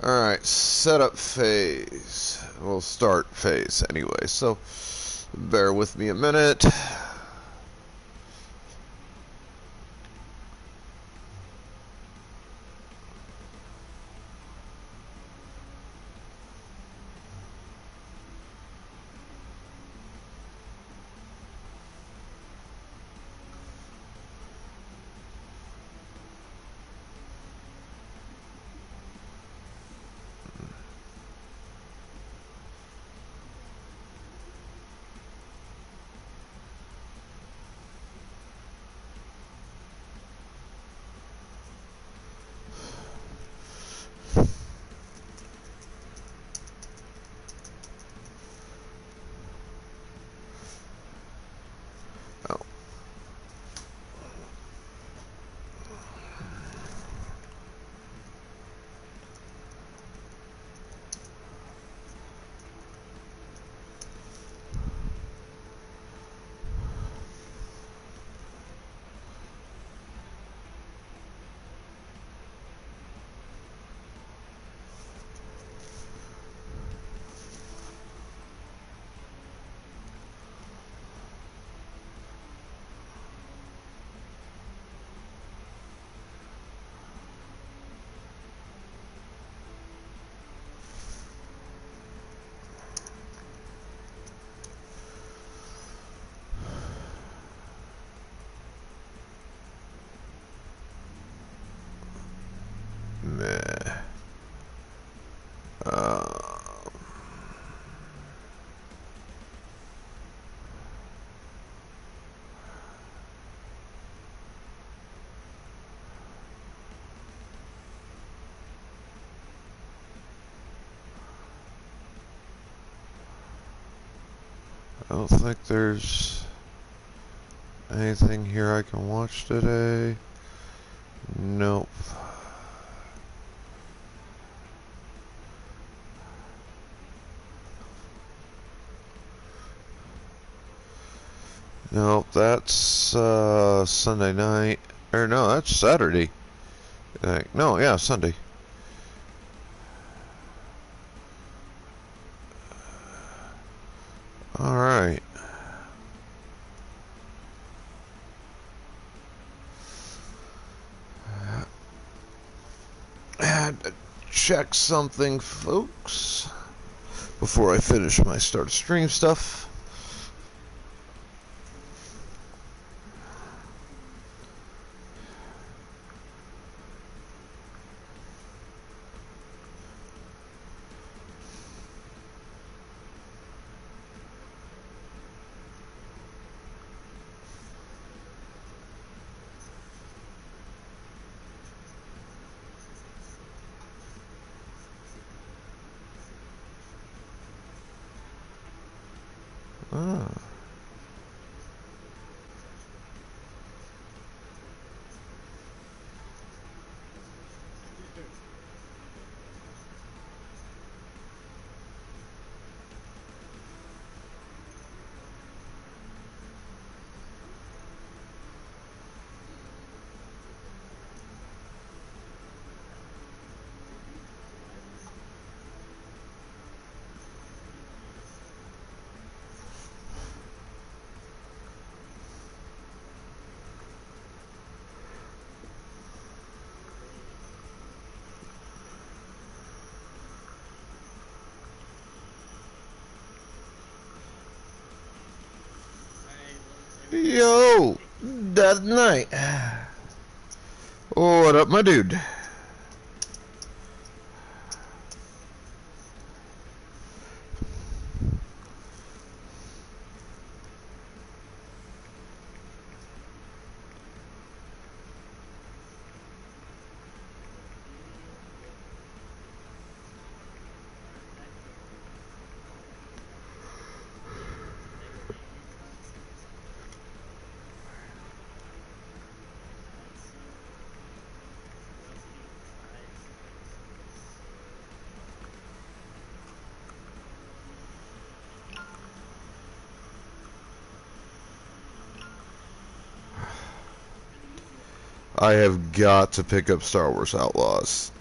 Alright, setup phase. We'll start phase anyway, so bear with me a minute. Oh. Meh. I don't think there's anything here I can watch today. Nope. Nope, that's Sunday night. Or no, that's Saturday. No, yeah, Sunday. Alright. Had to check something, folks, before I finish my start stream stuff. Ah. Yo, that night. Oh, what up, my dude? I have got to pick up Star Wars Outlaws.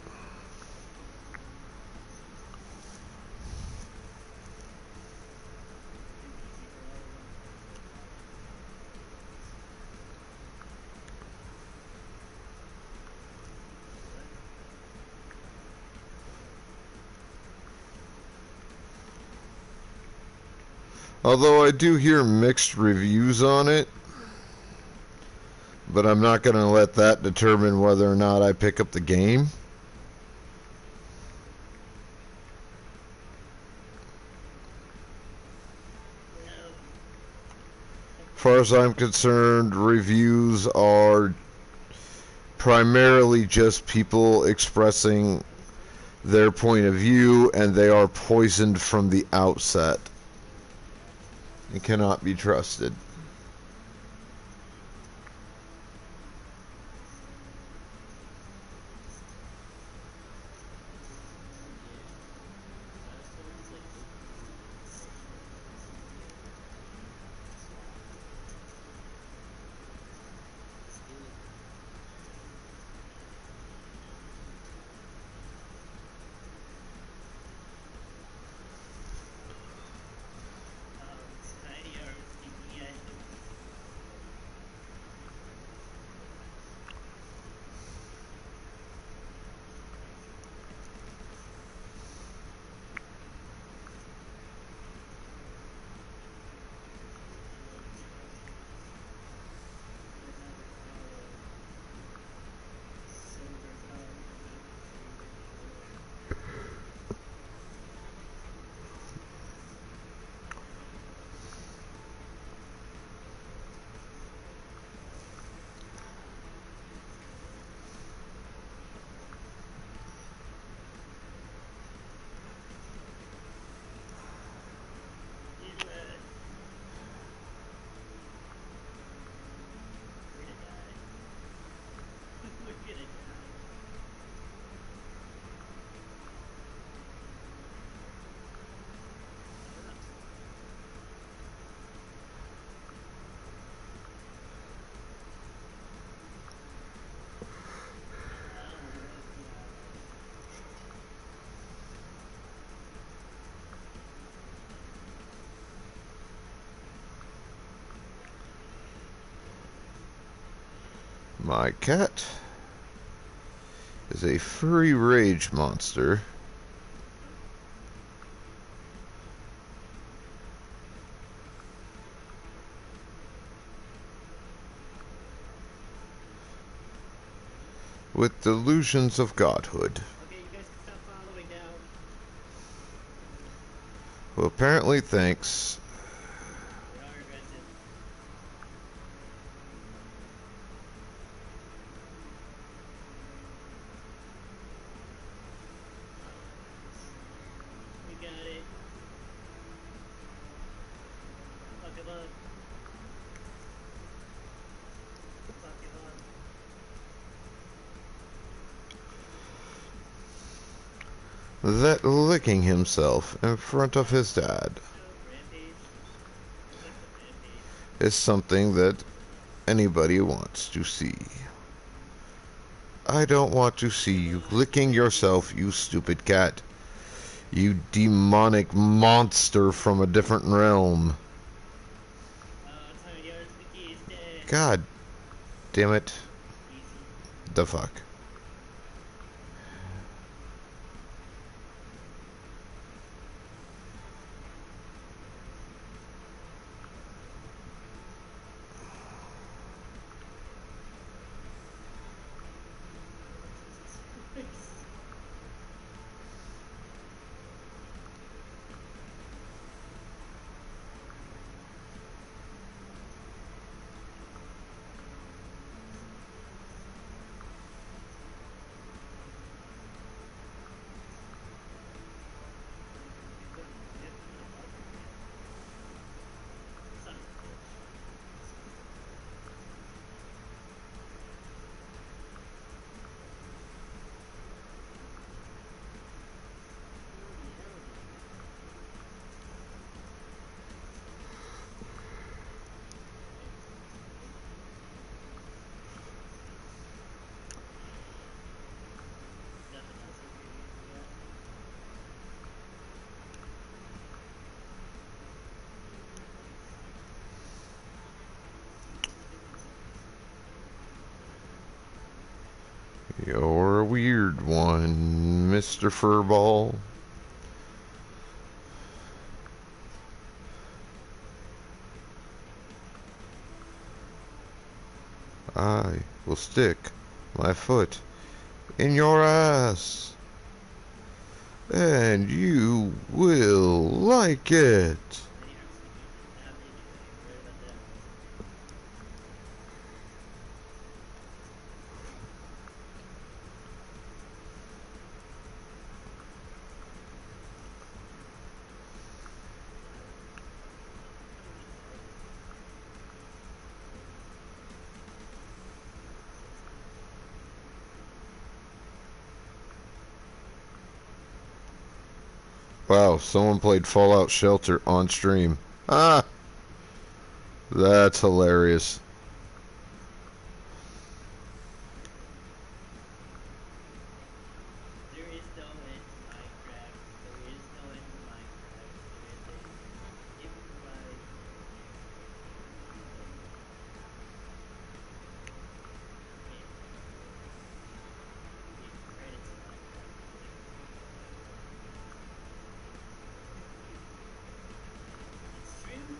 Although I do hear mixed reviews on it, but I'm not going to let that determine whether or not I pick up the game. As far as I'm concerned, reviews are primarily just people expressing their point of view, and they are poisoned from the outset and cannot be trusted. My cat is a furry rage monster. With delusions of godhood. Okay, you guys can stop following now. Well, apparently thanks. They are aggressive. We got it. Fuck him up. Fuck him up. That licking himself in front of his dad Rampage. Like the rampage. is something that anybody wants to see. I don't want to see you licking yourself, you stupid cat. You demonic monster from a different realm. Tiny Arts Mickey is dead. God damn it. Easy. The fuck. Son of a bitch. Nothing else is really yet. You're a weird one, Mr. Furball. I will stick my foot in your ass. And you will like it. They are sticking the damage. Are you worried about that? Wow, someone played Fallout Shelter on stream. Ah, that's hilarious. There is no end to Minecraft. There is no end to Minecraft. There is a improvised game. The credits of Minecraft. It's true.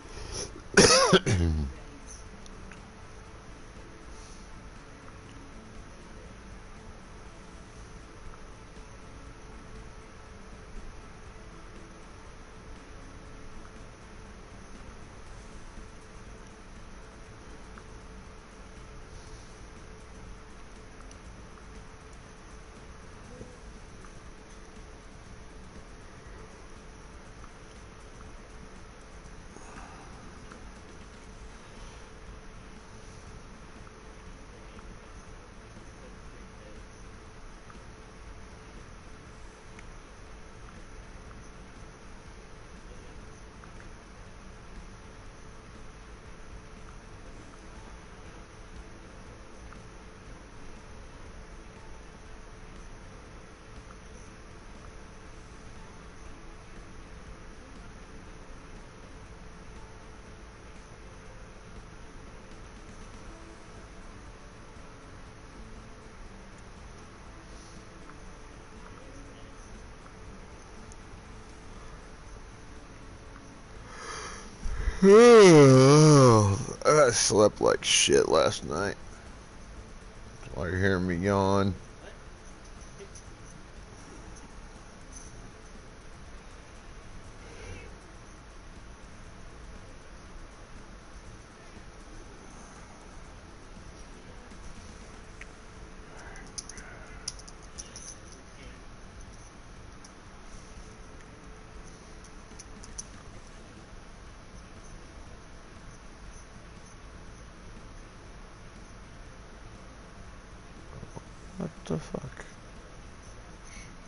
Credits. I slept like shit last night. While you're hearing me yawn. What? Yes, okay. What the fuck?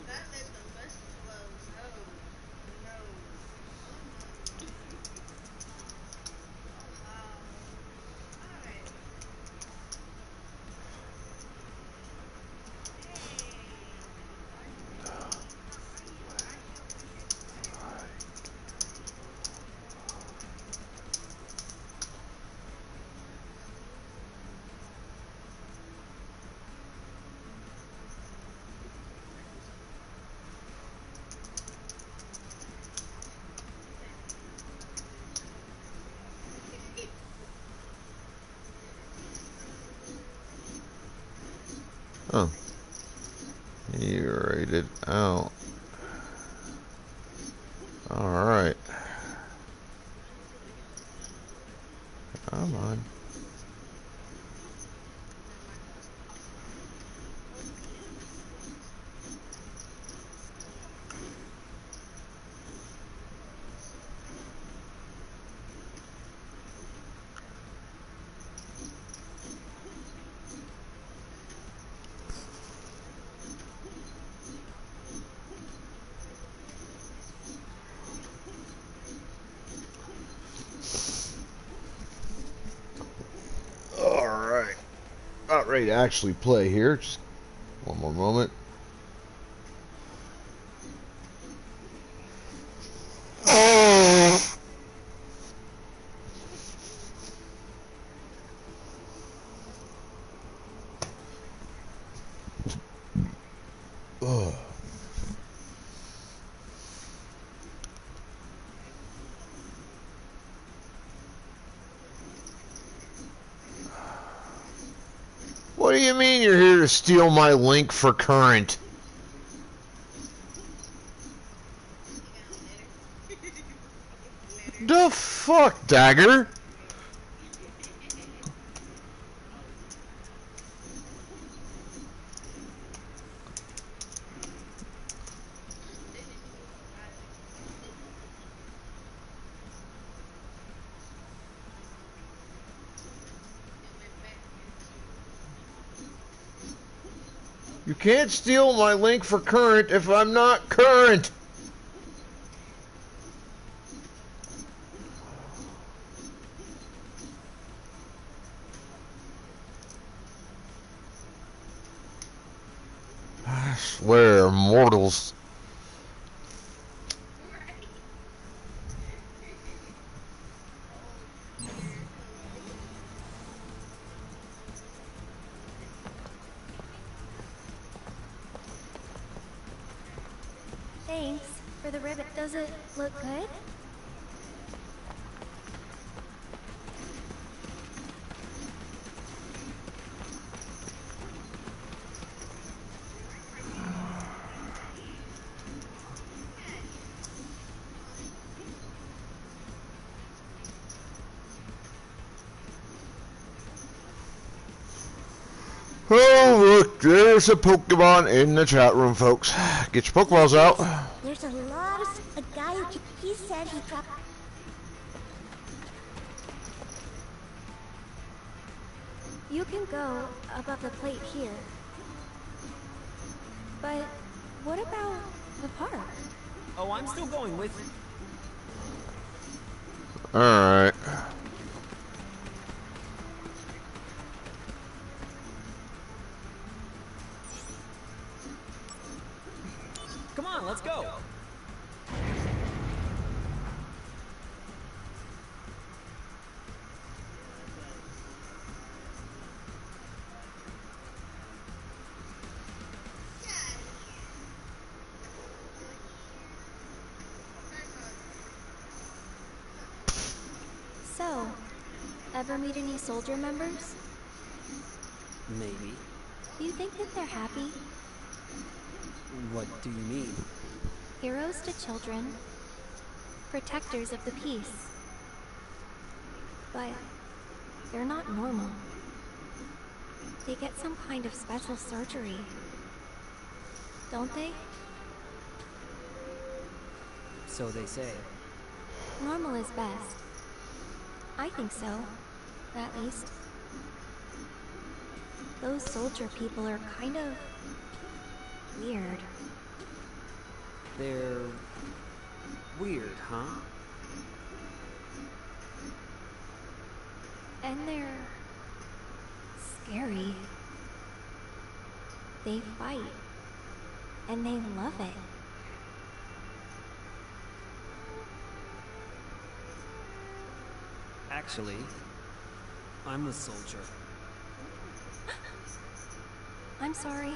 That said the best flows. No. No. Oh wow. Alright. Oh. You rated out. Alright. Come on. Alright. Not ready to actually play here. Just one more moment. Ugh. do you mean you're here to steal my link for current? The fuck, Dagger? You can't steal my link for current if I'm not current. I swear, mortals. Thanks for the ribbon. Does it look good? Oh, look, there's a Pokemon in the chat room, folks. Get your Pokeballs out. There's a lot of a guy who he said he dropped. You can go above the plate here. But what about the park? Oh, I'm still going with you. Alright. Come on, let's go. So, ever meet any soldier members? Maybe. Do you think that they're happy? What do you mean? Heroes to children, protectors of the peace. But they're not normal. They get some kind of special surgery. Don't they? So they say. Normal is best. I think so, at least. Those soldier people are kind of weird. They're weird, huh? And they're scary. They fight. And they love it. Actually, I'm a soldier. I'm sorry.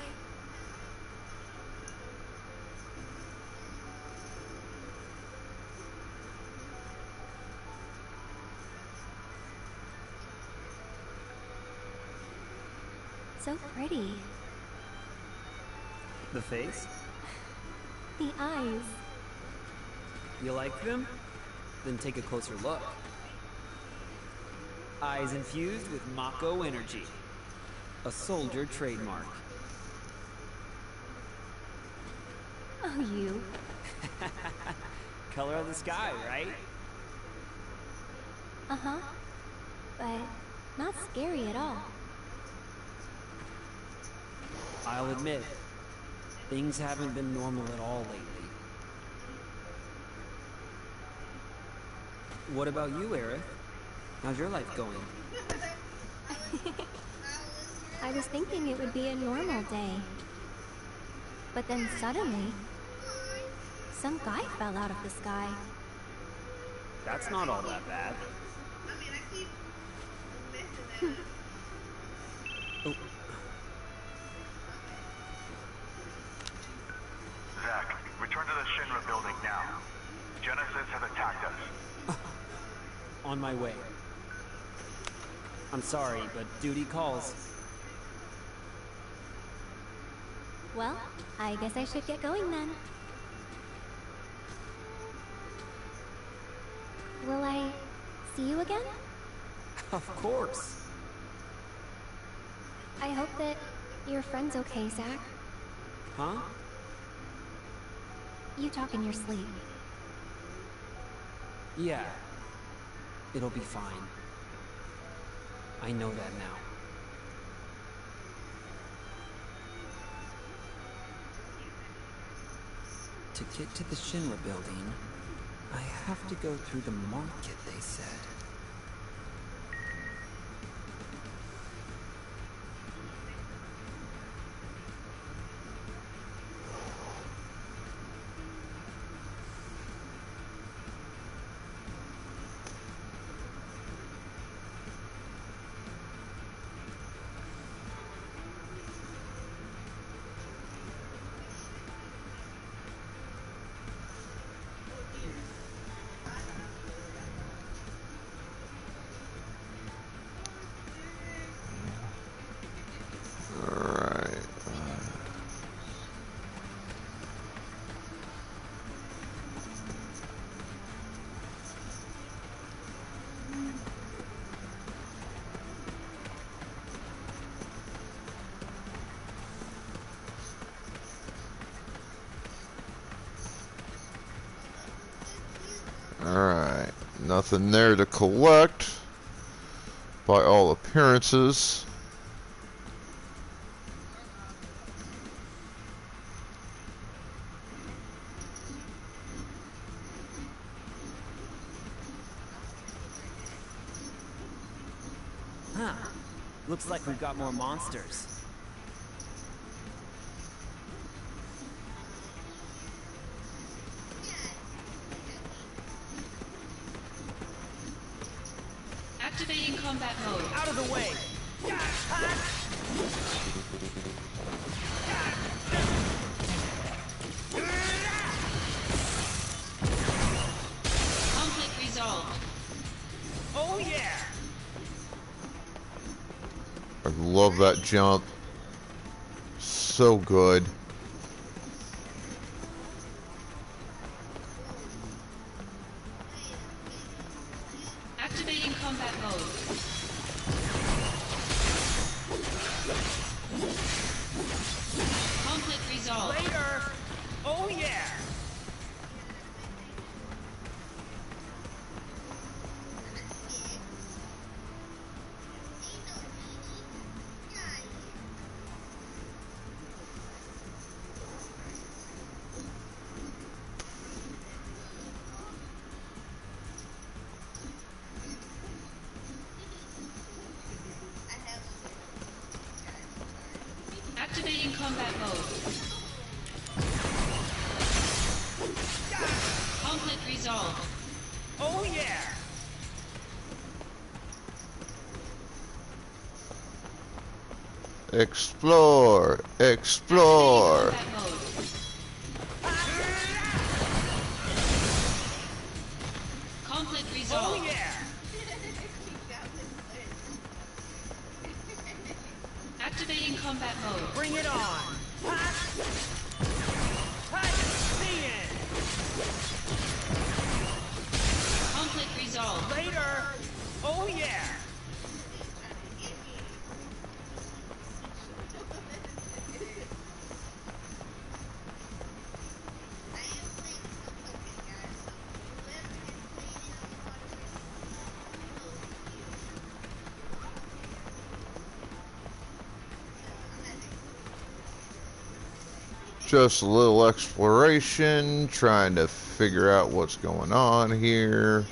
So pretty. The face? The eyes. You like them? Then take a closer look. Eyes infused with Mako energy. A soldier trademark. Oh, you. Color of the sky, right? Uh-huh. But not scary at all. I'll admit, things haven't been normal at all lately. What about you, Aerith? How's your life going? I was thinking it would be a normal day. But then suddenly, some guy fell out of the sky. That's not all that bad. I mean, I keep messing that up. Oh, Zack, return to the Shinra building now. Genesis has attacked us. on my way. I'm sorry, but duty calls. Well, I guess I should get going then. Will I see you again? Of course. I hope that your friend's okay, Zach. Huh? You talk in your sleep. Yeah. It'll be fine. I know that now. To get to the Shinra building, I have to go through the market, they said. Alright. Alright. Nothing there to collect by all appearances. Huh. Looks like we've got more monsters. Activating combat mode. Out of the way! Conflict resolved. Oh yeah! I love that jump. So good. Activating combat mode. Conflict resolved. Later! Oh yeah! Activating combat mode. Conflict resolved. Oh yeah! Explore! Explore! Combat mode. Conflict Oh resolved. yeah! Activating combat mode. Bring it on! The end! Conflict resolved. Later! Oh yeah! Just a little exploration, trying to figure out what's going on here.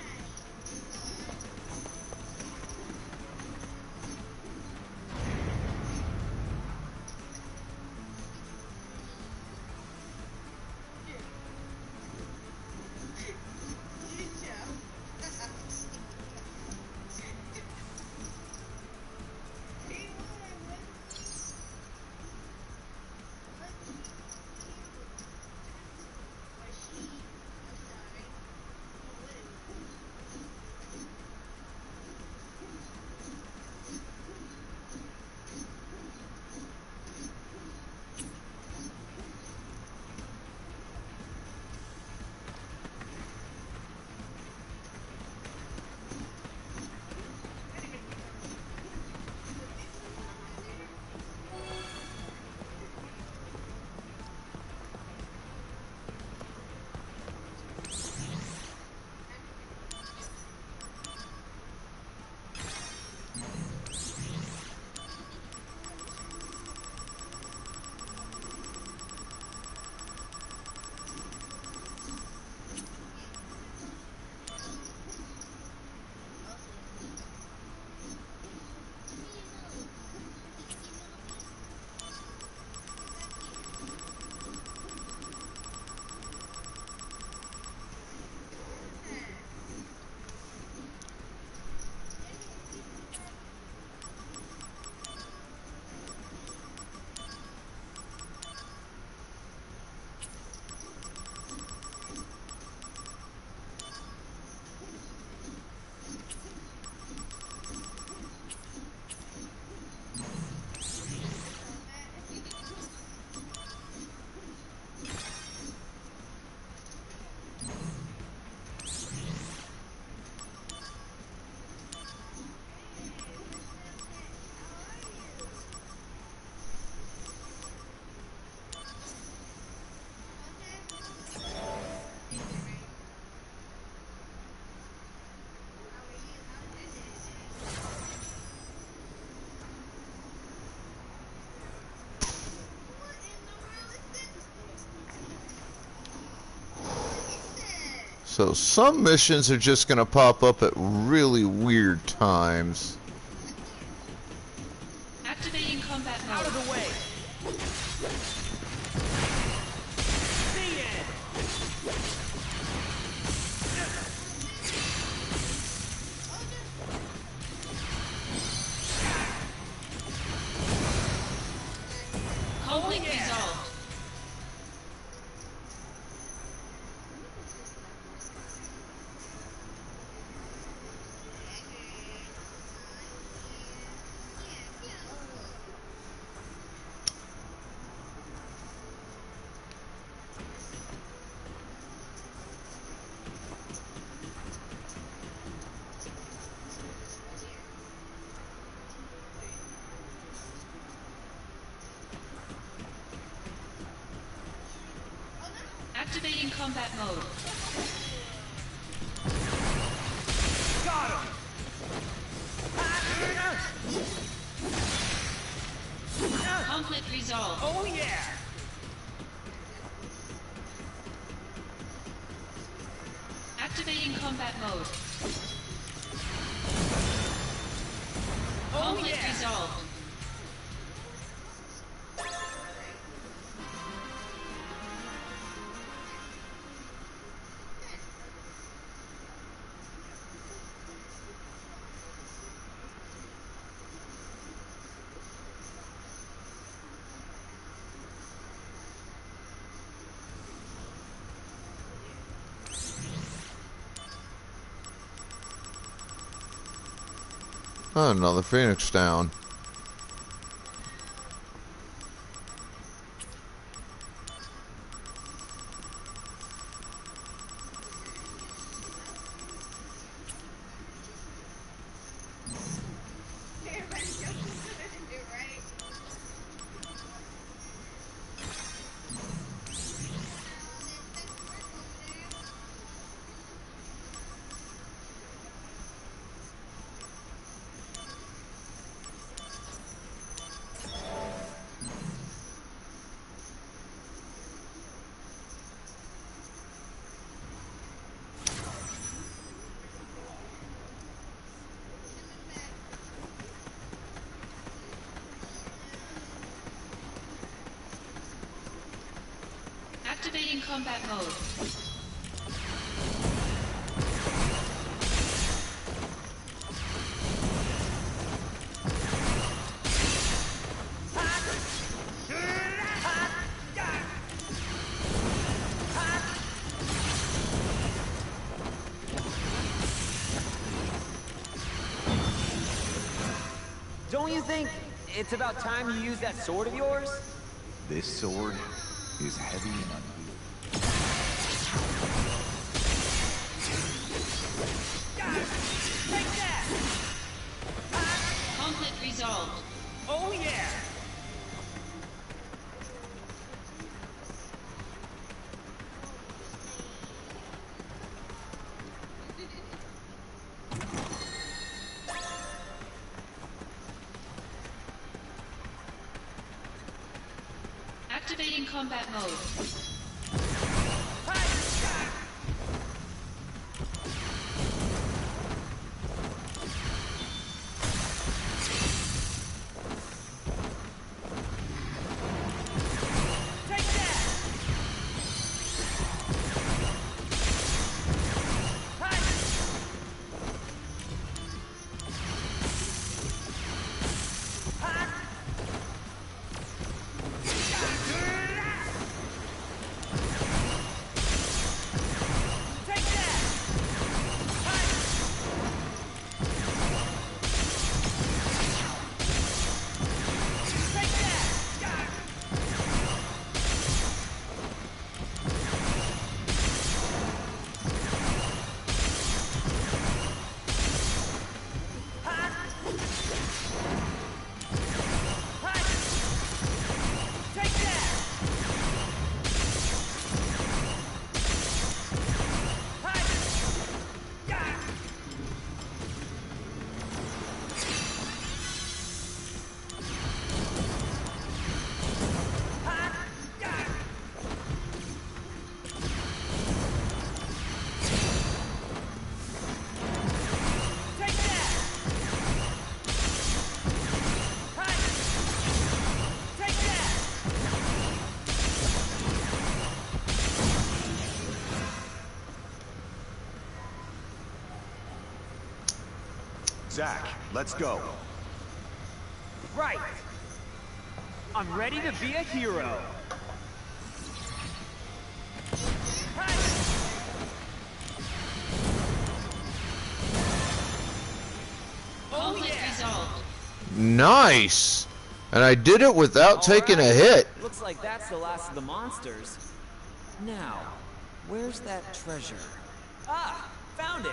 So some missions are just going to pop up at really weird times. Activating combat mode. Out of the way! Beat it! Conflict resolved. Activating combat mode. Got him! Conflict resolved. Oh yeah! Activating combat mode. Oh Conflict yeah! resolved. Oh, another Phoenix down. Everybody jumps into it, right? Activating combat mode. Don't you think it's about time you use that sword of yours? This sword is heavy and unwieldy. Take that! Conflict resolved. Oh yeah! Activating combat mode. Take that! Zack, let's go. Right. I'm ready to be a hero. Conflict resolved. Nice! And I did it without taking a hit. Looks like that's the last of the monsters. Now, where's that treasure? Ah, found it!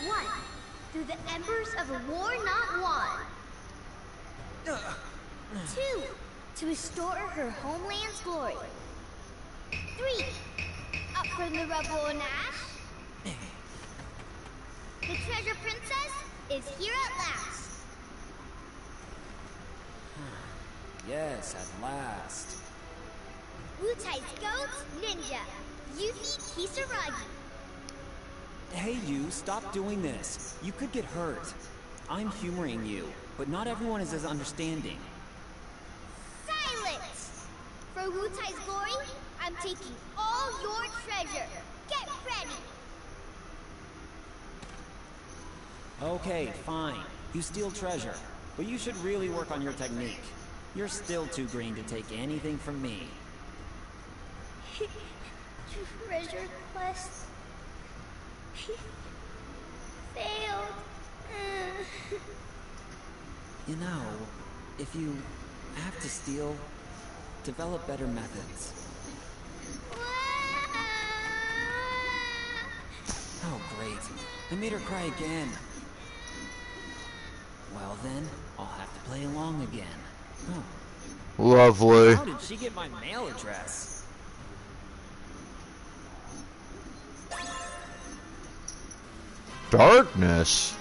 One, through the embers of a war not won. 2, to restore her homeland's glory. 3, up from the rubble and ash. The treasure princess is here at last. Yes, at last. Wutai's goats, ninja, Yuffie Kisaragi. Hey, you, stop doing this. You could get hurt. I'm humoring you, but not everyone is as understanding. Silence! For Wutai's glory, I'm taking all your treasure. Get ready! Okay, fine. You steal treasure, but you should really work on your technique. You're still too green to take anything from me. Treasure quest failed. You know, if you have to steal, develop better methods. Oh, great. I made her cry again. Well then, I'll have to play along again. Oh, Lovely. how did she get my mail address? Darkness?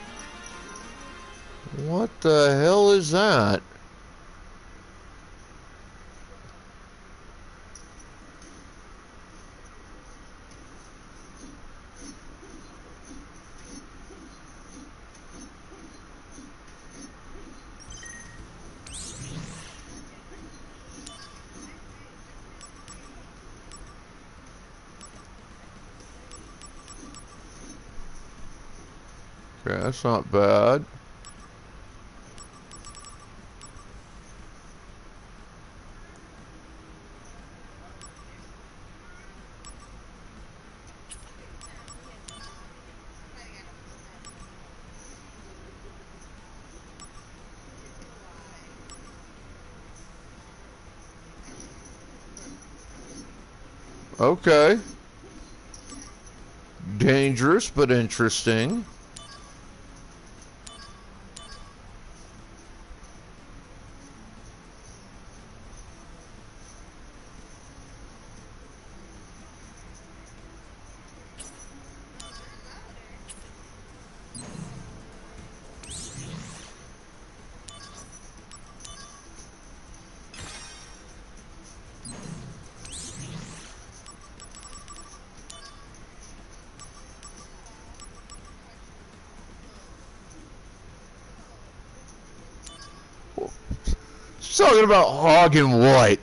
What the hell is that? Okay, that's not bad. Okay. Dangerous, but interesting. Talking about hog and what?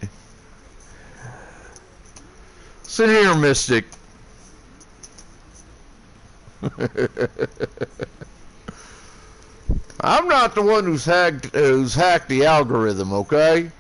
Sit here, Mystic. I'm not the one who's hacked the algorithm, okay?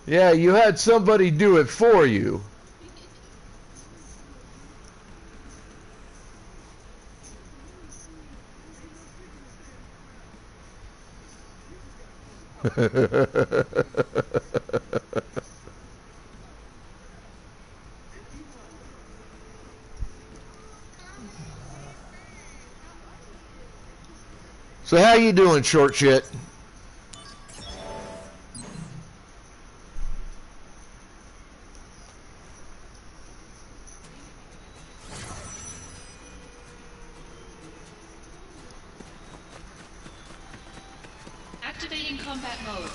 Yeah, you had somebody do it for you. So how you doing, short shit? Activating combat mode.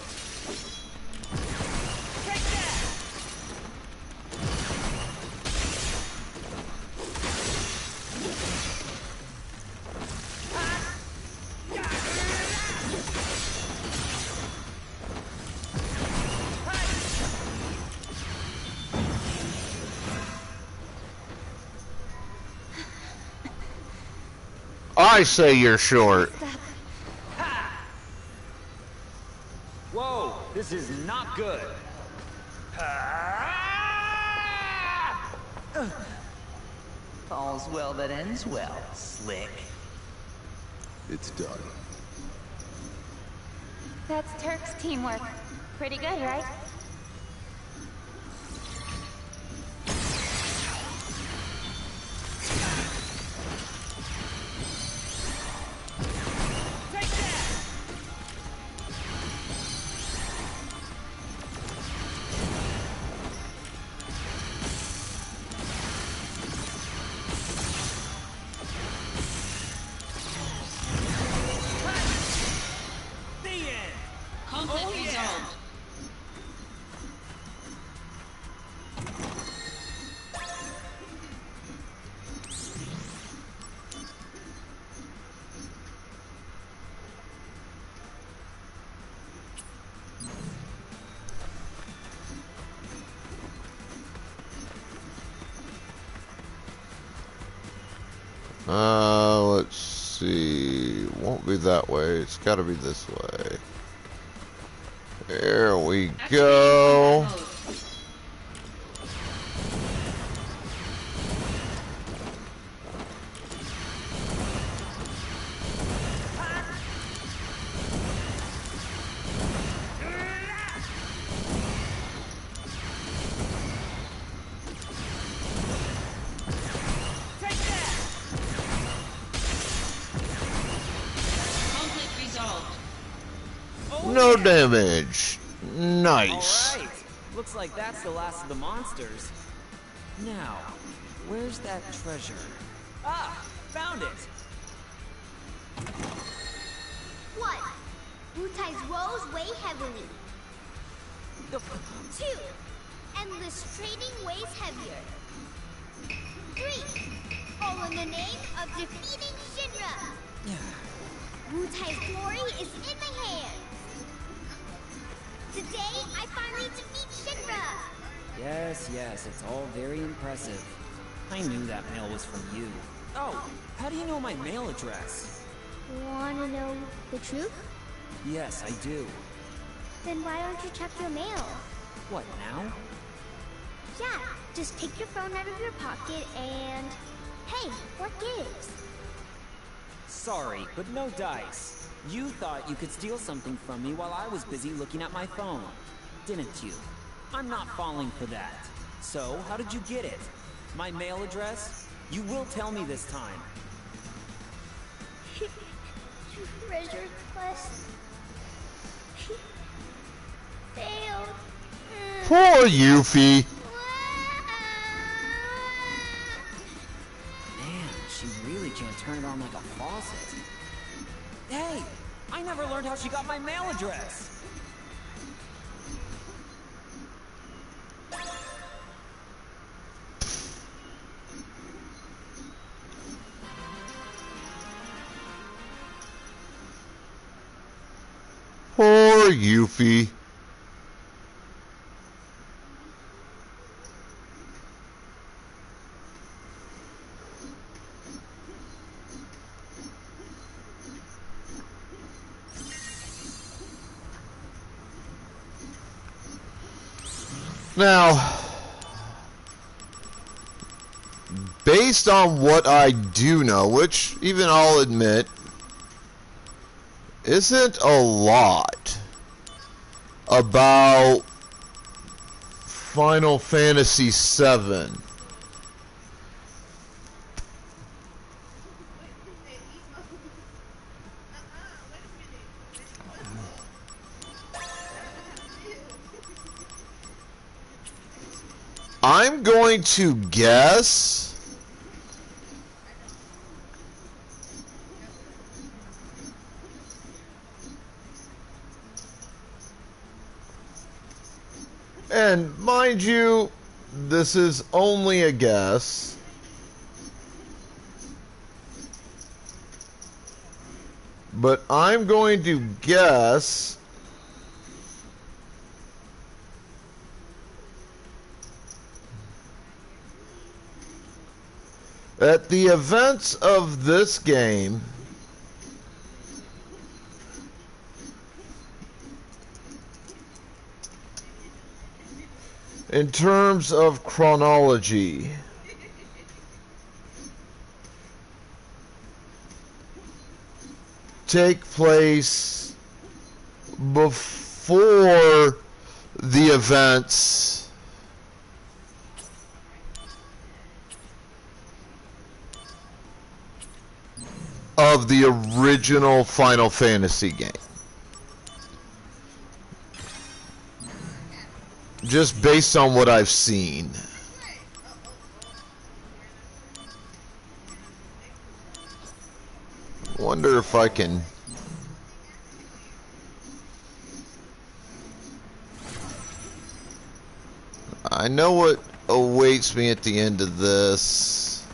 I say you're short. Whoa, this is not good. All's well that ends well, Slick. It's done. That's Turk's teamwork. Pretty good, right? Conflict resolved. Let's see. Won't be that way. It's got to be this way. There we go. Activating combat mode. Conflict resolved. No damage. Nice. Alright. Looks like that's the last of the monsters. Now, where's that treasure? Ah! Found it! One. Wutai's woes weigh heavily. 2. Endless trading weighs heavier. 3. All in the name of defeating Shinra. Wutai's glory is in my hands. Today, I finally defeat Shinra. Yes, it's all very impressive. I knew that mail was from you. Oh, how do you know my mail address? Wanna know the truth? Yes, I do. Then why don't you check your mail? What, now? Yeah, just take your phone out of your pocket and... Hey, what gives? Sorry, but no dice. You thought you could steal something from me while I was busy looking at my phone, didn't you? I'm not falling for that. So, how did you get it? My mail address? You will tell me this time. Treasure quest. Failed. Poor Yuffie. Man, she really can't turn it on like a faucet. Hey! I never learned how she got my mail address! Poor Yuffie. Now, based on what I do know, which even I'll admit isn't a lot about Final Fantasy VII. I'm going to guess and mind you, this is only a guess. But I'm going to guess that the events of this game in terms of chronology take place before the events of the original Final Fantasy game. Just based on what I've seen. Wonder if I can... I know what awaits me at the end of this.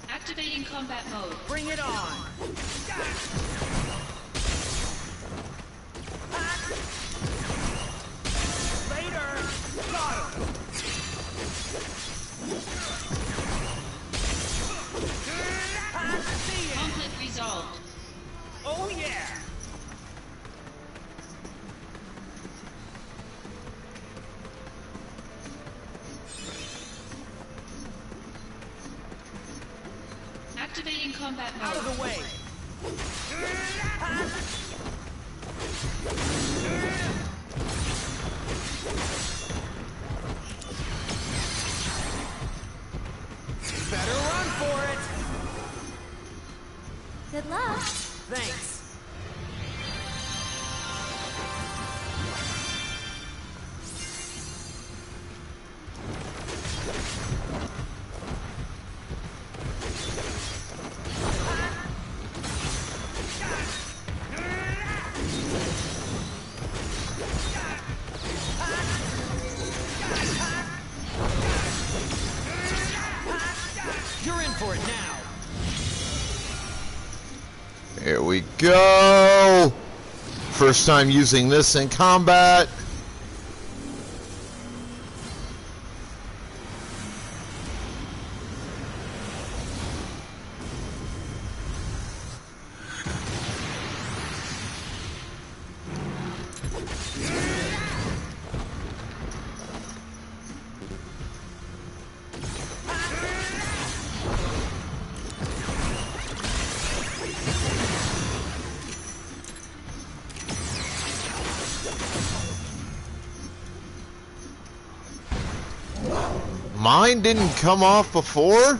Activating combat mode. Bring it on! Later! Got him! Conflict resolved. Oh yeah! Activating combat mode. Out of the way! Better run for it! Good luck. Thanks. You're in for it now. Here we go. First time using this in combat. Mine didn't come off before?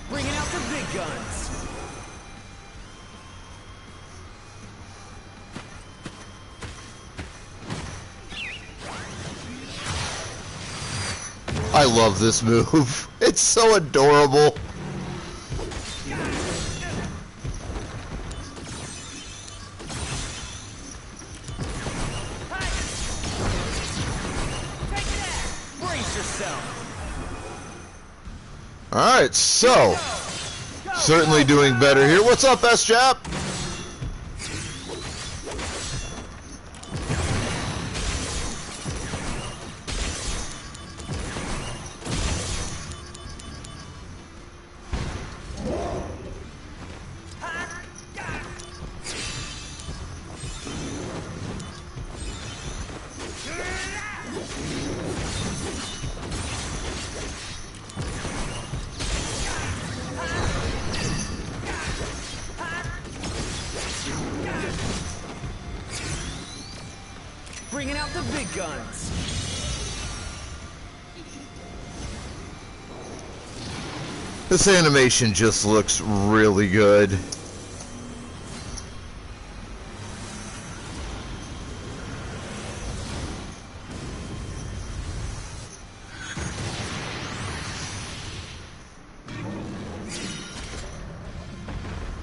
Bringing out the big guns. I love this move. It's so adorable. Brace yourself. Alright, so certainly doing better here. What's up, S-Jap? bringing out the big guns. This animation just looks really good.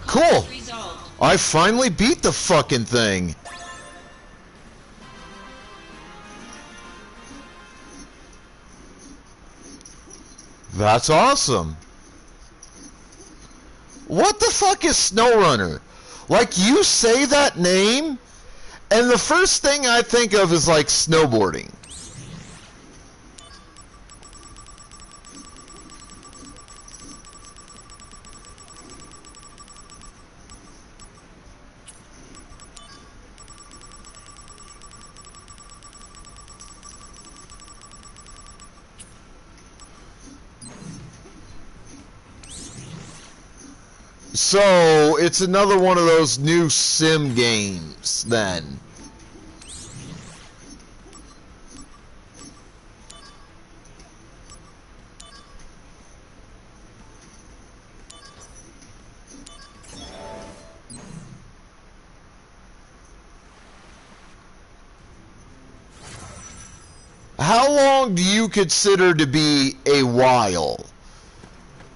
Cool! I finally beat the fucking thing! That's awesome! What the fuck is SnowRunner? Like, you say that name, and the first thing I think of is, like, snowboarding. So, it's another one of those new sim games, then. How long do you consider to be a while?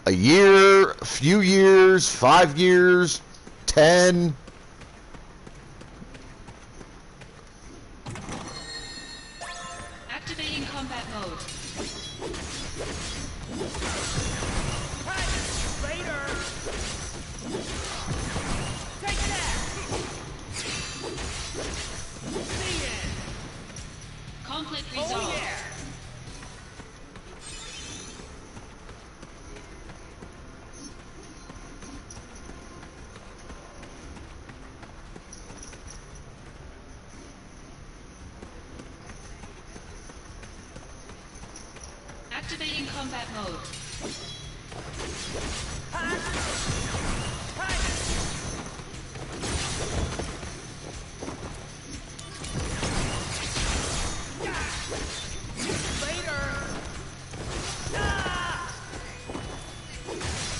A year, a few years, 5 years, 10? Activating combat mode. Later. Take that. See ya. Conflict resolved. Oh yeah. Activating combat mode.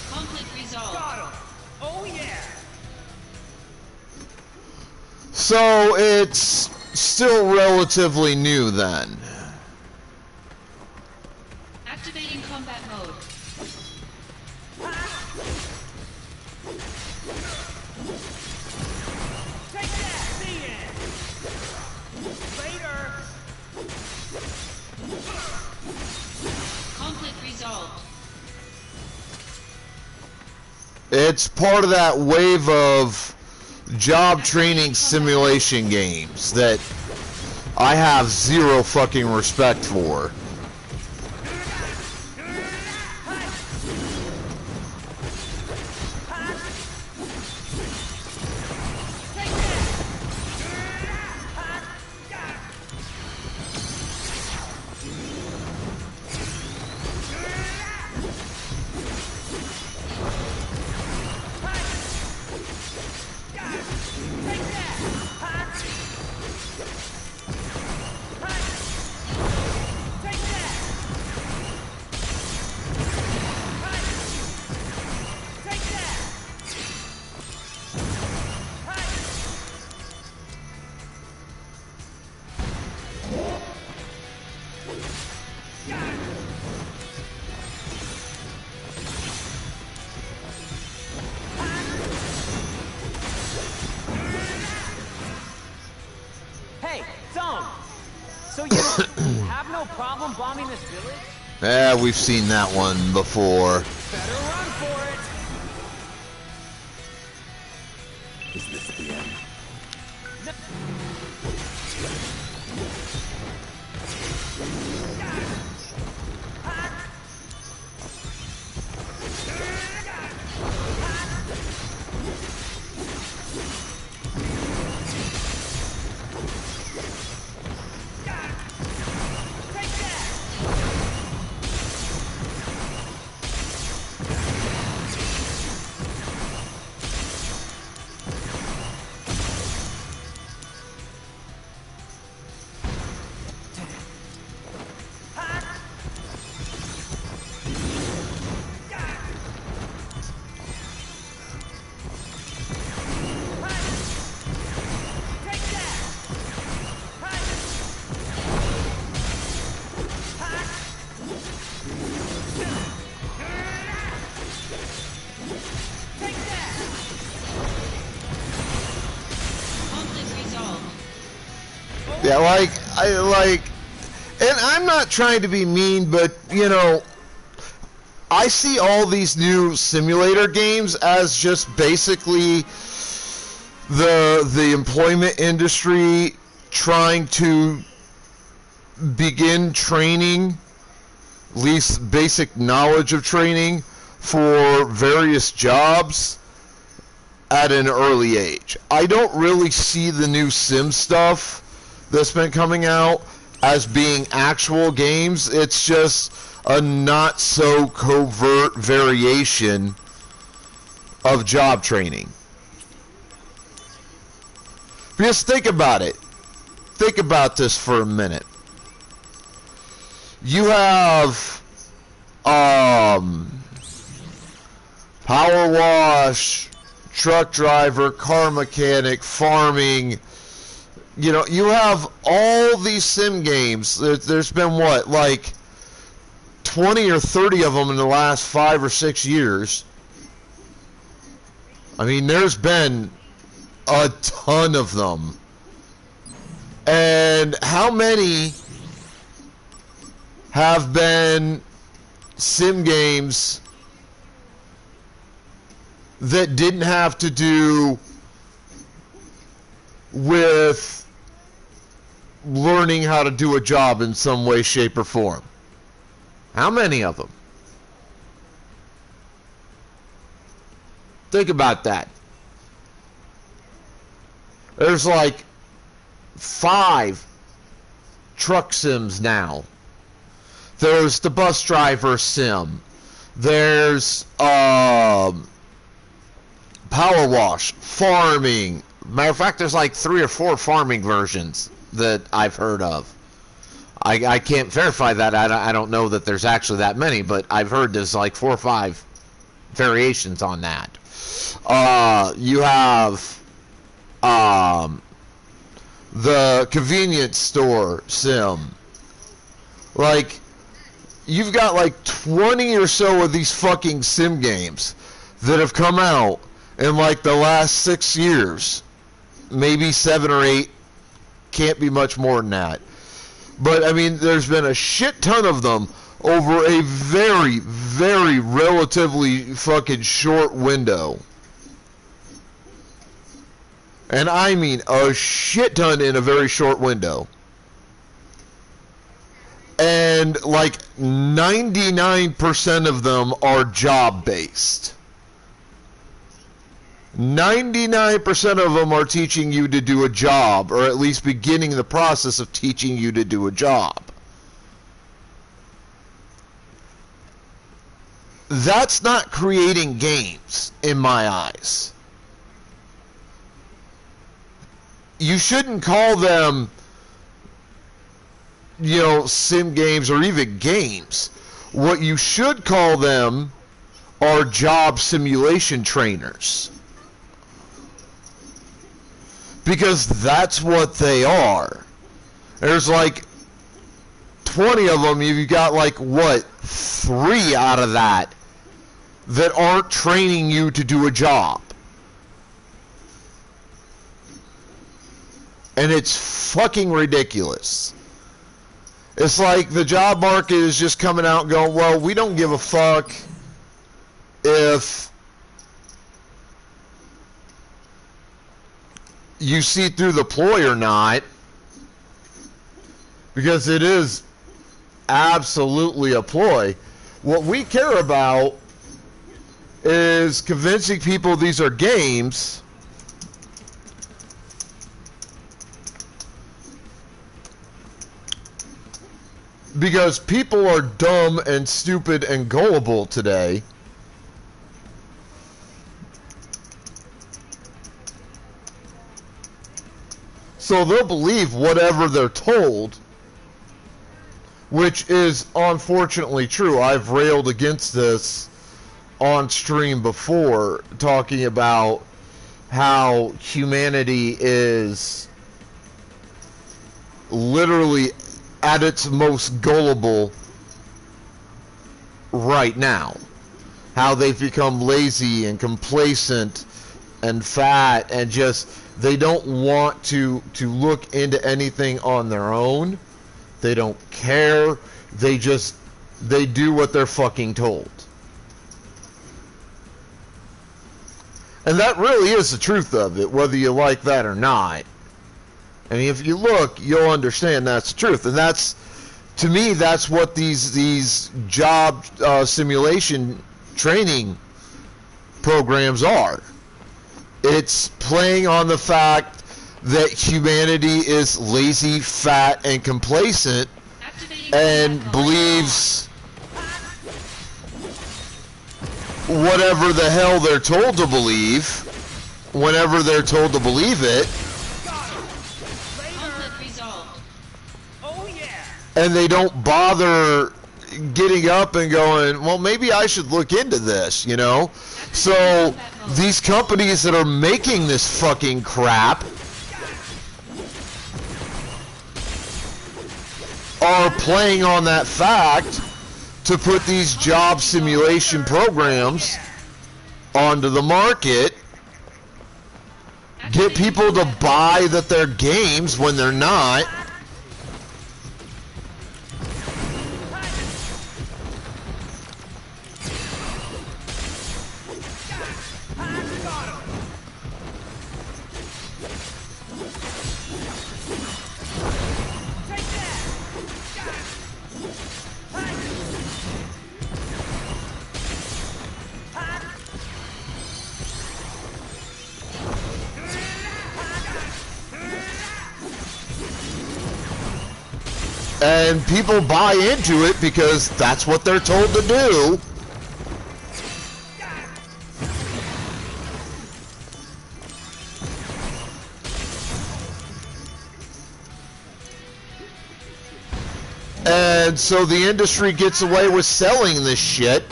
Conflict resolved. Oh yeah. So, it's still relatively new, then. Activating combat mode. Take that. See ya. Later. Conflict resolved. It's part of that wave of job training simulation games that I have zero fucking respect for. Hey, Zone! So you have no problem bombing this village? Yeah, we've seen that one before. Better run for it! Is this the end? Yeah, and I'm not trying to be mean, but, you know, I see all these new simulator games as just basically the employment industry trying to begin training, at least basic knowledge of training for various jobs at an early age. I don't really see the new sim stuff that's been coming out as being actual games. It's just a not so covert variation of job training. Just think about it. Think about this for a minute. You have power wash, truck driver, car mechanic, farming. You know, you have all these sim games. There's been what, like 20 or 30 of them in the last 5 or 6 years. I mean, there's been a ton of them. And how many have been sim games that didn't have to do with learning how to do a job in some way, shape, or form? How many of them? Think about that. There's like 5 truck sims now. There's the bus driver sim. There's power wash, farming. Matter of fact, there's like 3 or 4 farming versions that I've heard of. I can't verify that. I don't know that there's actually that many, but I've heard there's like 4 or 5 variations on that. You have the convenience store sim. Like, you've got like 20 or so of these fucking sim games that have come out in like the last 6 years. Maybe 7 or 8. Can't be much more than that. But, I mean, there's been a shit ton of them over a very, very relatively fucking short window. And I mean a shit ton in a very short window. And like 99% of them are job-based. 99% of them are teaching you to do a job, or at least beginning the process of teaching you to do a job. That's not creating games, in my eyes. You shouldn't call them, you know, sim games or even games. What you should call them are job simulation trainers. Because that's what they are. There's like 20 of them. You've got like, what, 3 out of that aren't training you to do a job. And it's fucking ridiculous. It's like the job market is just coming out and going, well, we don't give a fuck if you see through the ploy or not, because it is absolutely a ploy. What we care about is convincing people these are games, because people are dumb and stupid and gullible today. So they'll believe whatever they're told, which is unfortunately true. I've railed against this on stream before, talking about how humanity is literally at its most gullible right now. How they've become lazy and complacent and fat, and just they don't want to look into anything on their own. They don't care. They do what they're fucking told. And that really is the truth of it, whether you like that or not. I mean, if you look, you'll understand that's the truth. And that's, to me, that's what these job simulation training programs are. It's playing on the fact that humanity is lazy, fat, and complacent, and believes whatever the hell they're told to believe, whenever they're told to believe it. And they don't bother getting up and going, well, maybe I should look into this, you know? So these companies that are making this fucking crap are playing on that fact to put these job simulation programs onto the market, get people to buy that they're games when they're not. And people buy into it because that's what they're told to do. And so the industry gets away with selling this shit.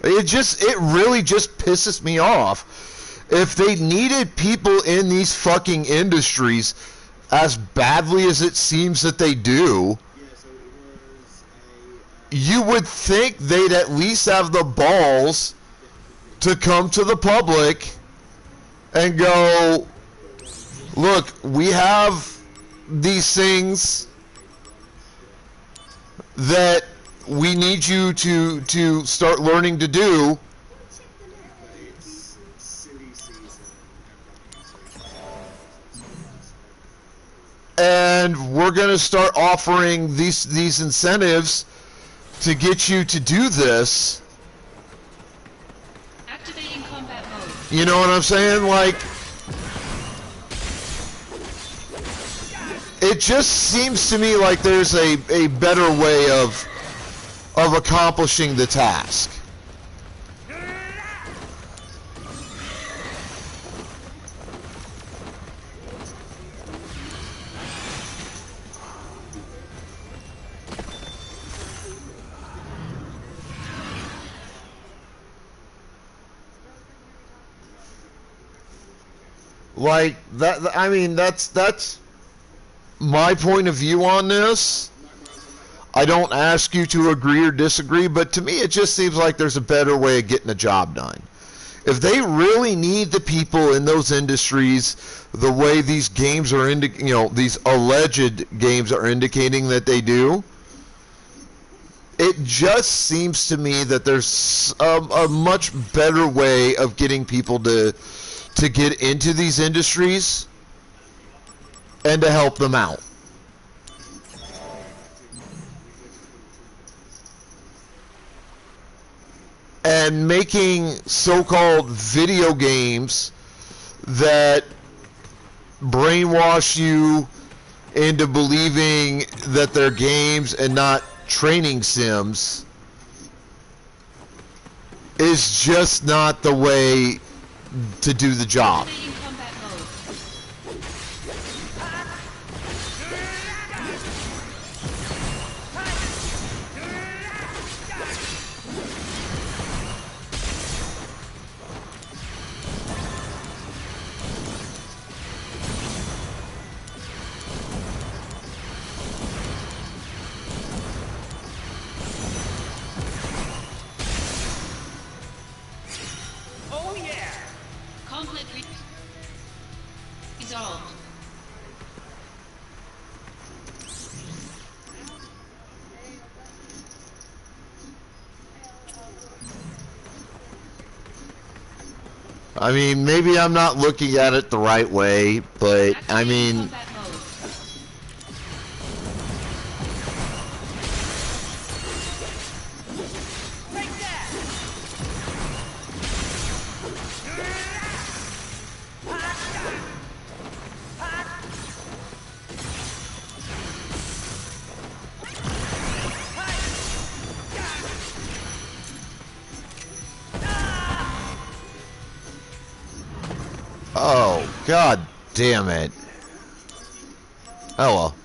It really just pisses me off. If they needed people in these fucking industries as badly as it seems that they do, you would think they'd at least have the balls to come to the public and go, look, we have these things that we need you to start learning to do. And we're going to start offering these incentives to get you to do this. Activating combat mode. You know what I'm saying? Like, it just seems to me like there's a better way of accomplishing the task. Like that, I mean, that's my point of view on this. I don't ask you to agree or disagree, but to me it just seems like there's a better way of getting the job done. If they really need the people in those industries the way these games are these alleged games are indicating that they do, it just seems to me that there's a much better way of getting people to get into these industries and to help them out. And making so-called video games that brainwash you into believing that they're games and not training sims is just not the way to do the job. Conflict resolved. I mean, maybe I'm not looking at it the right way, but I mean, Combat mode. oh, god damn it. Oh well.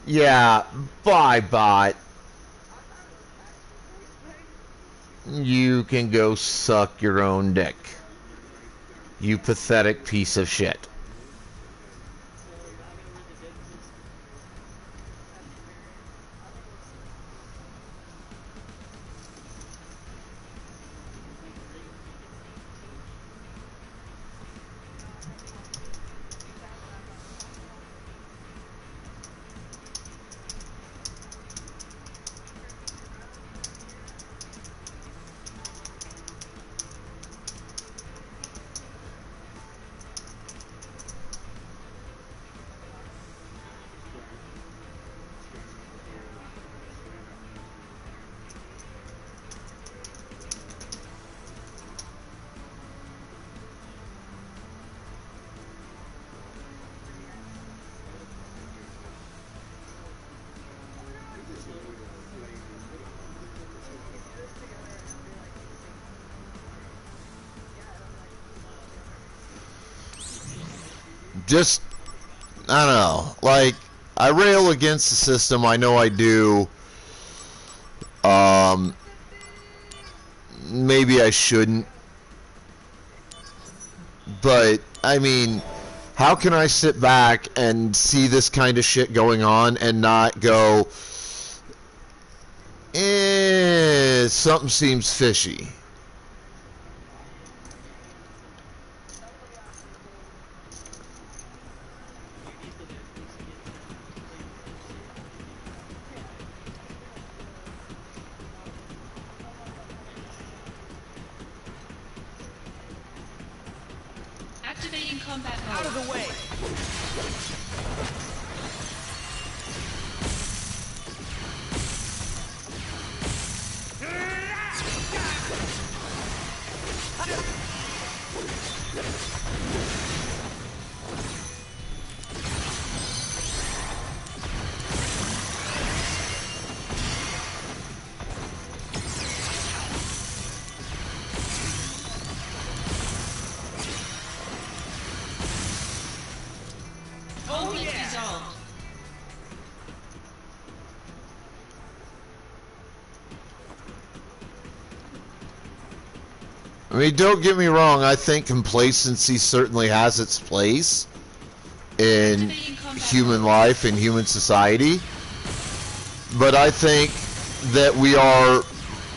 Yeah, bye, bot. You can go suck your own dick. You pathetic piece of shit. Just, I don't know, like, I rail against the system, I know I do. Maybe I shouldn't. But, I mean, how can I sit back and see this kind of shit going on and not go, something seems fishy? Activating combat mode. Out of the way! Conflict resolved. I mean, don't get me wrong, I think complacency certainly has its place in human life and human society, but I think that we are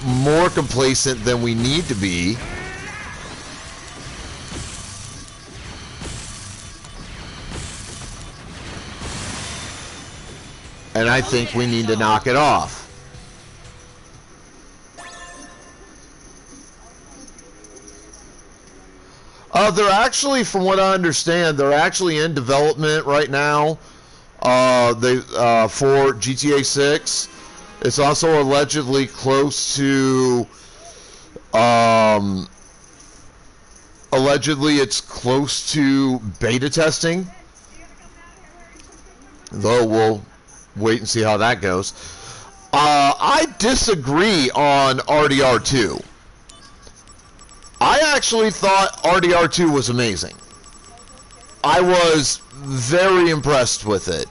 more complacent than we need to be. And I think we need to knock it off. They're actually, from what I understand, they're actually in development right now. For GTA 6. It's also allegedly close to. Allegedly, it's close to beta testing. Though we'll wait and see how that goes. I disagree on RDR2. I actually thought RDR2 was amazing. I was very impressed with it.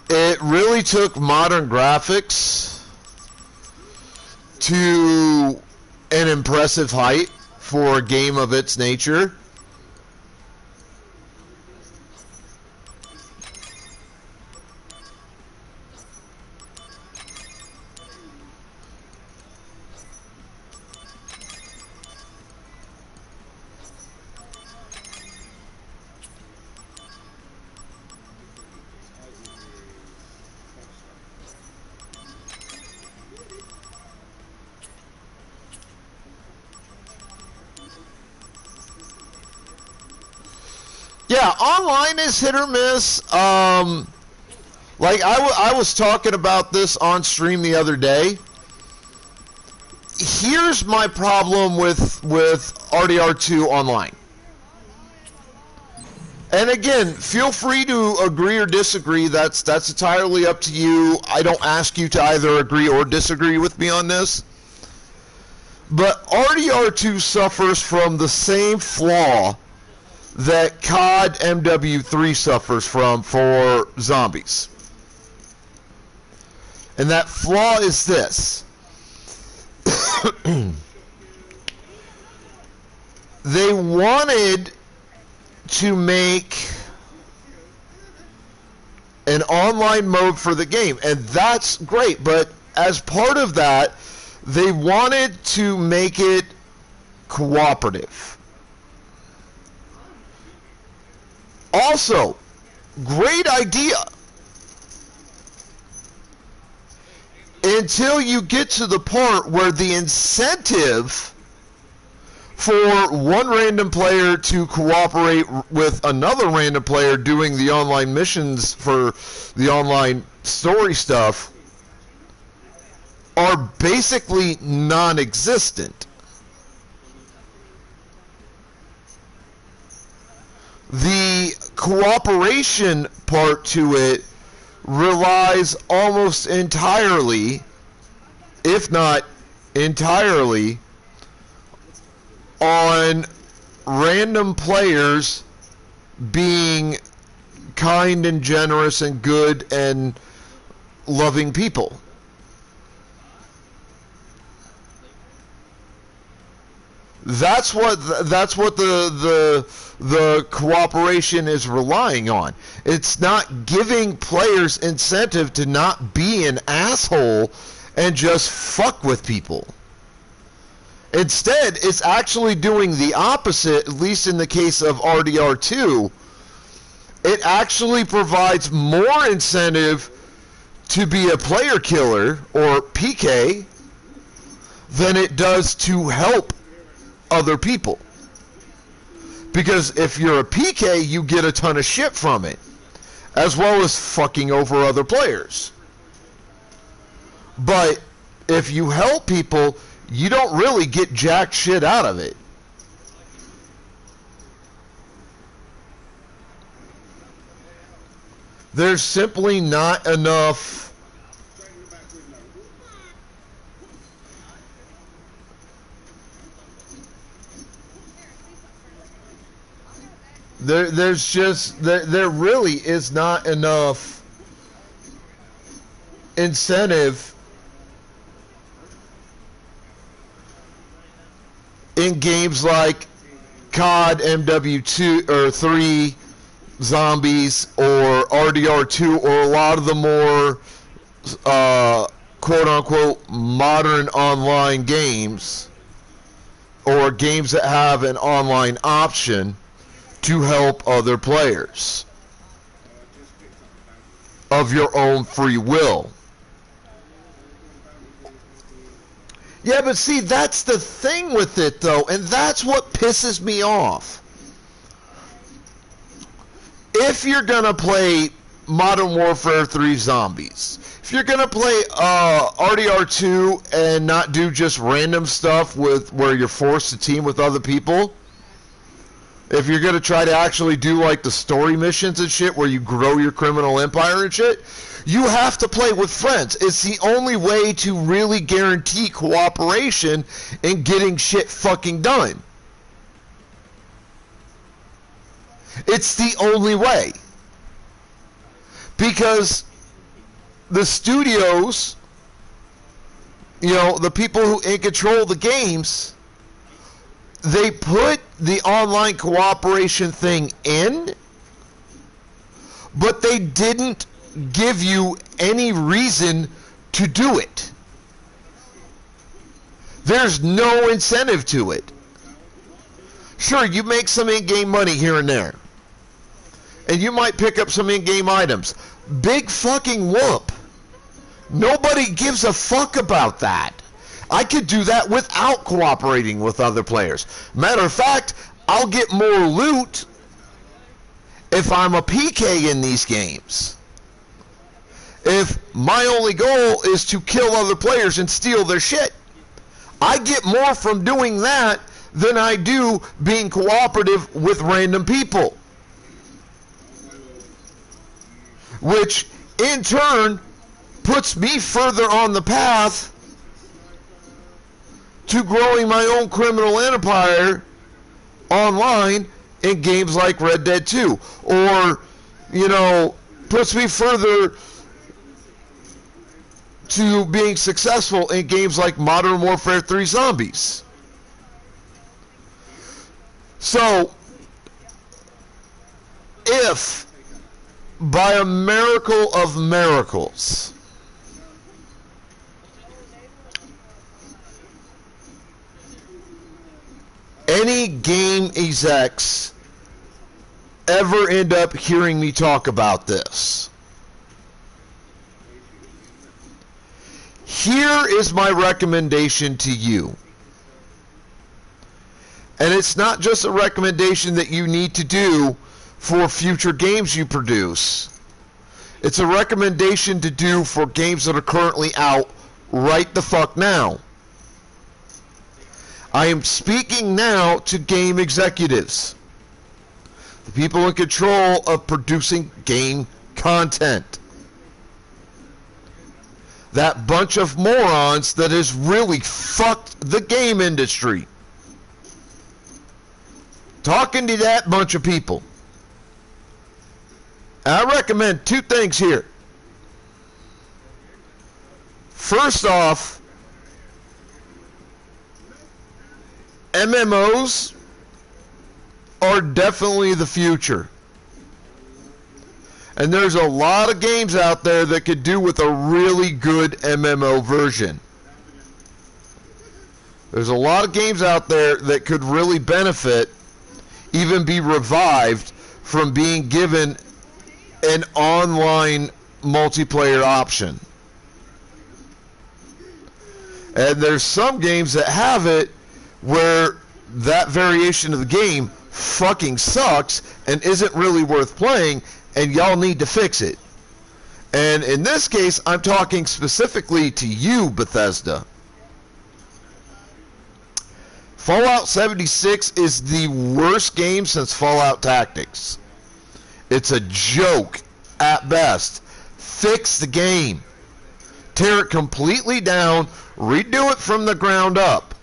It really took modern graphics to an impressive height for a game of its nature. Yeah, online is hit or miss. Like I was talking about this on stream the other day. Here's my problem with RDR2 online. And again, feel free to agree or disagree. That's entirely up to you. I don't ask you to either agree or disagree with me on this. But RDR2 suffers from the same flaw that COD MW3 suffers from for zombies. And that flaw is this. They wanted to make an online mode for the game, and that's great, but as part of that, they wanted to make it cooperative. Also, great idea. Until you get to the part where the incentive for one random player to cooperate with another random player doing the online missions for the online story stuff are basically non-existent. The cooperation part to it relies almost entirely, if not entirely, on random players being kind and generous and good and loving people. That's what the cooperation is relying on. It's not giving players incentive to not be an asshole and just fuck with people. Instead, it's actually doing the opposite, at least in the case of RDR2. It actually provides more incentive to be a player killer, or PK, than it does to help other people. Because if you're a PK, you get a ton of shit from it, as well as fucking over other players. But if you help people, you don't really get jack shit out of it. There's simply not enough there really is not enough incentive in games like COD MW2 or 3 Zombies or RDR2 or a lot of the more quote-unquote modern online games or games that have an online option to help other players of your own free will. Yeah, but see, that's the thing with it, though, and that's what pisses me off. If you're gonna play Modern Warfare 3 Zombies, if you're gonna play RDR2 and not do just random stuff with where you're forced to team with other people, if you're gonna try to actually do like the story missions and shit where you grow your criminal empire and shit, you have to play with friends. It's the only way to really guarantee cooperation in getting shit fucking done. It's the only way. Because the studios, you know, the people who in control the games, they put the online cooperation thing in, but they didn't give you any reason to do it. There's no incentive to it. Sure, you make some in-game money here and there, and you might pick up some in-game items. Big fucking whoop. Nobody gives a fuck about that. I could do that without cooperating with other players. Matter of fact, I'll get more loot if I'm a PK in these games. If my only goal is to kill other players and steal their shit, I get more from doing that than I do being cooperative with random people. Which, in turn, puts me further on the path to growing my own criminal empire online in games like Red Dead 2. Or, puts me further to being successful in games like Modern Warfare 3 Zombies. So, if by a miracle of miracles any game execs ever end up hearing me talk about this, here is my recommendation to you. And it's not just a recommendation that you need to do for future games you produce. It's a recommendation to do for games that are currently out right the fuck now. I am speaking now to game executives, the people in control of producing game content. That bunch of morons that has really fucked the game industry. Talking to that bunch of people. I recommend two things here. First off, MMOs are definitely the future. And there's a lot of games out there that could do with a really good MMO version. There's a lot of games out there that could really benefit, even be revived from being given an online multiplayer option. And there's some games that have it where that variation of the game fucking sucks and isn't really worth playing, and y'all need to fix it. And in this case, I'm talking specifically to you, Bethesda. Fallout 76 is the worst game since Fallout Tactics. It's a joke at best. Fix the game. Tear it completely down, redo it from the ground up.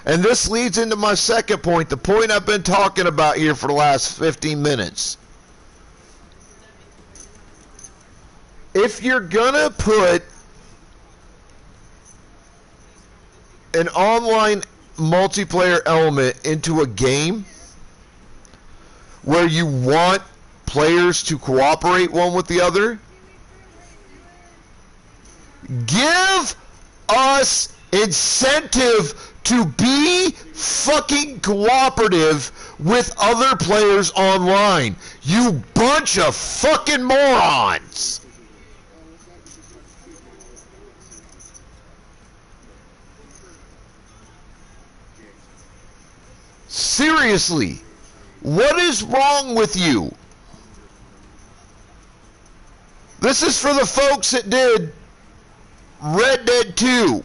And this leads into my second point, the point I've been talking about here for the last 15 minutes. If you're gonna put an online multiplayer element into a game where you want players to cooperate one with the other, give us incentive to be fucking cooperative with other players online. You bunch of fucking morons. Seriously, what is wrong with you? This is for the folks that did Red Dead 2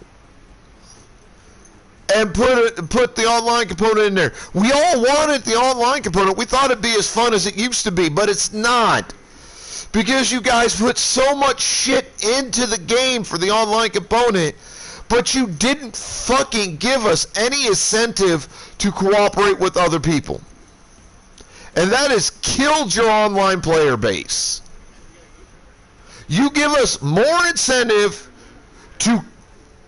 and put the online component in there. We all wanted the online component. We thought it'd be as fun as it used to be, but it's not. Because you guys put so much shit into the game for the online component, but you didn't fucking give us any incentive to cooperate with other people. And that has killed your online player base. You give us more incentive to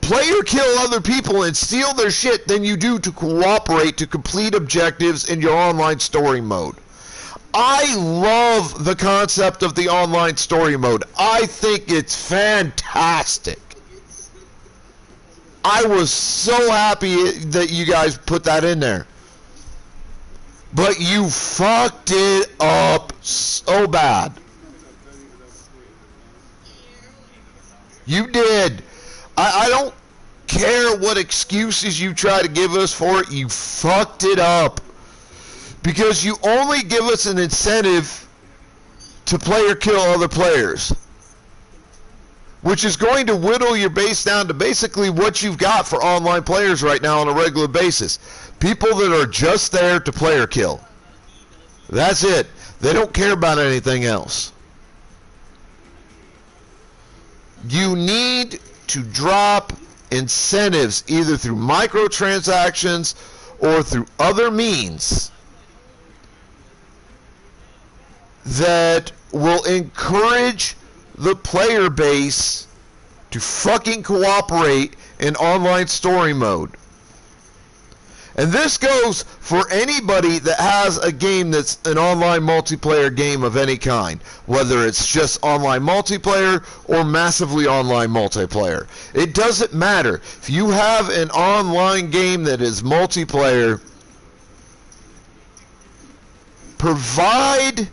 play or kill other people and steal their shit than you do to cooperate to complete objectives in your online story mode. I love the concept of the online story mode. I think it's fantastic. I was so happy that you guys put that in there. But you fucked it up so bad. You did. I don't care what excuses you try to give us for it. You fucked it up. Because you only give us an incentive to play or kill other players, which is going to whittle your base down to basically what you've got for online players right now on a regular basis. People that are just there to play or kill. That's it. They don't care about anything else. You need to drop incentives either through microtransactions or through other means that will encourage the player base to fucking cooperate in online story mode. And this goes for anybody that has a game that's an online multiplayer game of any kind, whether it's just online multiplayer or massively online multiplayer. It doesn't matter. If you have an online game that is multiplayer, provide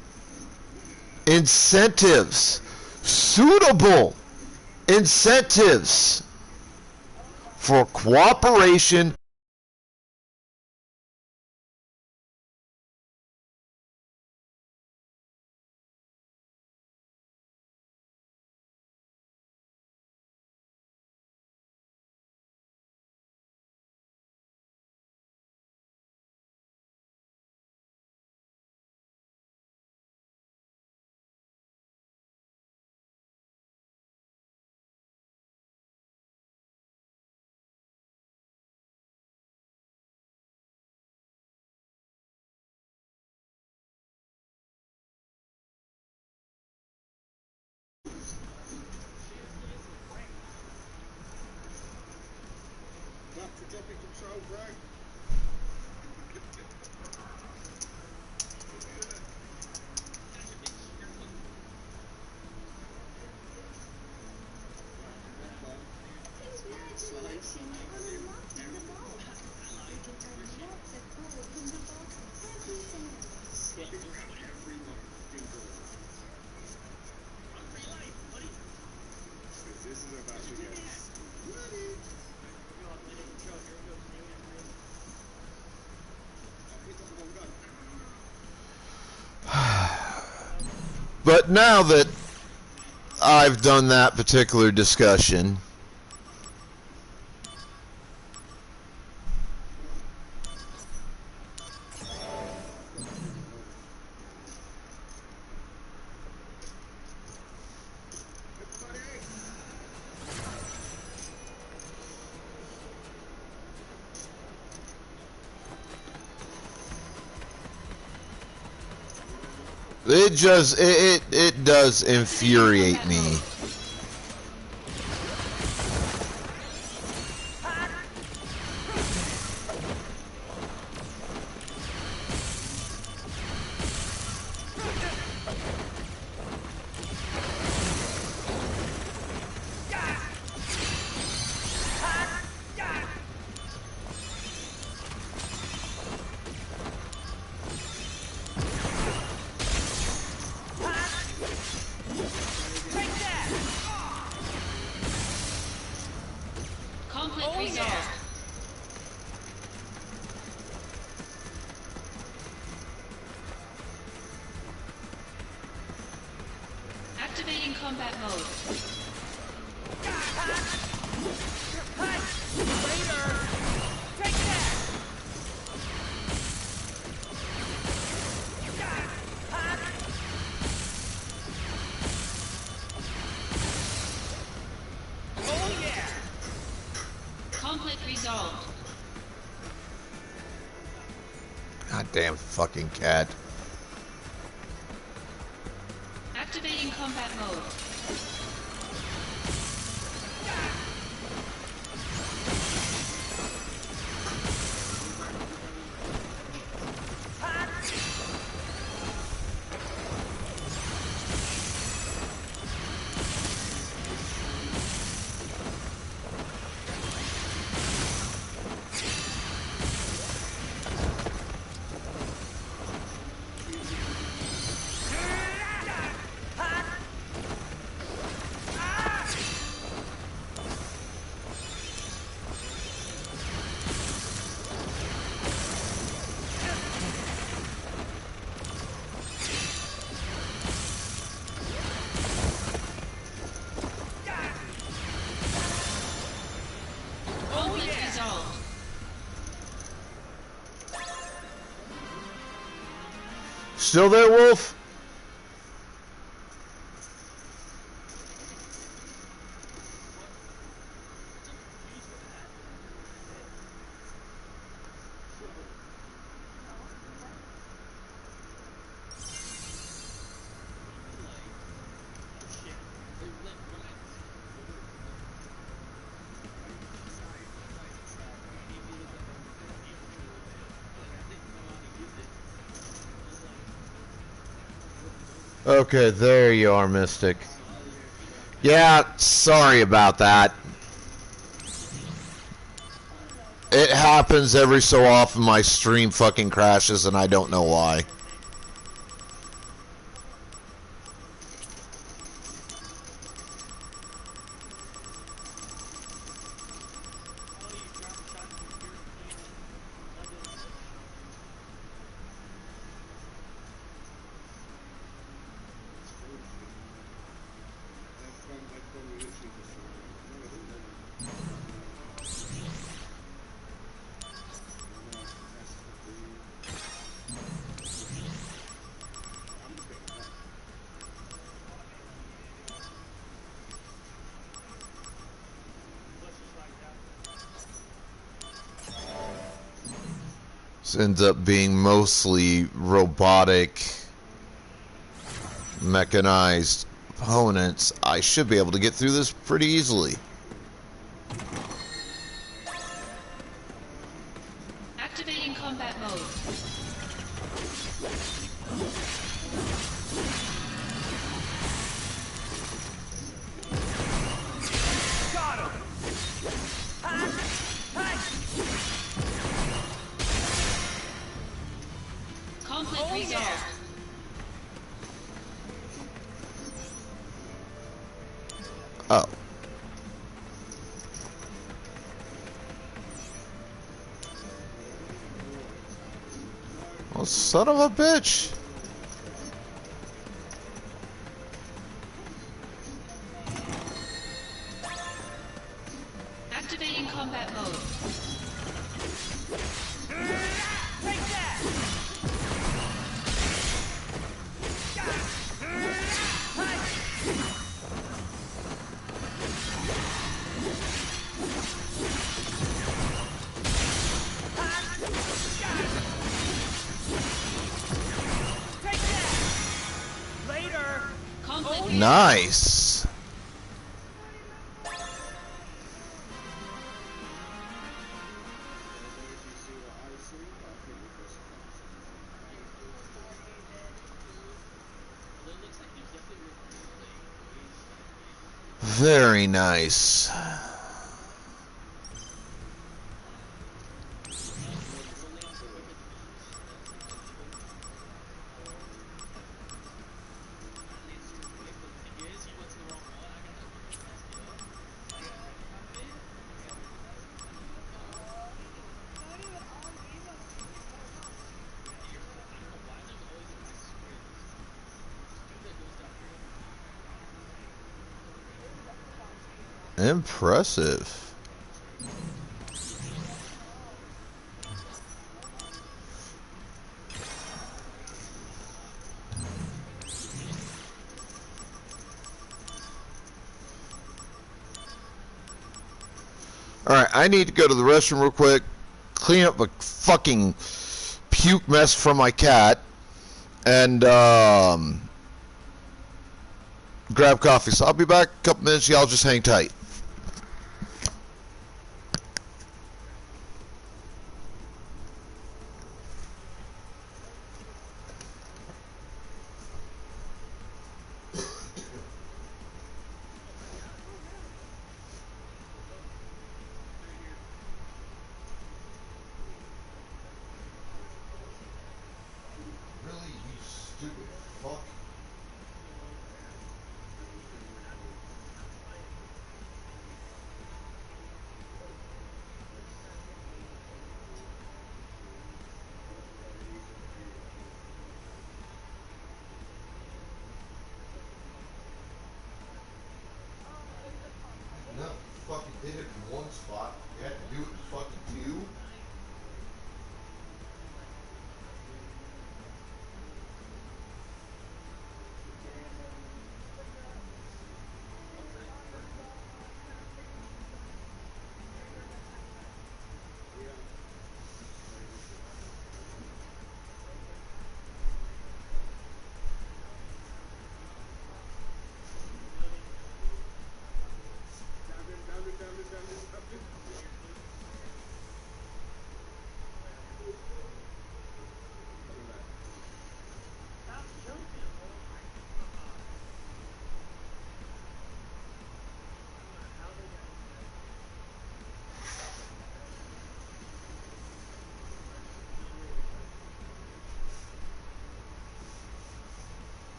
incentives, suitable incentives for cooperation. But now that I've done that particular discussion, it does infuriate me. Activating combat mode. Conflict resolved. Goddamn fucking cat. Activating combat mode. Still there, Wolf? Okay, there you are, Mystic. Yeah, sorry about that. It happens every so often. My stream fucking crashes and I don't know why. This ends up being mostly robotic, mechanized opponents. I should be able to get through this pretty easily. Activating combat mode. Got him! Conflict resolved. Oh. Well, son of a bitch. Activating combat mode. Take that! Take that! Later! Conflict Nice. Very nice. Impressive. Alright, I need to go to the restroom real quick, clean up a fucking puke mess from my cat, and grab coffee. So I'll be back in a couple minutes. Y'all just hang tight. Really, you stupid fuck. No, fucking did it in one spot. You had to do it in fucking two.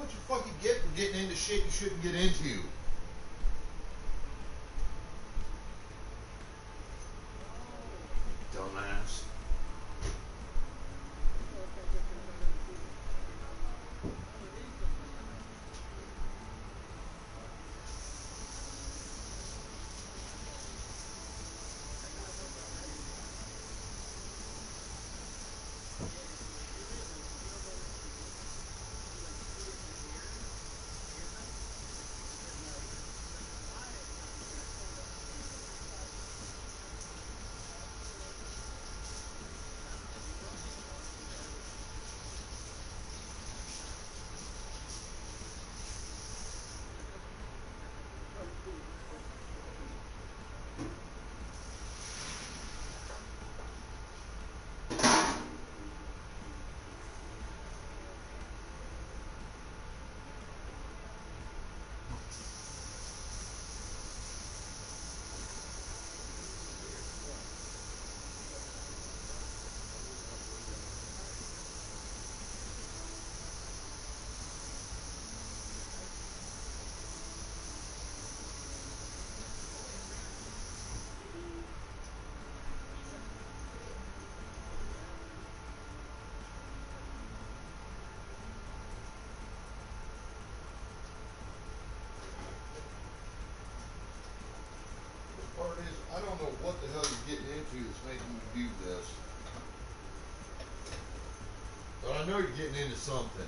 what you fucking get for getting into shit you shouldn't get into. Dumbass. Part is, I don't know what the hell you're getting into that's making you do this. But I know you're getting into something.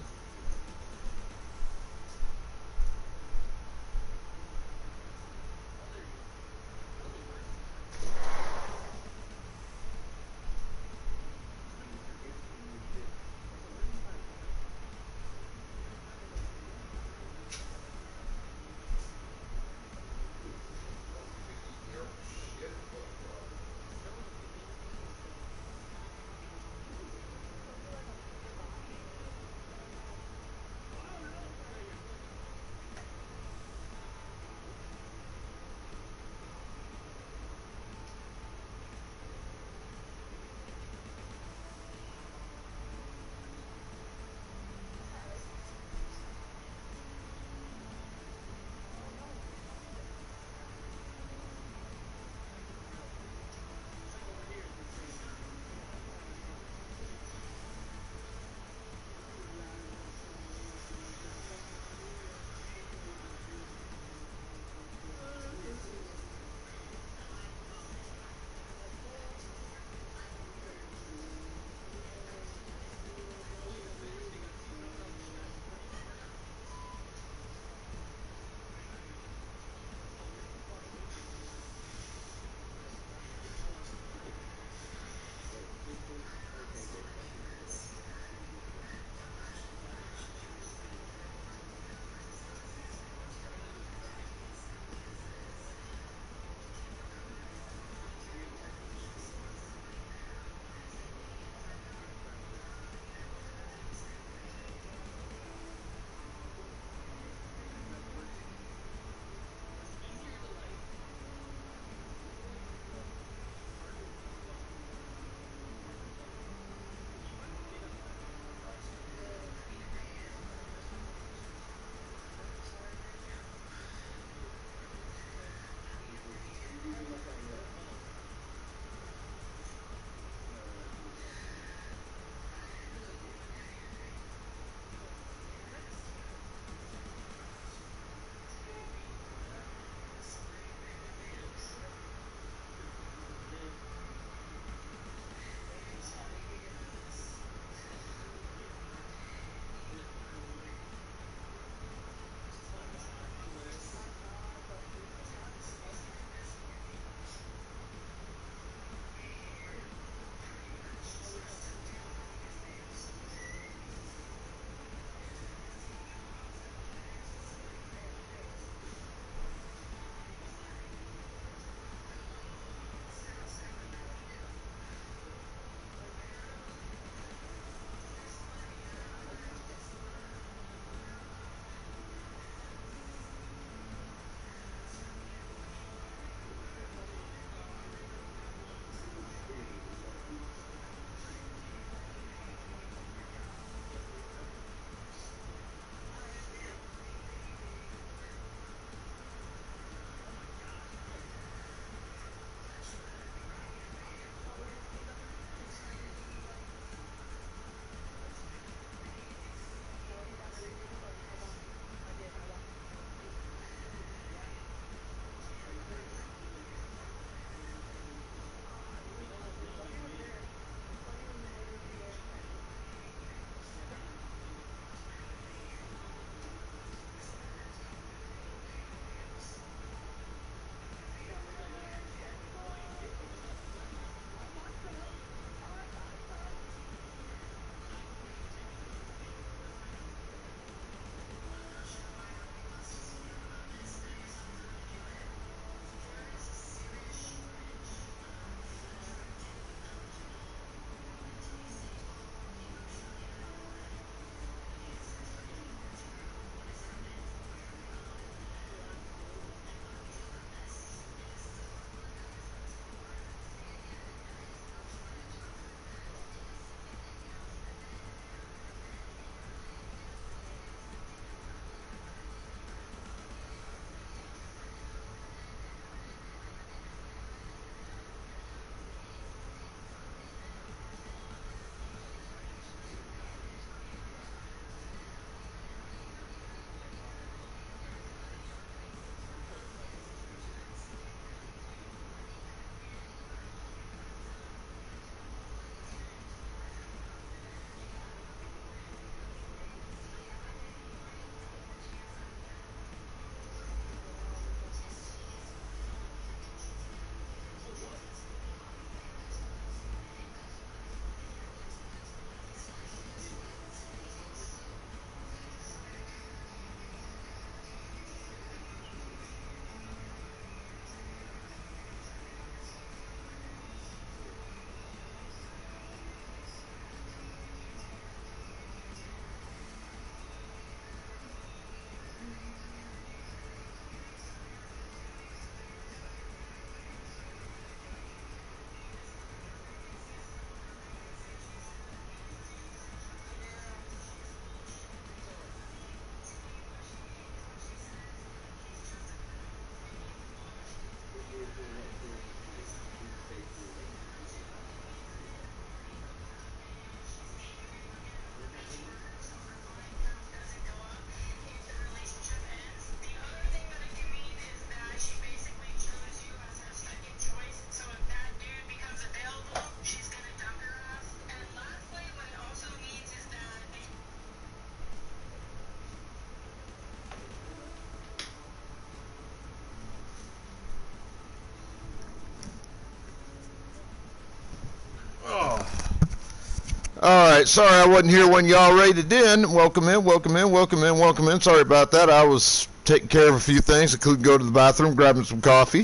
Alright, sorry I wasn't here when y'all raided in. Welcome in, welcome in, welcome in, welcome in. Sorry about that. I was taking care of a few things. I couldn't go to the bathroom, grabbing some coffee.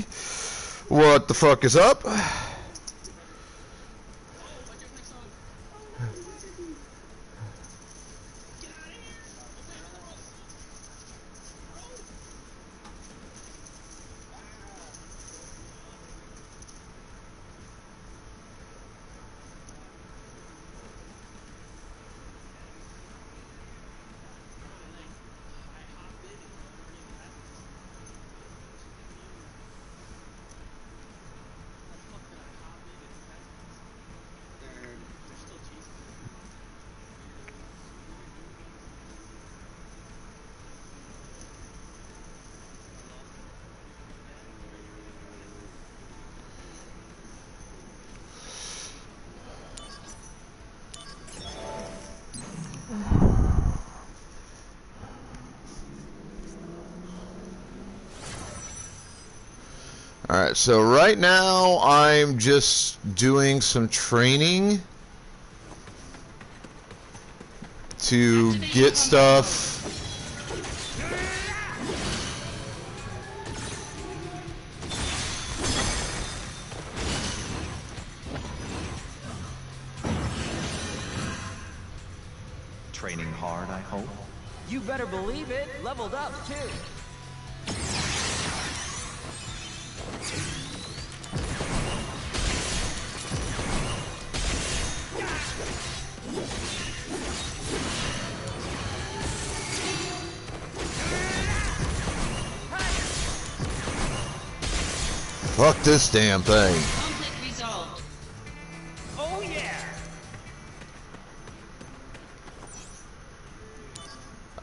What the fuck is up? Alright, so right now I'm just doing some training to get stuff. Training hard, I hope. You better believe it. Leveled up, too. Fuck this damn thing. Conflict resolved. Oh yeah!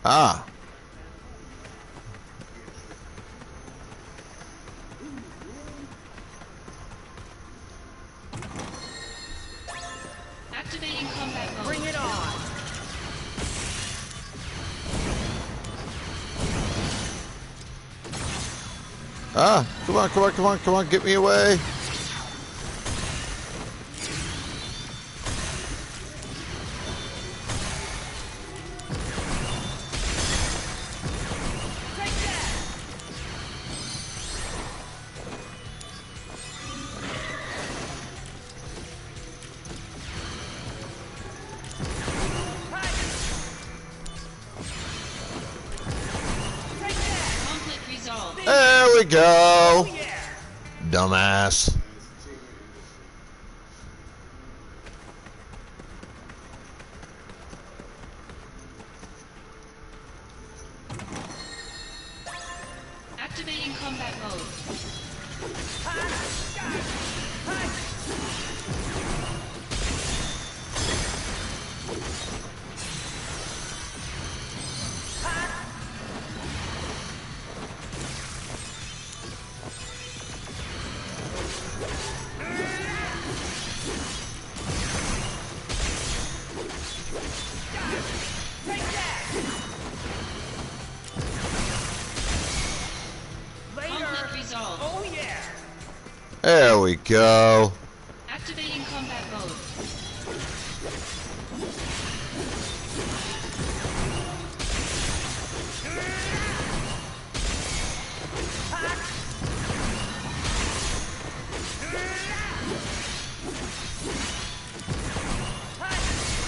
Ah. Activating combat mode. Bring it on! Ah, come on, come on, come on, come on, get me away. Conflict resolved. There we go. Dumbass. Activating combat mode. Conflict resolved. Oh yeah! There we go. Activating combat mode.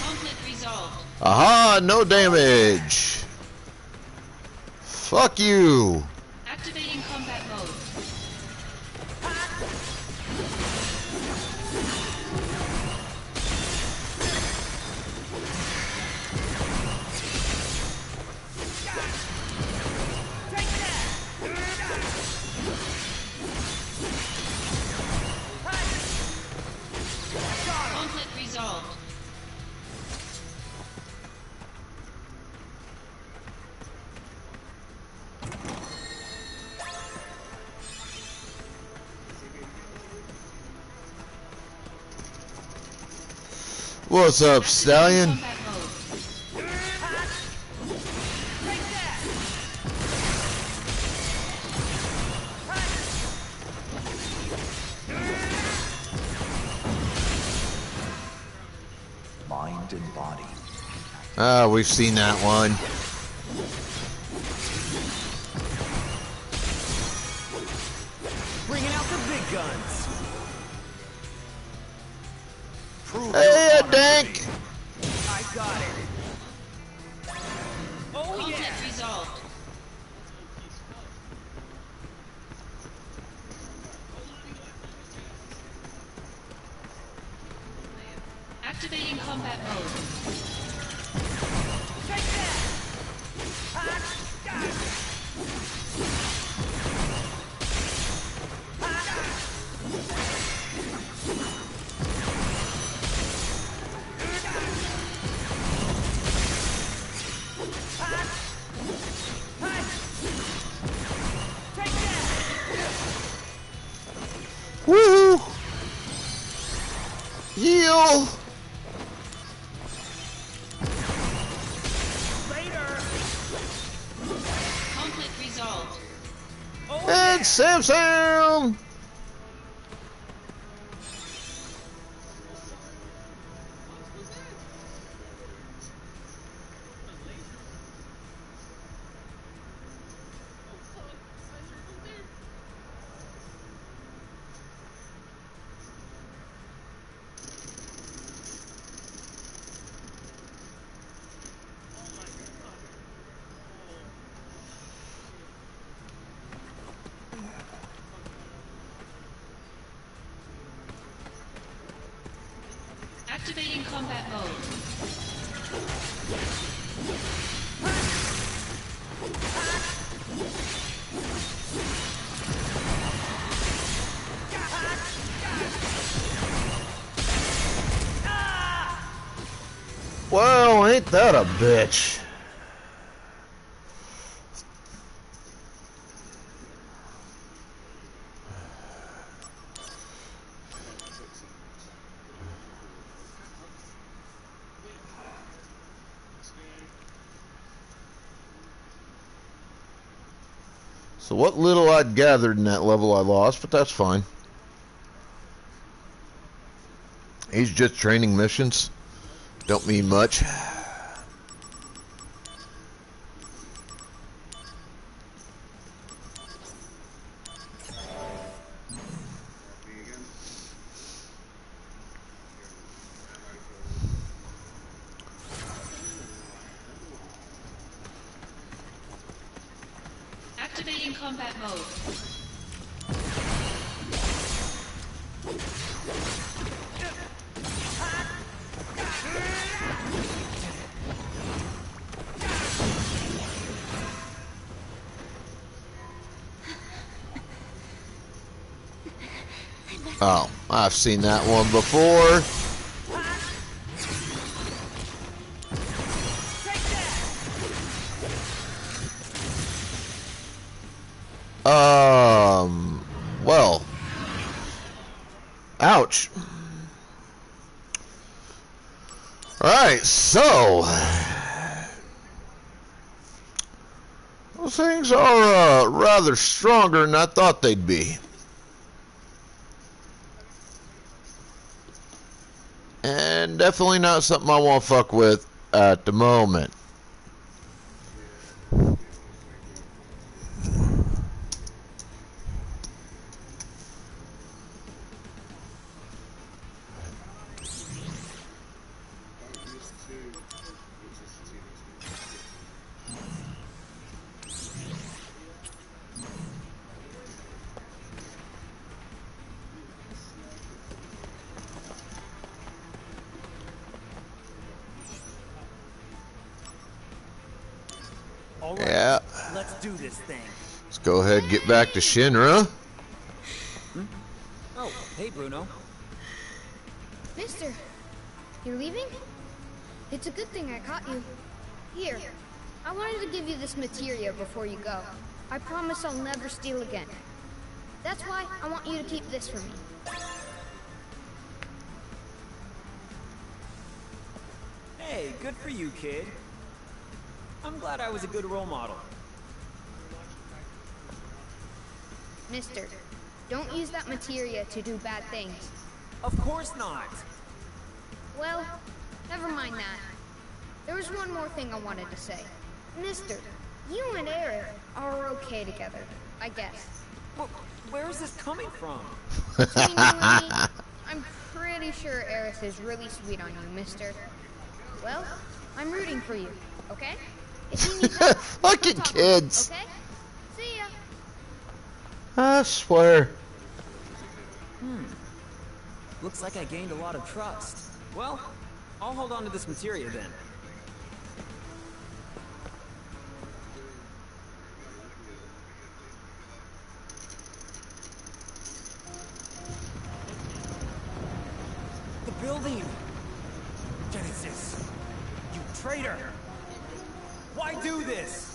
Conflict resolved. Aha, no damage. Fuck you. Activating combat mode. What's up, Stallion? Combat mode. Mind and body. Ah, we've seen that one. Bringing out the big guns. Hey, Dank! I got it. Oh Conflict yeah. resolved. Activating combat mode. Woohoo! Heal! Conflict resolved. And Sam! Activating combat mode. Well, ain't that a bitch? So what little I'd gathered in that level I lost, but that's fine. He's just training missions. Don't mean much. Activating combat mode. Oh, I've seen that one before. Well. Ouch. Alright, so. Those things are rather stronger than I thought they'd be. And definitely not something I want to fuck with at the moment. All right. Yeah. Let's do this thing. Let's go ahead and get back to Shinra. Oh, hey Bruno. Mister, you're leaving? It's a good thing I caught you. Here, I wanted to give you this materia before you go. I promise I'll never steal again. That's why I want you to keep this for me. Hey, good for you, kid. I'm glad I was a good role model. Mister, don't use that materia to do bad things. Of course not. Well, never mind that. There was one more thing I wanted to say. Mister, you and Eric are okay together, I guess. Where is this coming from? Between you and me, I'm pretty sure Eris is really sweet on you, mister. Well, I'm rooting for you, okay? If you need help, Fucking talk to me, kids. okay? See ya. I swear. Looks like I gained a lot of trust. Well, I'll hold on to this materia then. The building! Genesis! You traitor! Why do this?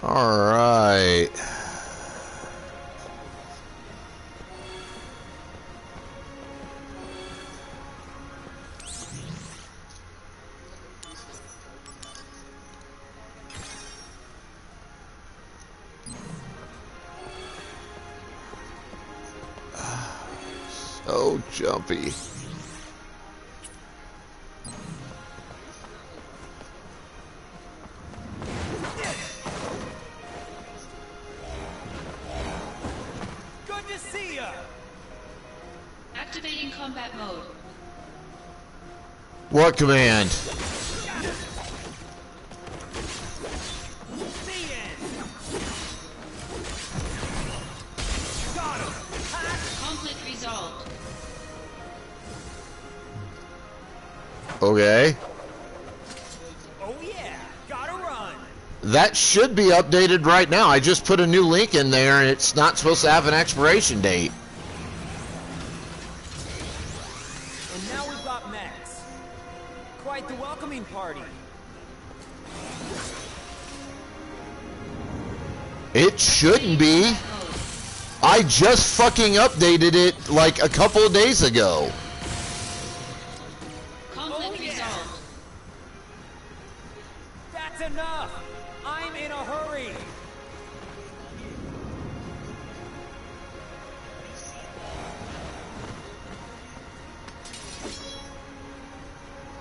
All right. So jumpy. Good to see ya! Activating combat mode. What command? The end! Got him! Conflict resolved. Okay. Oh yeah! Gotta run! That should be updated right now. I just put a new link in there and it's not supposed to have an expiration date. And now we've got mechs. Quite the welcoming party. It shouldn't be. I just fucking updated it like a couple of days ago. Conflict resolved. That's enough! I'm in a hurry!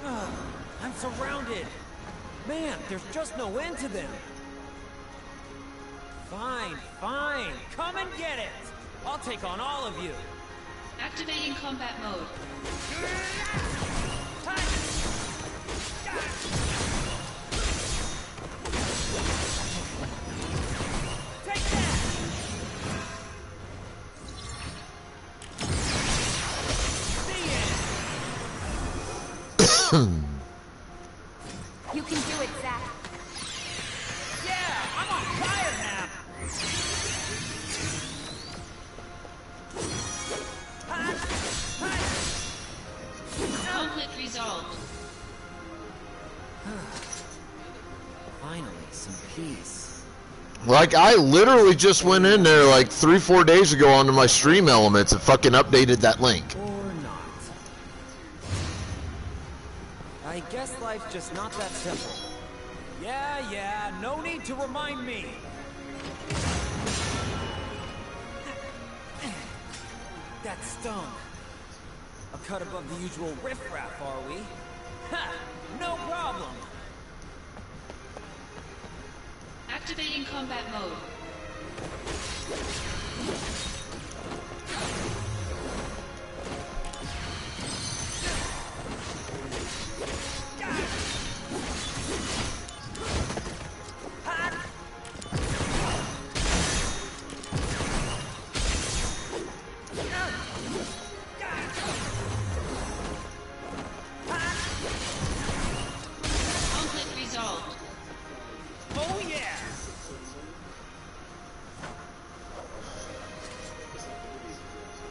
Ugh, I'm surrounded! Man, there's just no end to them! Fine, fine! Come and get it! I'll take on all of you! Activating combat mode. Take that! The end! You can do it, Zack. Yeah, I'm on fire now! Conflict resolved. Finally, some peace. Like, I literally just went in there like 3-4 days ago onto my stream elements and fucking updated that link. Or not. I guess life's just not that simple. Yeah, no need to remind me. That stung. A cut above the usual riffraff, are we? Ha! No problem! Activating combat mode.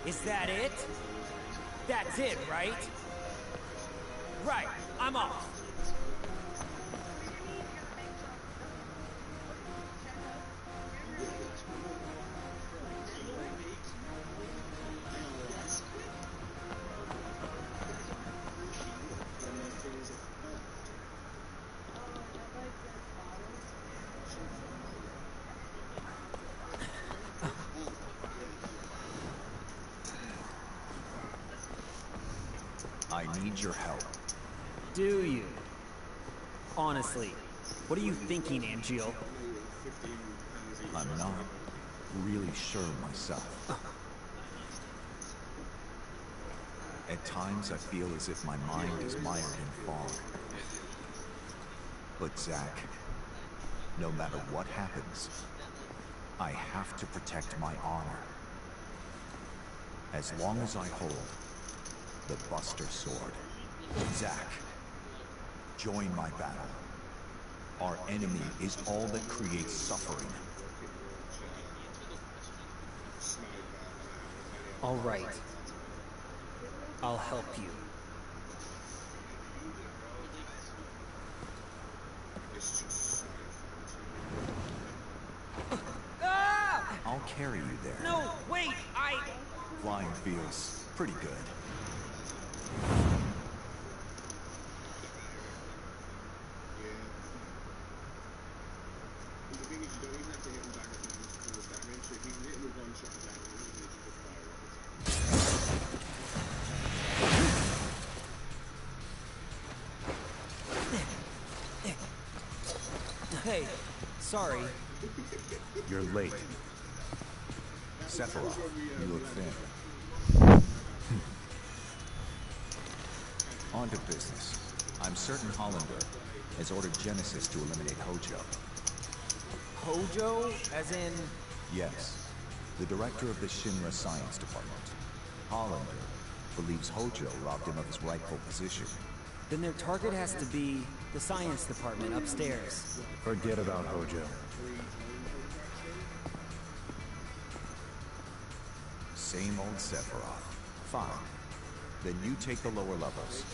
Is that it? That's it, right? Right, I'm off. I need your help. Do you? Honestly, what are you thinking, Angeal? I'm not really sure myself. At times I feel as if my mind is mired in fog. But Zack, no matter what happens, I have to protect my honor. As long as I hold the Buster Sword. Zack, join my battle. Our enemy is all that creates suffering. All right. I'll help you. I'll carry you there. No, wait, Flying feels pretty good. Hey, sorry. You're late. Sephiroth, you look thin. On to business. I'm certain Hollander has ordered Genesis to eliminate Hojo. Hojo? As in... Yes, the director of the Shinra Science Department. Hollander believes Hojo robbed him of his rightful position. Then their target has to be the science department upstairs. Forget about Hojo. Same old Sephiroth. Fine. Then you take the lower levels.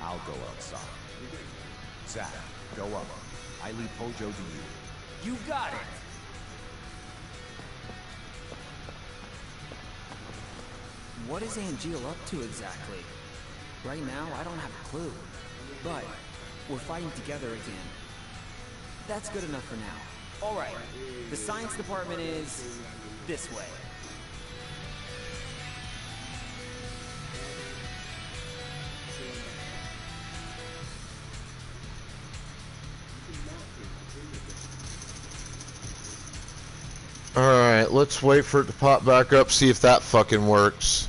I'll go outside. Zack, go up. I leave Hojo to you. You got it! What is Angeal up to exactly? Right now, I don't have a clue. But we're fighting together again. That's good enough for now. All right, the science department is this way. Alright, let's wait for it to pop back up, see if that fucking works.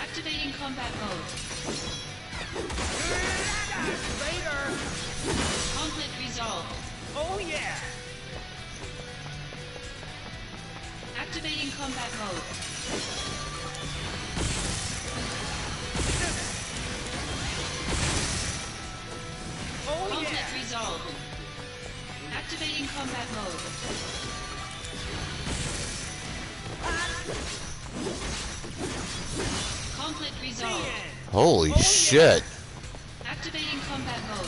Activating combat mode. Later! Conflict resolved. Oh yeah! Activating combat mode. Oh Conflict yeah! resolved. Activating combat mode. Conflict resolved. Holy shit. Activating combat mode.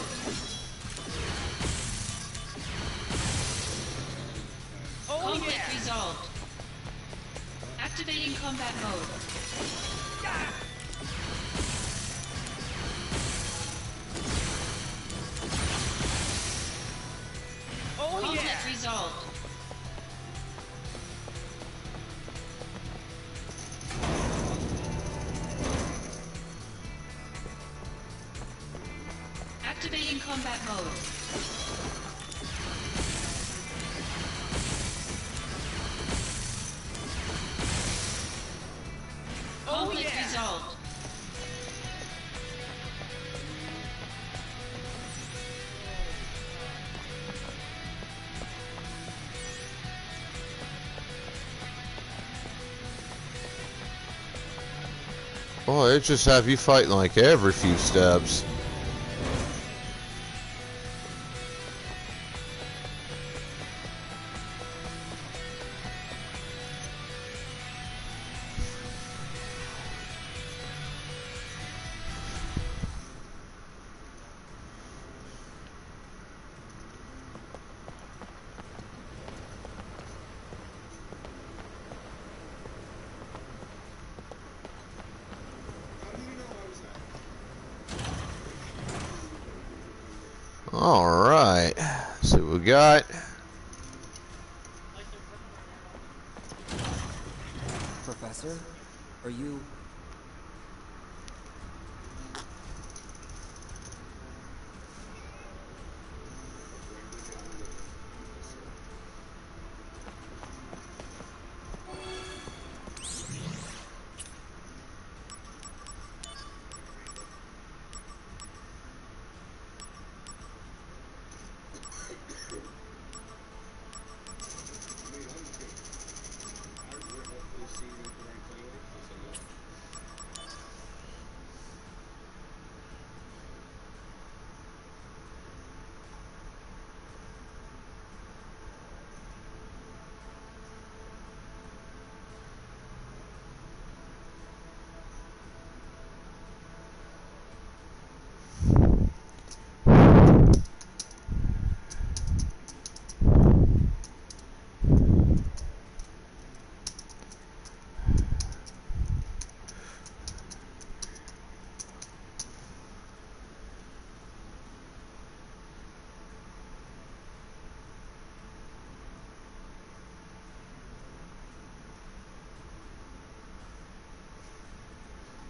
Conflict resolved. Activating combat mode. Conflict resolved. combat mode. Conflict resolved. Boy, it just have you fighting like every few steps. Alright, see what we got. Professor, are you...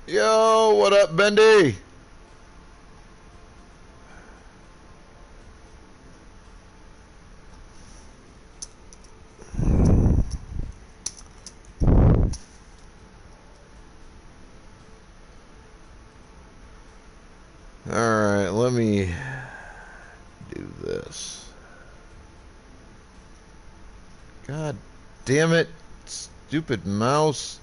Yo, what up, Bendy? Alright, let me do this. God damn it, stupid mouse.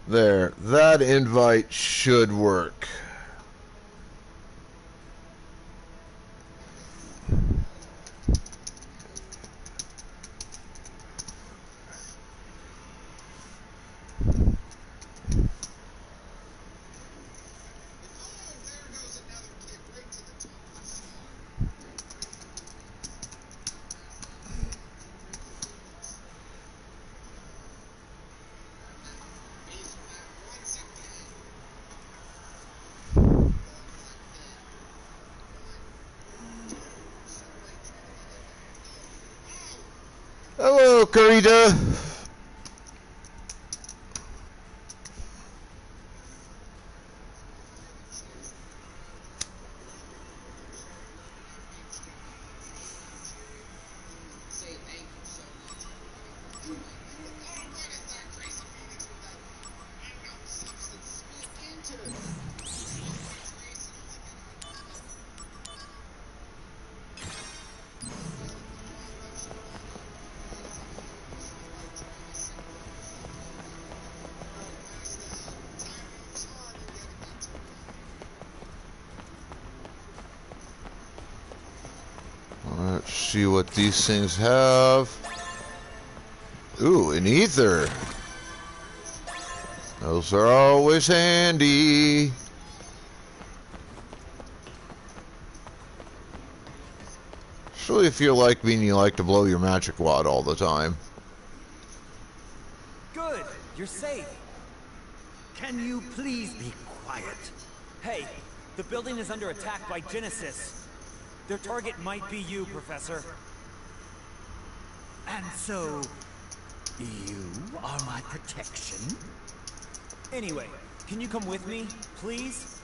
There, that invite should work. Hello, Karita. Let's see what these things have. Ooh, an ether. Those are always handy. Especially if you're like me and you like to blow your magic wad all the time. Good, you're safe. Can you please be quiet? Hey, the building is under attack by Genesis. Their target might be you, Professor. And so, you are my protection? Anyway, can you come with me, please?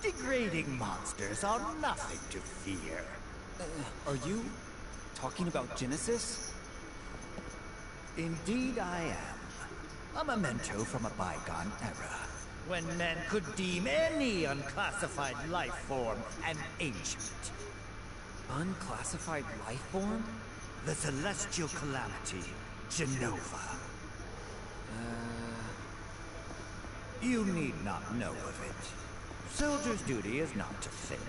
Degrading monsters are nothing to fear. Are you talking about Genesis? Indeed I am. A memento from a bygone era, when men could deem any unclassified life form an ancient. Unclassified life form? The celestial calamity, Genova. You need not know of it. Soldier's duty is not to think.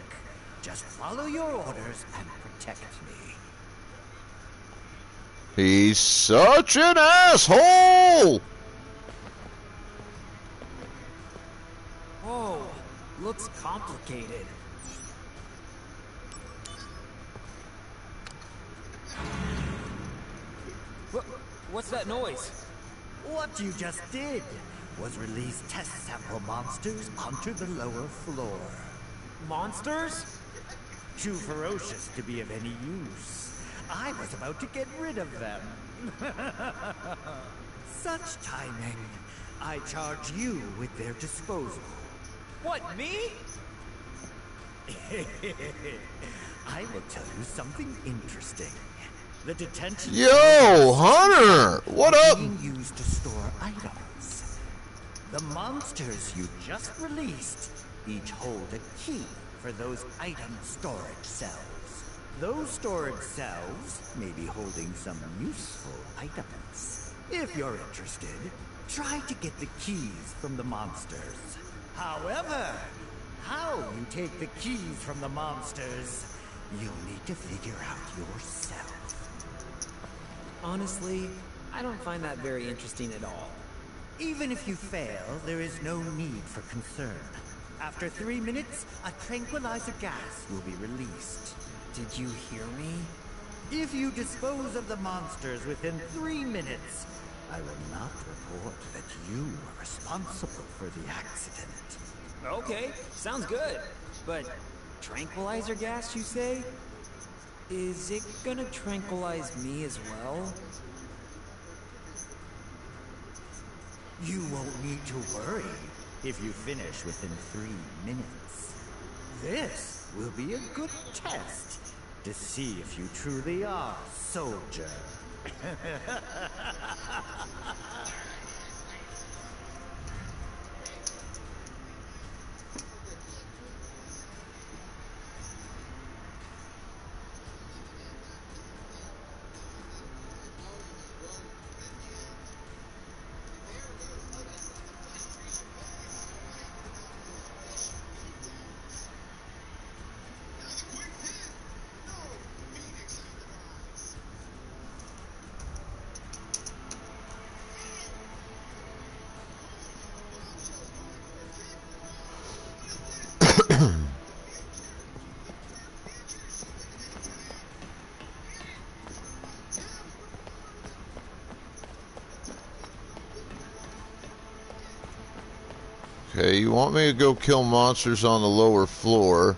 Just follow your orders and protect me. He's such an asshole! Whoa, looks complicated. What's that noise? What you just did was release test sample monsters onto the lower floor. Monsters? Too ferocious to be of any use. I was about to get rid of them. Such timing. I charge you with their disposal. What, me? I will tell you something interesting. The detention... Yo, Hunter! What up? ...being used to store items. The monsters you just released each hold a key for those item storage cells. Those storage cells may be holding some useful items. If you're interested, try to get the keys from the monsters. However, how you take the keys from the monsters, you'll need to figure out yourself. Honestly, I don't find that very interesting at all. Even if you fail, there is no need for concern. After 3 minutes, a tranquilizer gas will be released. Did you hear me? If you dispose of the monsters within 3 minutes, I will not report that you were responsible for the accident. Okay, sounds good. But tranquilizer gas, you say? Is it gonna tranquilize me as well? You won't need to worry if you finish within 3 minutes. This will be a good test to see if you truly are soldier. Okay, you want me to go kill monsters on the lower floor.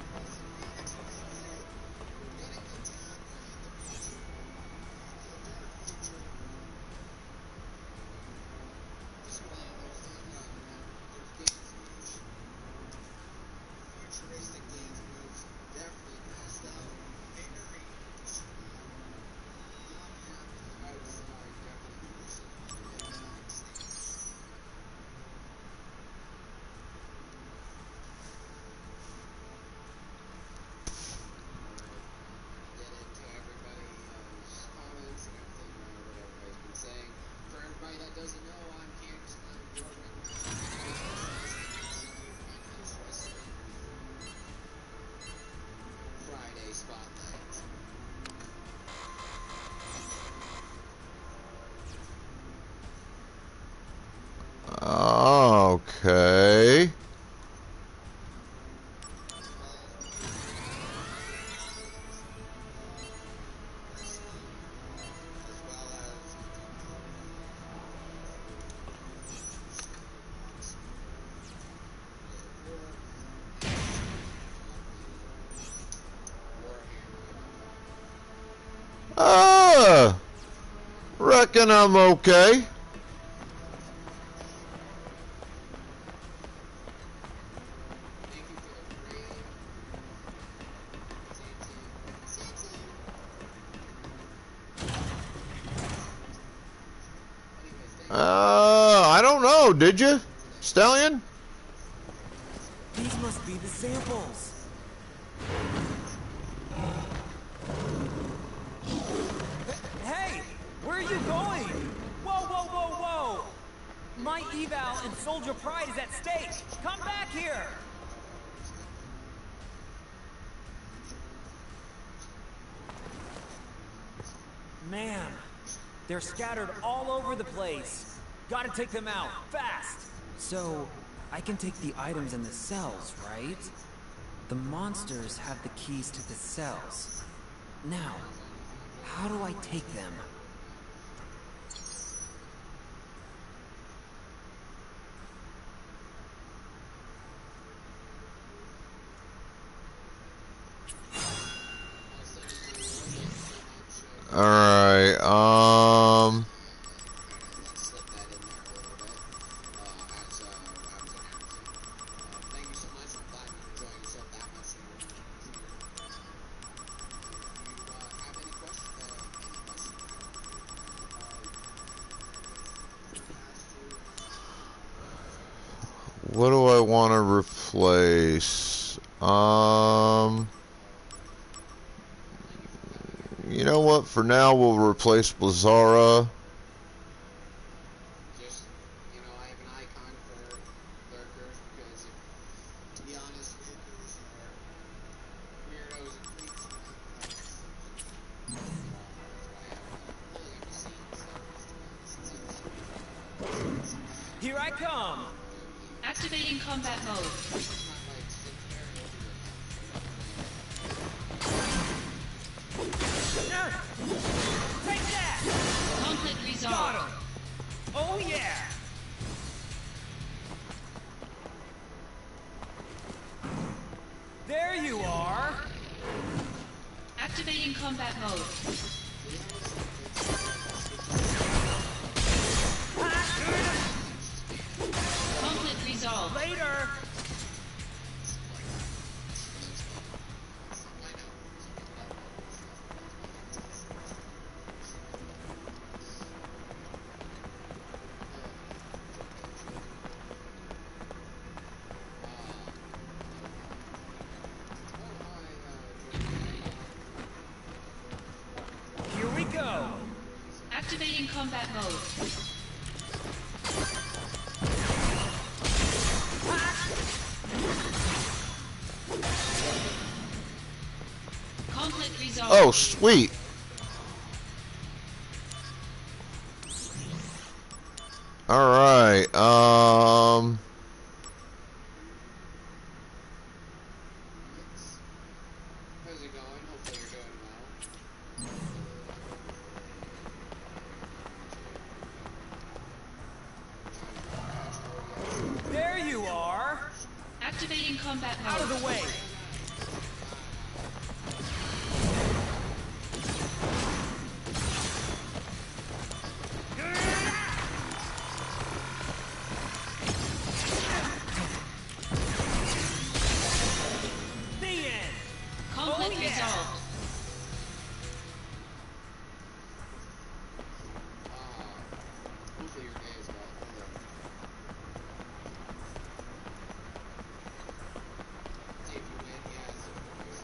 Reckon I'm okay. I don't know, did you, Stallion? These must be the samples. Hey, where are you going? Whoa, whoa, whoa, whoa! My eval and Soldier Pride is at stake. Come back here. Man, they're scattered all over the place. Gotta take them out, fast! So, I can take the items in the cells, right? The monsters have the keys to the cells. Now, how do I take them? Alright, what do I want to replace? You know what? For now, we'll replace Blizzara. Just, you know, I have an icon for lurkers because, to be honest, lurkers are weirdos and freaks. Here I come! Activating combat mode. Take that! Conflict Got resolved. him! Oh yeah! There you are! Activating combat mode. Conflict resolved. Later! Here we go! Activating combat mode. Conflict resolved. Oh, sweet. Alright, How's it going? Hopefully you're doing well. There you are! Activating combat mode. Out of the way! The end! Conflict Oh, yeah. resolved. Hopefully your day is well. If you win, yes, of course.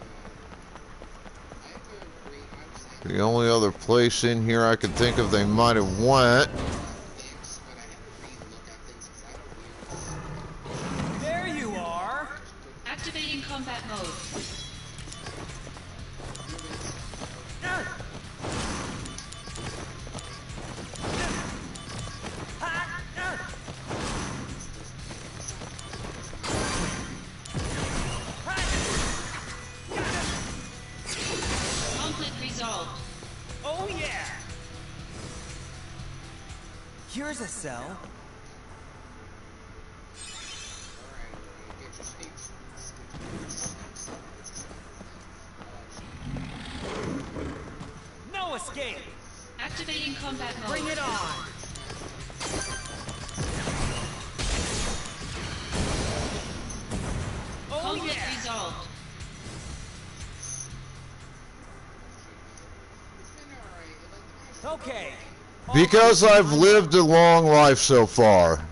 I have to agree. I was saying the only other place in here I could think of they might have went. things, but I had to re-look at things because I don't There you are! Activating combat mode. Conflict resolved. Oh yeah! Here's a cell. get your stakes. No escape. Activating combat mode. Bring it on. Oh Conflict yeah. resolved. Okay. Because I've lived a long life so far.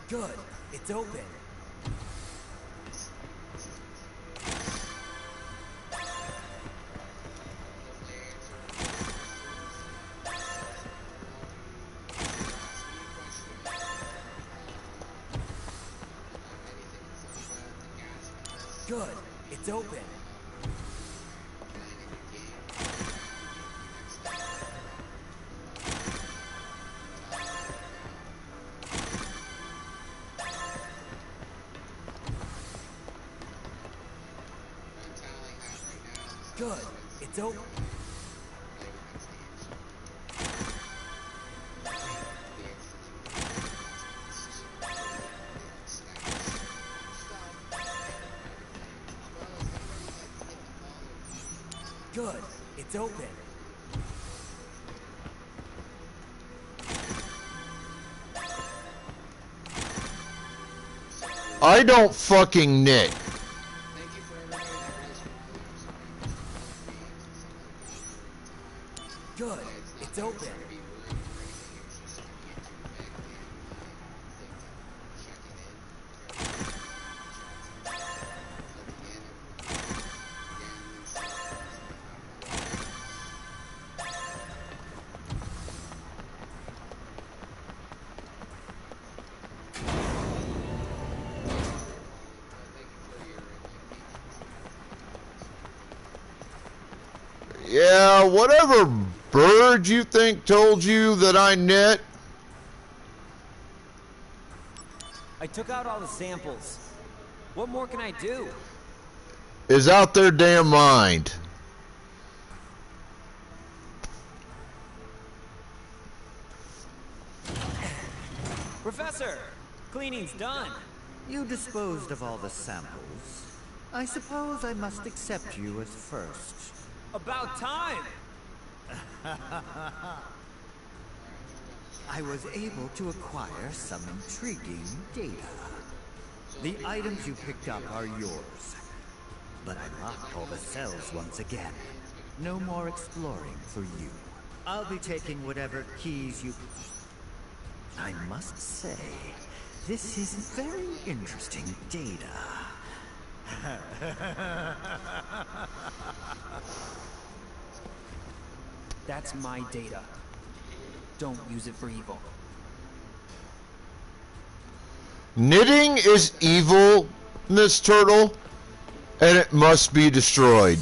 Good. It's open. Good. It's open. Good. It's open. Good. It's open. I don't fucking knit. Good. It's open. Yeah, whatever bird you think told you that I knit. I took out all the samples. What more can I do? Is out their damn mind. Professor, cleaning's done. You disposed of all the samples. I suppose I must accept you as first. About time. I was able to acquire some intriguing data. The items you picked up are yours. But I locked all the cells once again. No more exploring for you. I'll be taking whatever keys you... I must say, this is very interesting data. That's my data. Don't use it for evil. Knitting is evil, Miss Turtle, and it must be destroyed.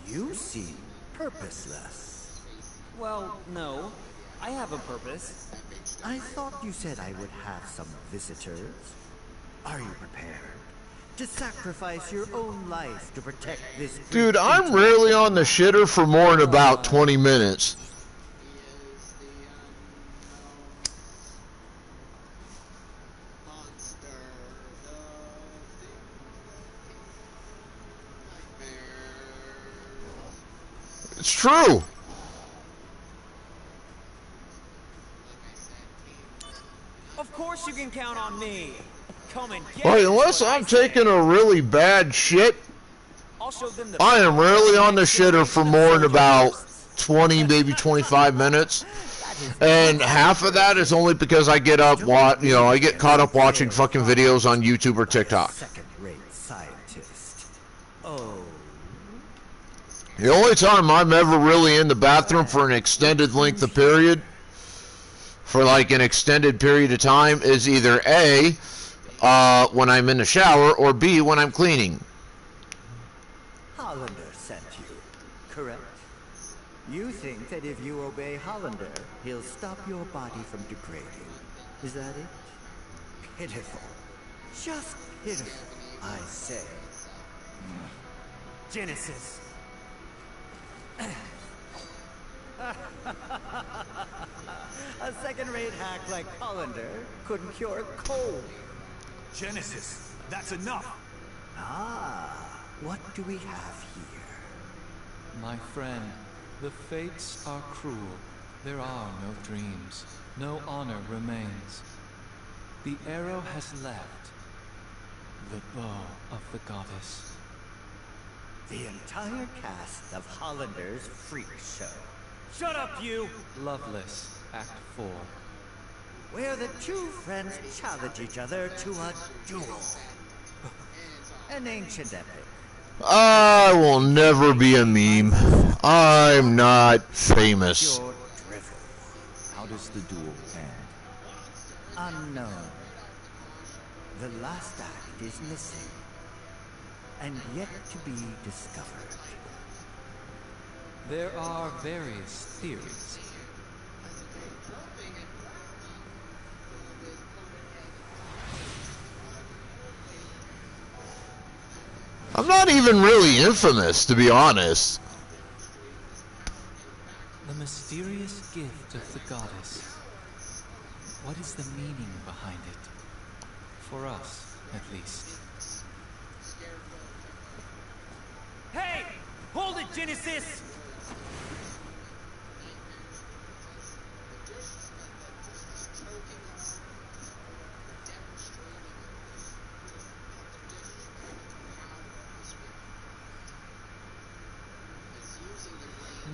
You seem purposeless. Well, no. I have a purpose. I thought you said I would have some visitors. Are you prepared to sacrifice your own life to protect this? Dude, I'm rarely on the shitter for more than about 20 minutes. It's true. Of course you can count on me. Come and get Well, it, unless what I I'm say. taking a really bad shit, I'll show them the I am rarely on the shitter for more than about 20, maybe 25 minutes. And half of that is only because I get up, I get caught up watching fucking videos on YouTube or TikTok. Second-rate scientist. Oh. The only time I'm ever really in the bathroom for an extended length of period, for like an extended period of time, is either A, when I'm in the shower, or B, when I'm cleaning. Hollander sent you, correct? You think that if you obey Hollander, he'll stop your body from degrading. Is that it? Pitiful. Just pitiful, I say. Genesis. A second-rate hack like Hollander couldn't cure a cold. Genesis, that's enough. Ah, what do we have here? My friend, the fates are cruel. There are no dreams. No honor remains. The arrow has left. The bow of the goddess. The entire cast of Hollander's freak show. Shut up, you! Loveless, Act 4. Where the two friends challenge each other to a duel. An ancient epic. I will never be a meme. I'm not famous. Pure drivel. How does the duel end? Unknown. The last act is missing. And yet to be discovered. There are various theories. I'm not even really infamous, to be honest. The mysterious gift of the goddess. What is the meaning behind it? For us, at least. Hey! Hold it, Genesis!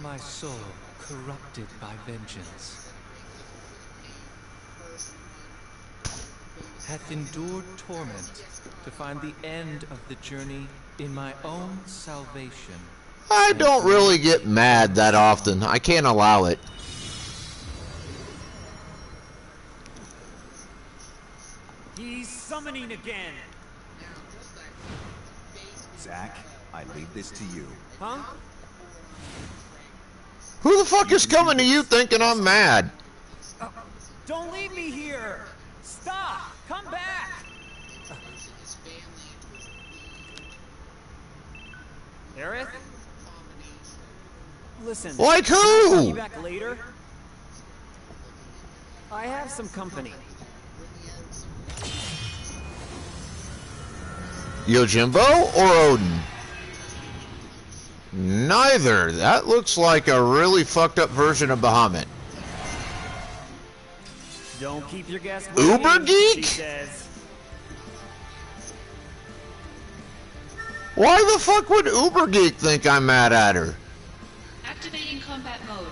My soul corrupted by vengeance hath endured torment to find the end of the journey in my own salvation. I don't really get mad that often. I can't allow it. He's summoning again. Zack, I leave this to you. Huh? Who the fuck is coming to you thinking I'm mad? Don't leave me here! Stop! Come back! Aerith? Listen. Like can I call who? you back later? I have some company. Yojimbo or Odin? Neither. That looks like a really fucked up version of Bahamut. Don't keep your guests Uber waiting, geek? she says. Why the fuck would Uber Geek think I'm mad at her? Activating combat mode.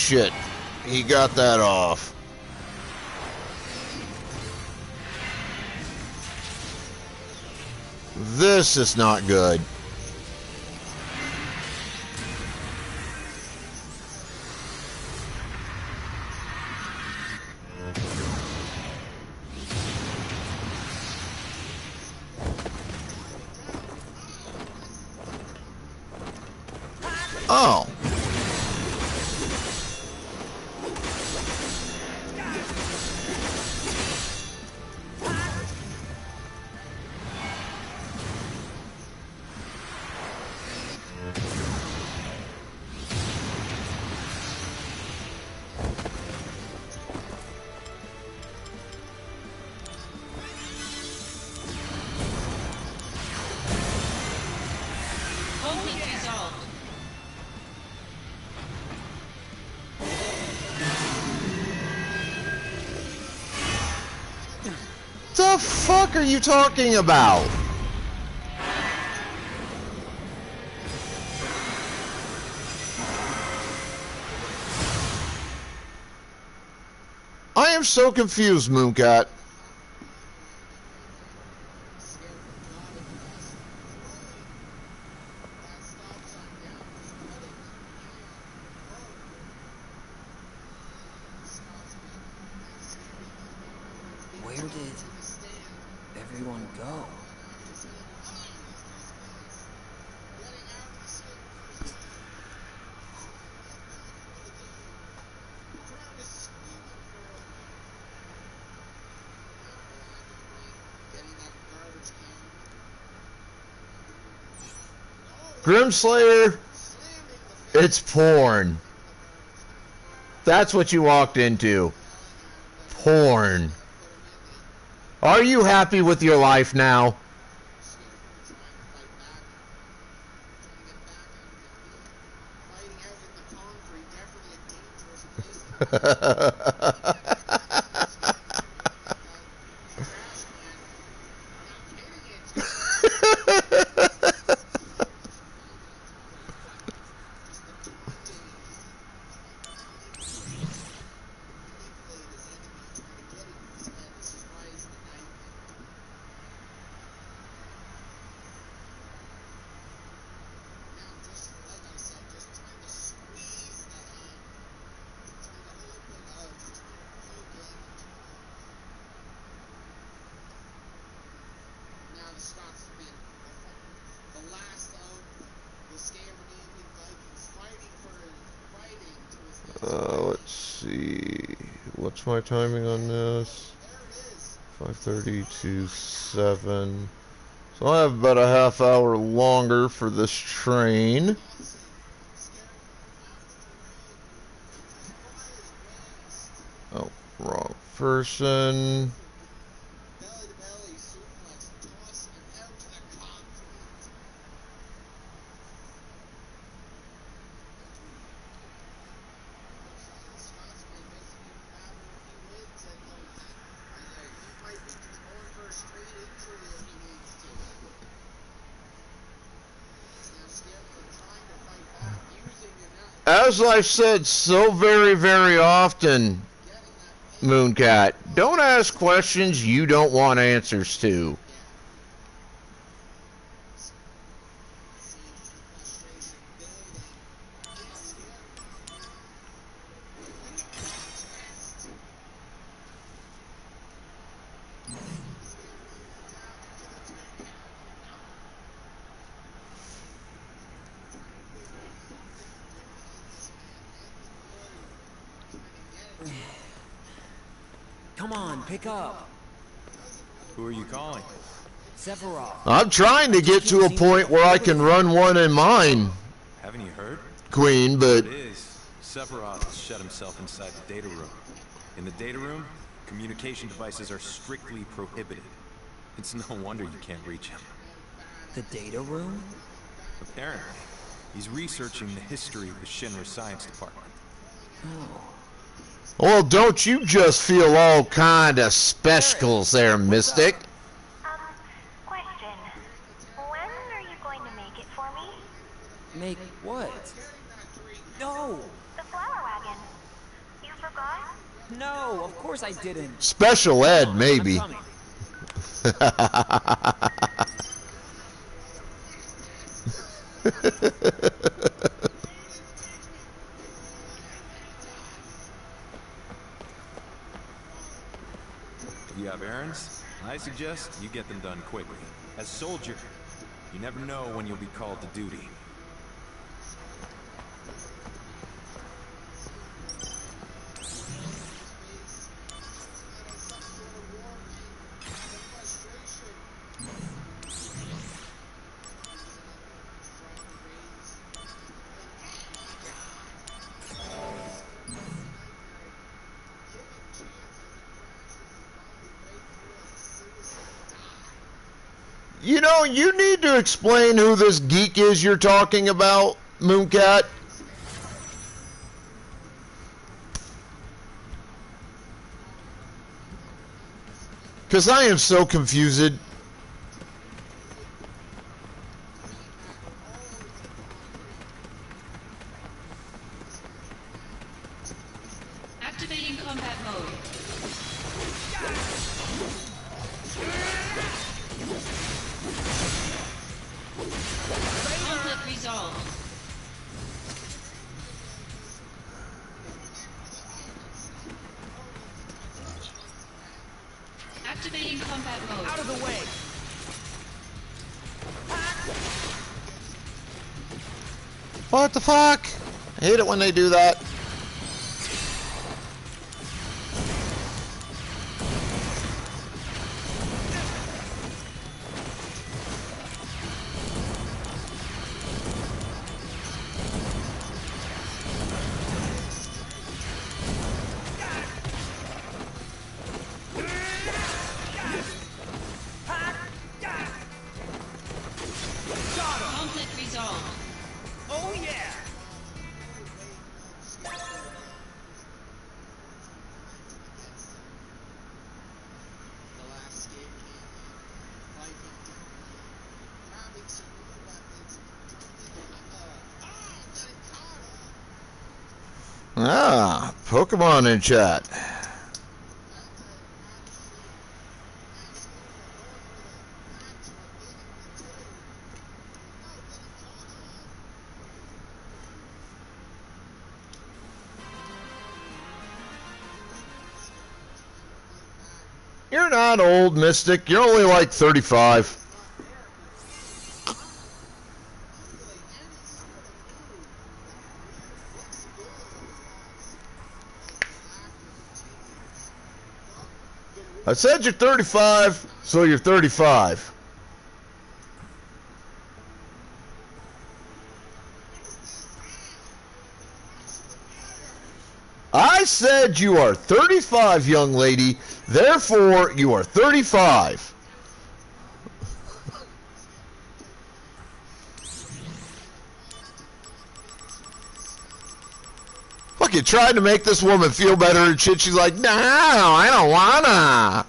Shit. He got that off. This is not good. Oh. Conflict resolved. The fuck are you talking about? I am so confused, Mooncat. Where did everyone go? Grimslayer, it's porn. That's what you walked into. Porn. Are you happy with your life now? Let's see. What's my timing on this? 5:30 to 7. So I have about a half hour longer for this train. Oh, wrong person. As I've said so very, very often, Mooncat, don't ask questions you don't want answers to. Come on, pick up. Who are you calling? Sephiroth. I'm trying to get to a point where I can run one in mine, Haven't you heard? Queen, but It is. Sephiroth has shut himself inside the data room. In the data room, communication devices are strictly prohibited. It's no wonder you can't reach him. The data room? Apparently, he's researching the history of the Shinra Science Department. Oh. well, don't you just feel all kind of specials there, Mystic? Question. When are you going to make it for me? Make what? No! The flower wagon. You forgot? No, of course I didn't. Special ed, maybe. I'm coming. If you have errands, I suggest you get them done quickly. As soldier, you never know when you'll be called to duty. You know, you need to explain who this geek is you're talking about, Mooncat. Because I am so confused. Activating combat mode. Conflict resolved. Activating combat mode. Out of the way. What the fuck? I hate it when they do that. Conflict resolved. Oh yeah. The last escape campaign, Viking, grabbing some new weapons. Ah, Pokemon in chat. You're not old, Mystic. You're only like 35. I said you're 35, so you're 35. I said you are 35, young lady. Therefore, you are 35. Fucking tried to make this woman feel better and shit. She's like, no, I don't wanna.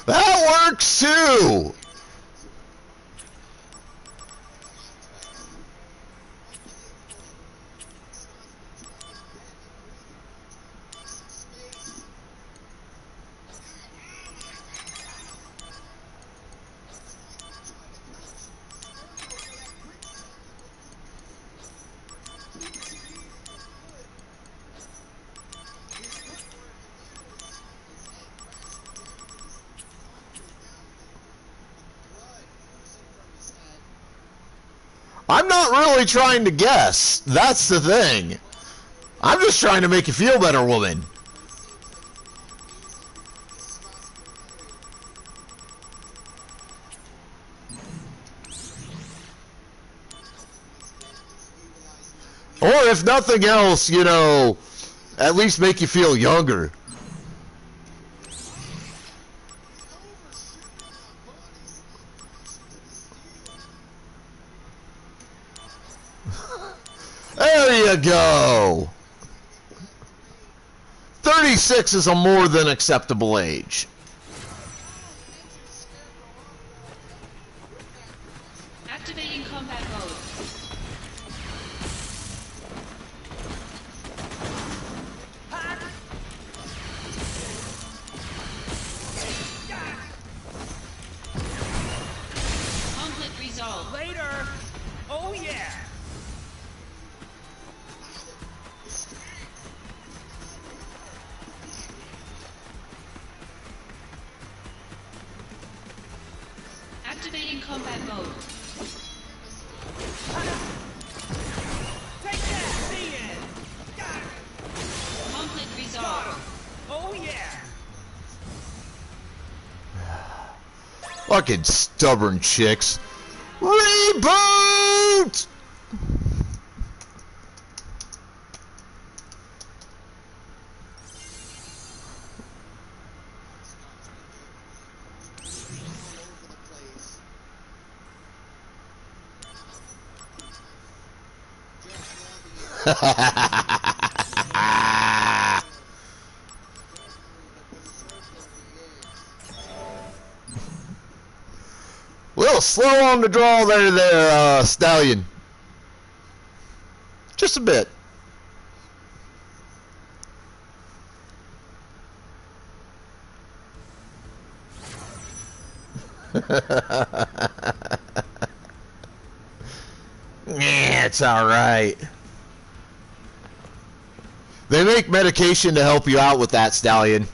That works too. I'm not really trying to guess. That's the thing. I'm just trying to make you feel better, woman. Or if nothing else, you know, at least make you feel younger. There you go. 36 is a more than acceptable age. Activating combat mode. Conflict resolved. Later. Oh yeah. Activating combat mode. Take that, Zen. Conflict resolved. Oh yeah. Fucking stubborn chicks. Reboot! Little slow on the draw there, Stallion. Just a bit. Yeah, it's all right. They make medication to help you out with that, Stallion.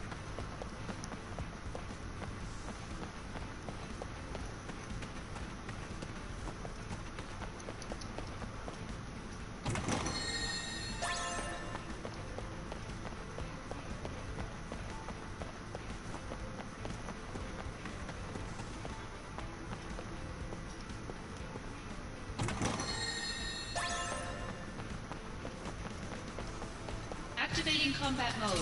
Activating combat mode.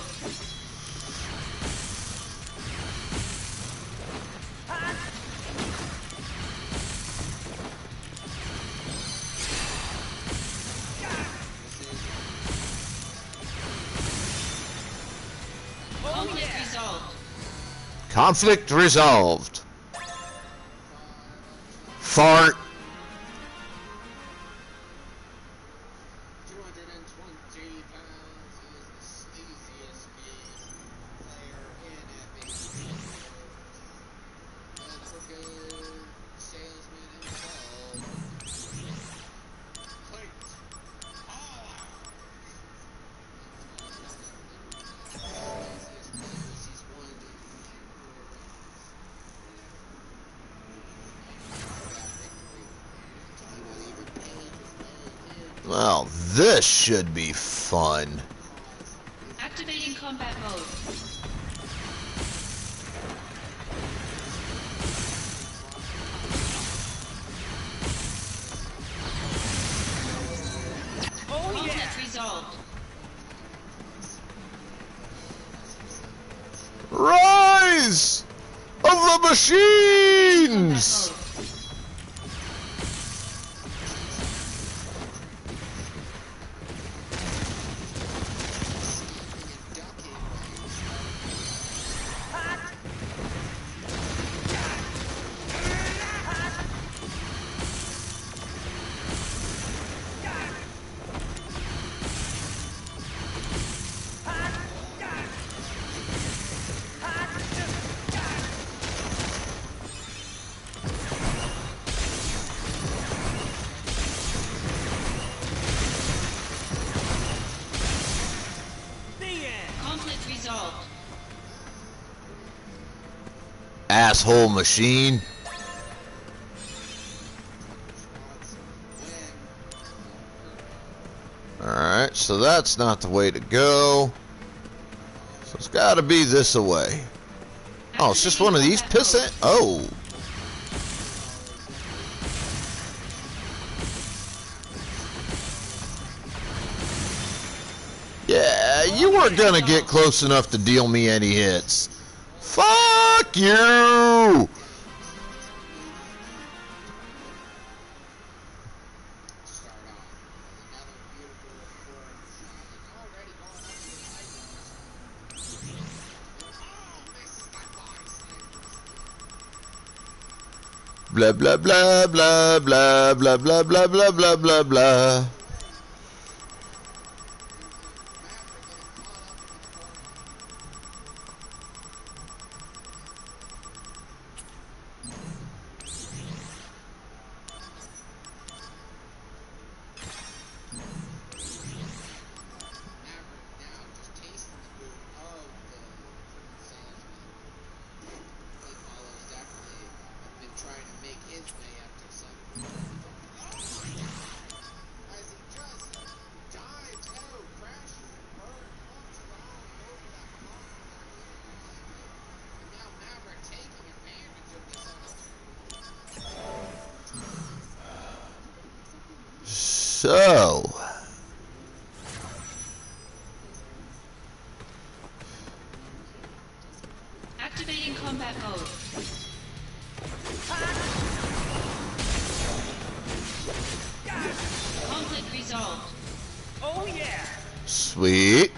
Conflict resolved. Conflict resolved. Fart. 220 pounds is the sleaziest player in Epic. And crooked salesman himself. Clicked. All out. Sleaziest players, he's won 4 rounds. Well, this should be fun. Activating combat mode. Conflict resolved. Rise of the machines! Conflict resolved. Asshole machine. Alright, so that's not the way to go. So it's gotta be this away. Oh, it's just one of these pissant. Oh. Yeah, you weren't gonna get close enough to deal me any hits. Fuck you! Blah blah blah blah blah blah blah blah blah blah blah blah. Trying to make his way up to some. Oh my god! Why is he So, Activating combat mode. Conflict resolved. Oh yeah! sweet.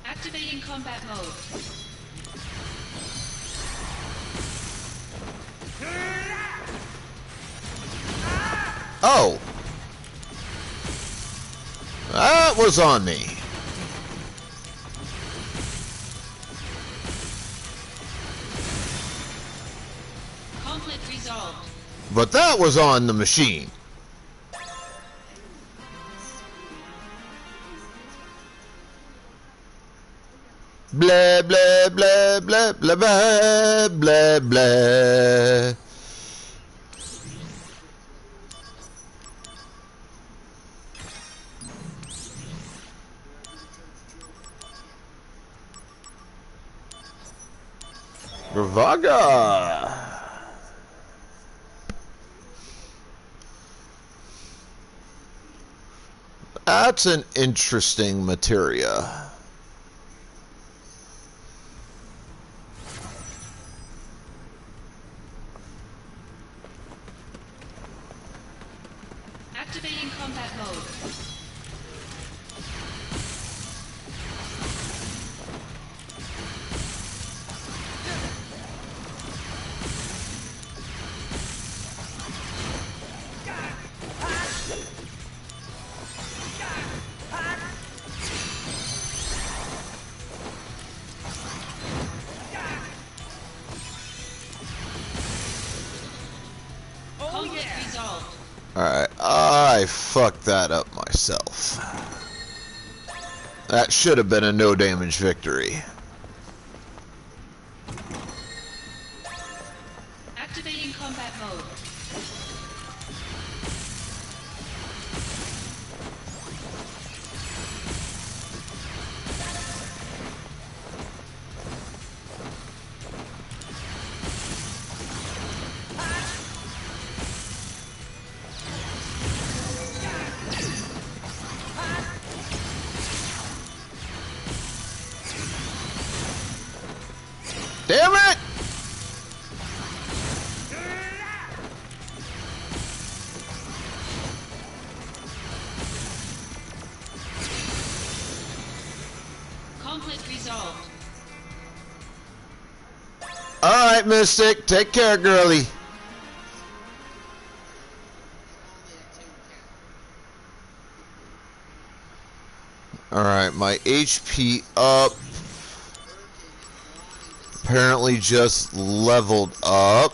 Activating combat mode. Oh, that was on me. Conflict resolved. But that was on the machine. Blah, blah, blah, blah, blah, blah, blah, blah. Ravaga. That's an interesting materia. Activating combat mode. Conflict resolved. Alright, I fucked that up myself. That should have been a no damage victory. Activating combat mode. Damn it! Conflict resolved. Alright, Mystic, take care, girlie. Alright, my HP up. Apparently just leveled up.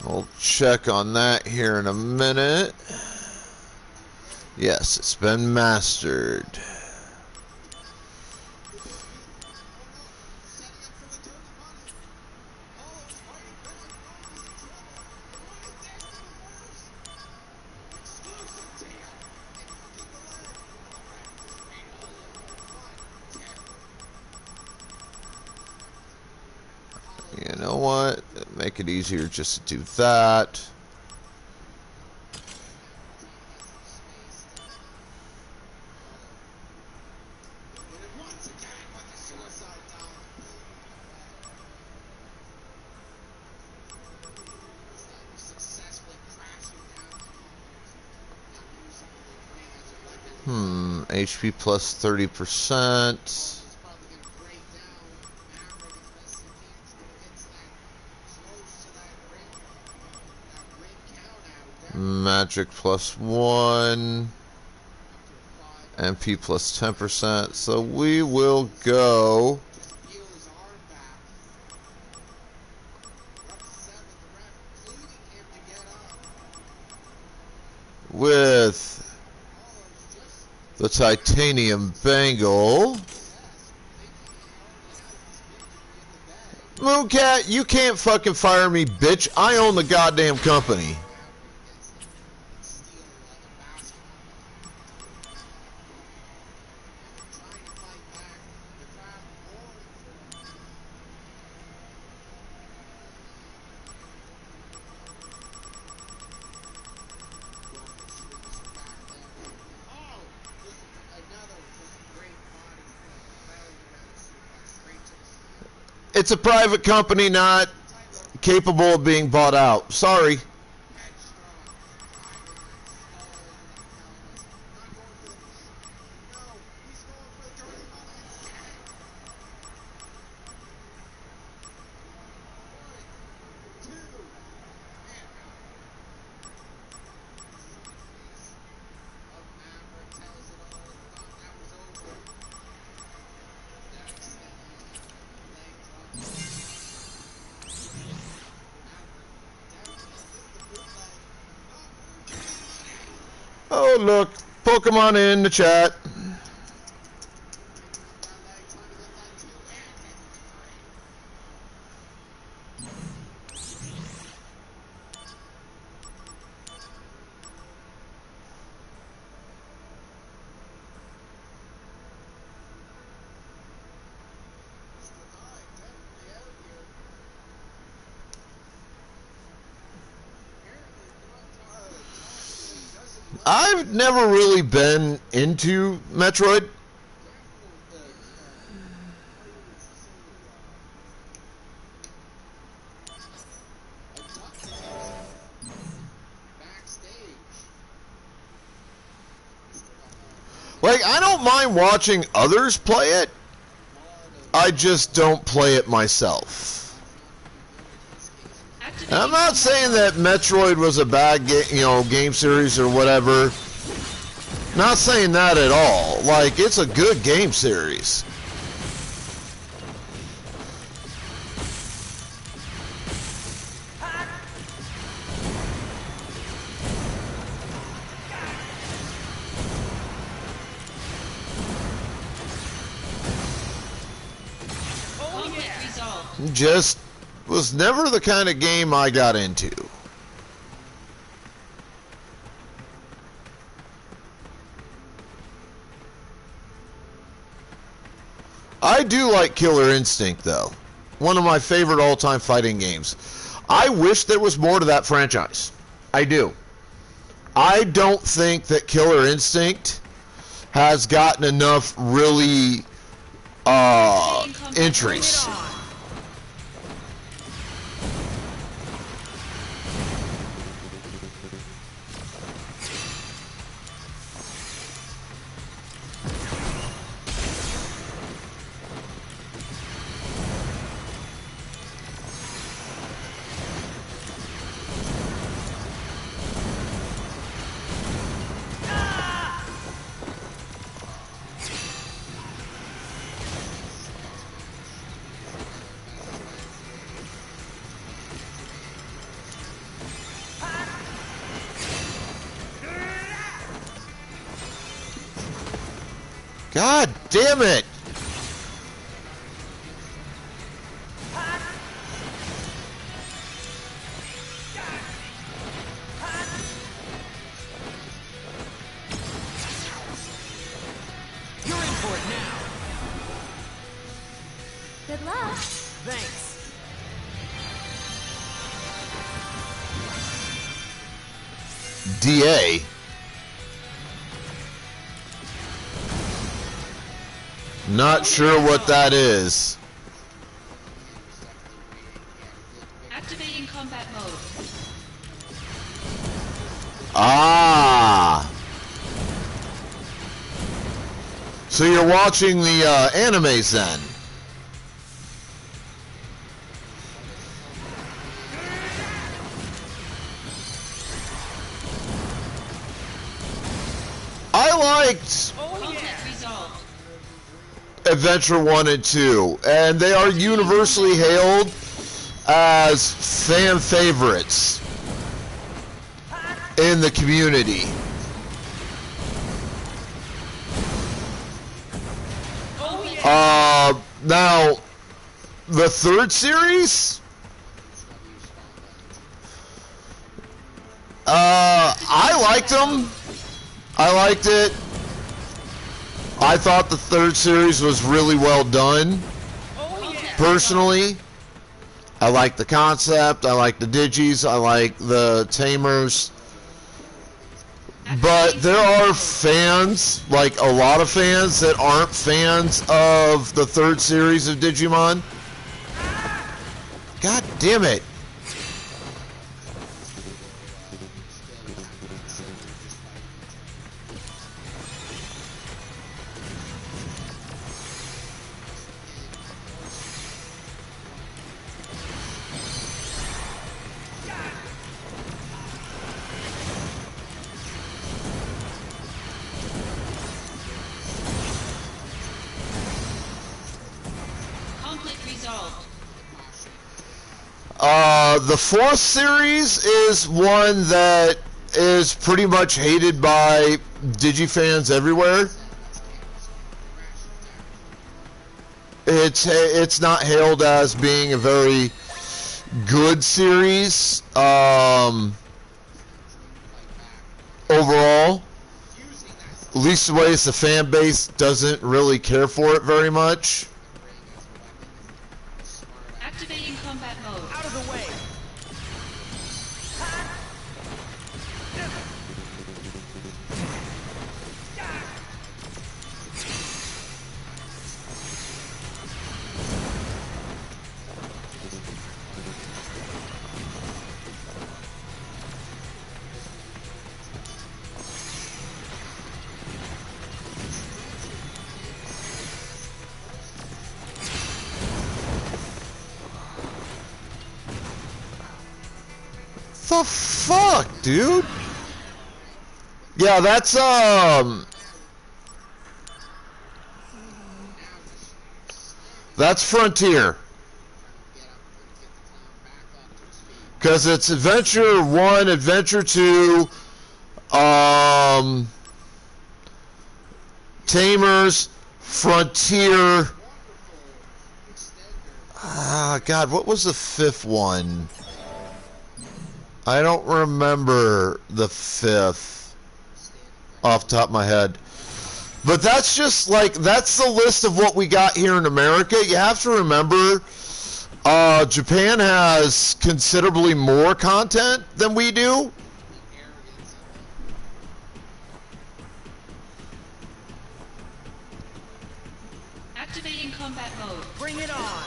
We'll check on that here in a minute. Yes, it's been mastered. You know what? Make it easier just to do that. HP plus 30%. Magic plus 1. MP plus 10%. So we will go with the titanium bangle. Mooncat, you can't fucking fire me, bitch. I own the goddamn company. It's a private company, not capable of being bought out. Sorry. Oh, look, Pokemon in the chat. I've never really been into Metroid. Like, I don't mind watching others play it. I just don't play it myself. And I'm not saying that Metroid was a bad game series or whatever. Not saying that at all. Like, it's a good game series. Just was never the kind of game I got into. I do like Killer Instinct, though. One of my favorite all-time fighting games. I wish there was more to that franchise. I do. I don't think that Killer Instinct has gotten enough really entries. God damn it! You're in for it now. Good luck. Thanks. DA. Not sure what that is. Activating combat mode. Ah. So you're watching the animes then? I liked Adventure 1 and 2, and they are universally hailed as fan favorites in the community. Now, the third series, I liked them. I liked it. I thought the third series was really well done. Personally, I like the concept. I like the Digis. I like the Tamers. But there are fans, like a lot of fans, that aren't fans of the third series of Digimon. God damn it. Conflict resolved. The fourth series is one that is pretty much hated by Digifans everywhere. It's not hailed as being a very good series overall. At least the way the fan base doesn't really care for it very much. Activating combat mode. Out of the way. The fuck, dude? Yeah, that's Frontier. Because it's Adventure 1, Adventure 2, Tamers, Frontier. God, what was the fifth one? I don't remember the fifth off the top of my head. But that's just like, that's the list of what we got here in America. You have to remember, Japan has considerably more content than we do. Activating combat mode. Bring it on.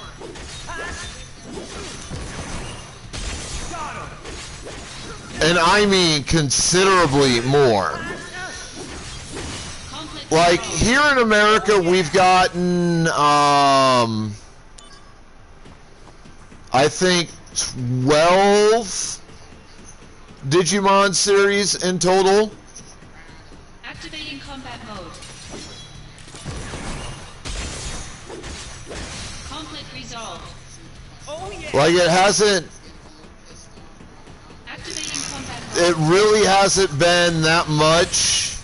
Got him. And I mean considerably more. Like, here in America, we've gotten, I think 12 Digimon series in total. Activating combat mode. Conflict resolved. Oh yeah. Like, it hasn't, Activating combat mode. it really hasn't been that much.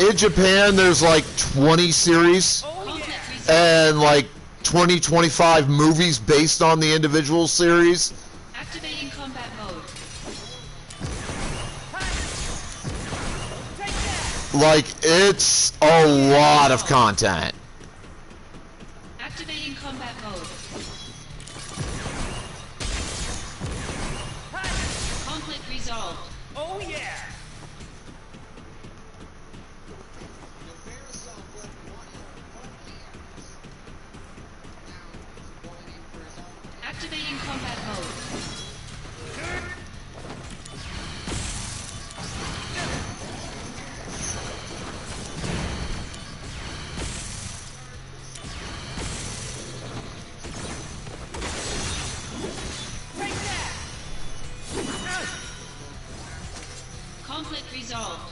In Japan, there's like 20 series and like 20-25 movies based on the individual series. Activating combat mode. Like, it's a lot of content. Activating combat mode. Conflict resolved. Oh yeah. Activating combat mode. Conflict resolved.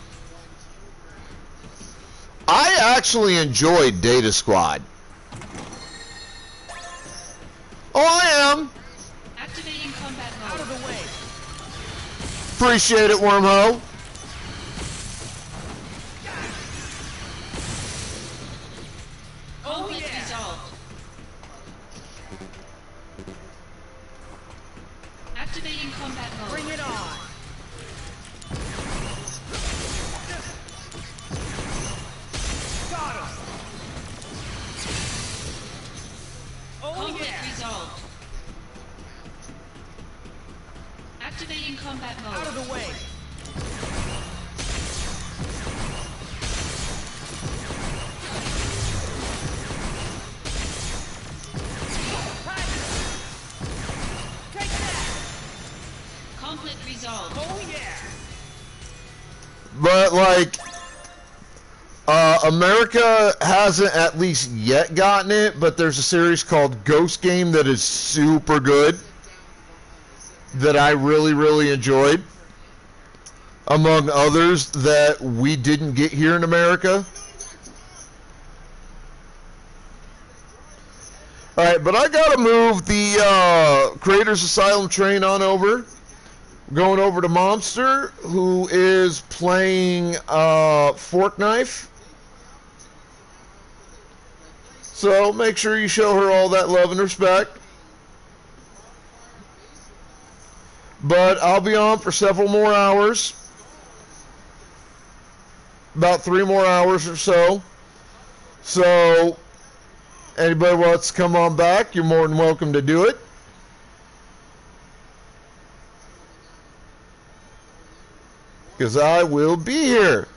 I actually enjoyed Data Squad. Oh, I am. Activating combat mode. Out of the way. Appreciate it, Wormho. Conflict resolved. Activating combat mode. Bring it on. Got him. Oh Conflict yeah. resolved. Activating combat mode. Out of the way. Resolved. Oh yeah! But like, America hasn't at least yet gotten it, but there's a series called Ghost Game that is super good that I really, really enjoyed, among others that we didn't get here in America. All right, but I gotta move the Creators Asylum train on over. Going over to Monster, who is playing Fork Knife. So make sure you show her all that love and respect. But I'll be on for several more hours. About 3 more hours or so. So anybody wants to come on back, you're more than welcome to do it. Because I will be here.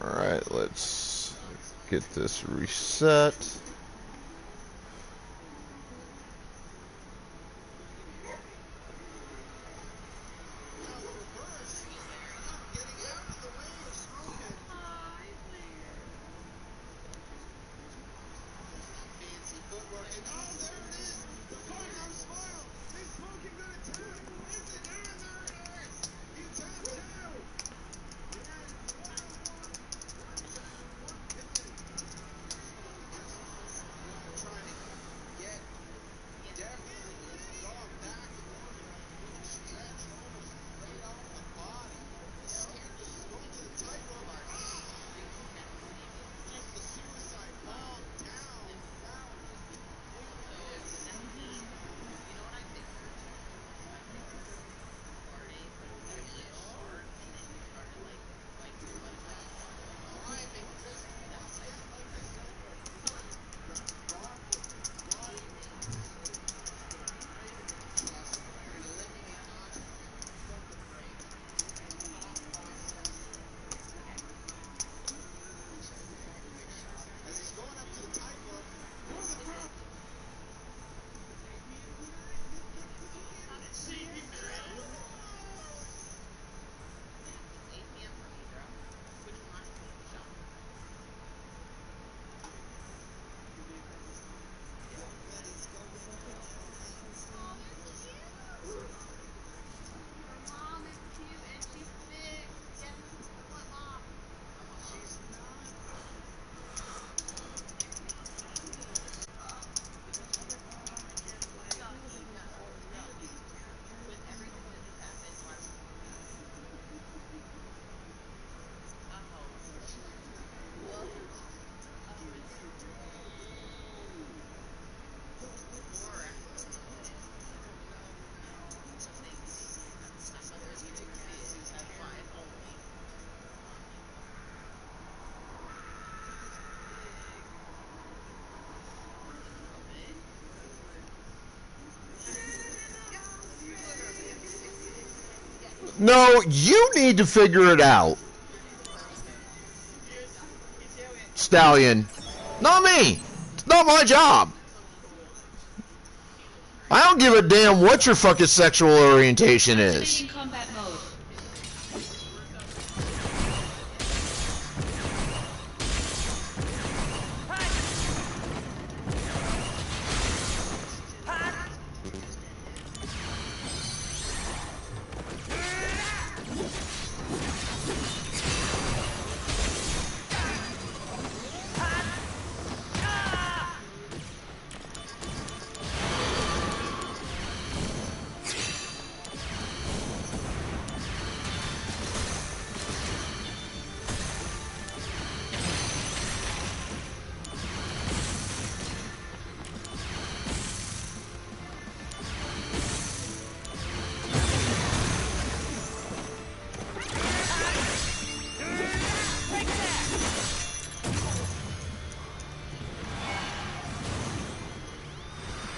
Alright, let's get this reset. No, you need to figure it out. Stallion. Not me. It's not my job. I don't give a damn what your fucking sexual orientation is. Activating combat mode.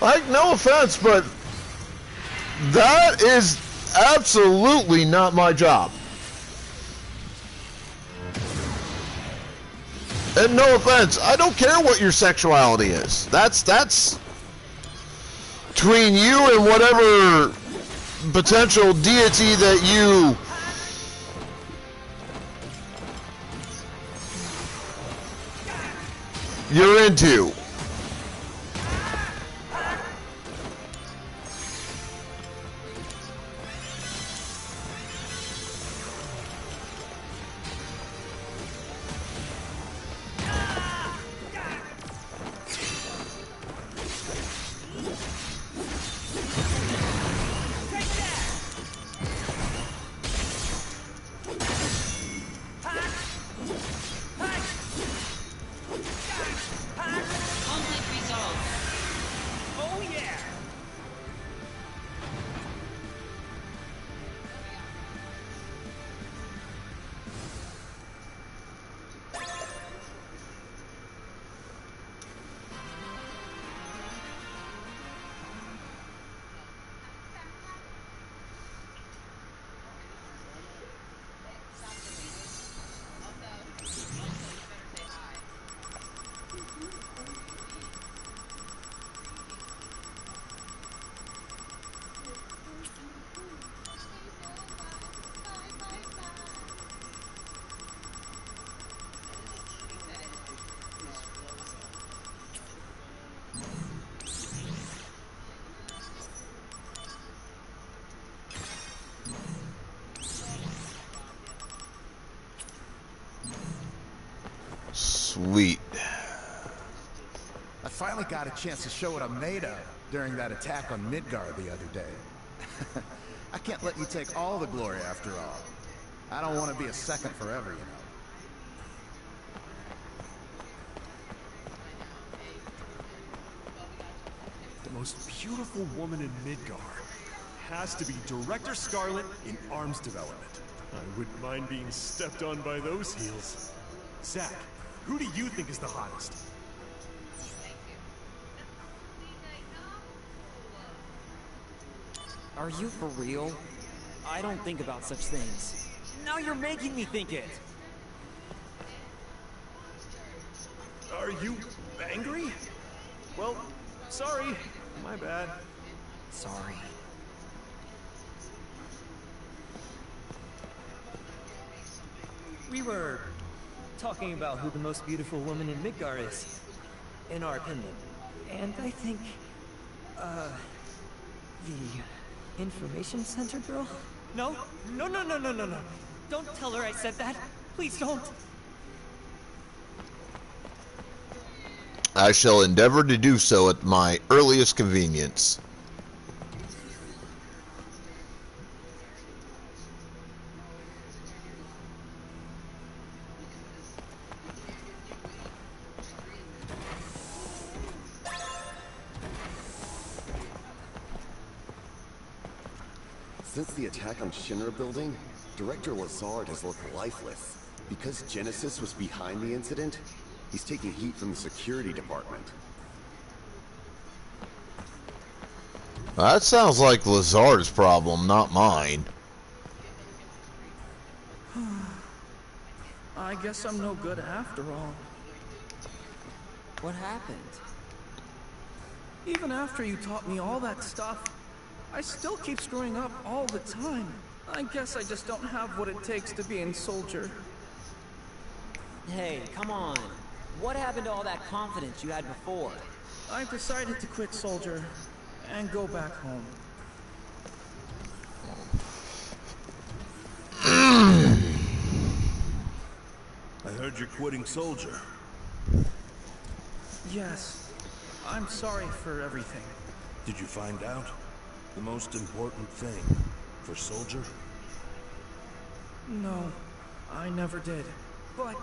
Like, no offense, but that is absolutely not my job. And no offense, I don't care what your sexuality is. That's between you and whatever potential deity that you're into. Conflict resolved. Oh yeah! Sweet. I finally got a chance to show what I'm made of during that attack on Midgard the other day. I can't let you take all the glory after all. I don't want to be a second forever, you know. The most beautiful woman in Midgard has to be Director Scarlet in arms development. I wouldn't mind being stepped on by those heels. Zack, who do you think is the hottest? Are you for real? I don't think about such things. Now you're making me think it. Are you angry? Well, sorry. My bad. Sorry. We were talking about who the most beautiful woman in Midgard is, in our opinion. And I think, the information center girl? No, no, no, no, no, no, no. Don't tell her I said that. Please don't. I shall endeavor to do so at my earliest convenience. Since the attack on Shinra Building, Director Lazard has looked lifeless. Because Genesis was behind the incident, he's taking heat from the security department. That sounds like Lazard's problem, not mine. I guess I'm no good after all. What happened? Even after you taught me all that stuff, I still keep screwing up all the time. I guess I just don't have what it takes to be a soldier. Hey, come on. What happened to all that confidence you had before? I've decided to quit soldier and go back home. I heard you're quitting soldier. Yes. I'm sorry for everything. Did you find out? The most important thing for soldier? No, I never did. But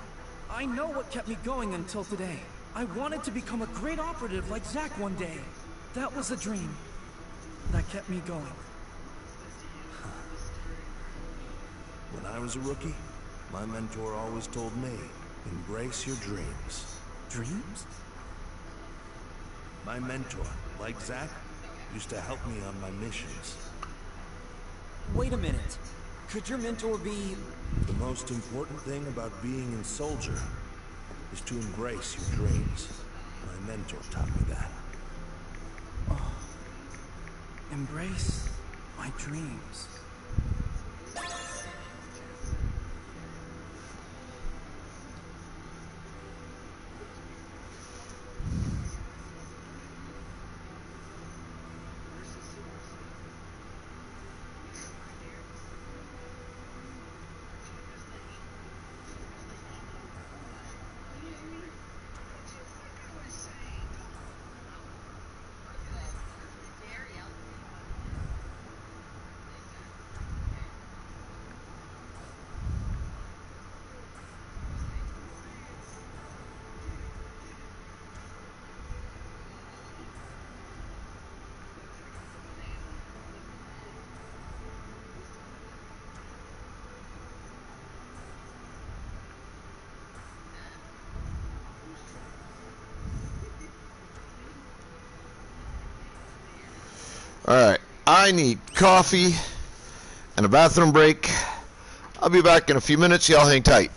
I know what kept me going until today. I wanted to become a great operative like Zack one day. That was a dream that kept me going. When I was a rookie, my mentor always told me, embrace your dreams. Dreams? My mentor, like Zack, used to help me on my missions. Wait a minute. Could your mentor be... The most important thing about being in soldier is to embrace your dreams. My mentor taught me that. Oh, embrace my dreams. Alright, I need coffee and a bathroom break. I'll be back in a few minutes. Y'all hang tight.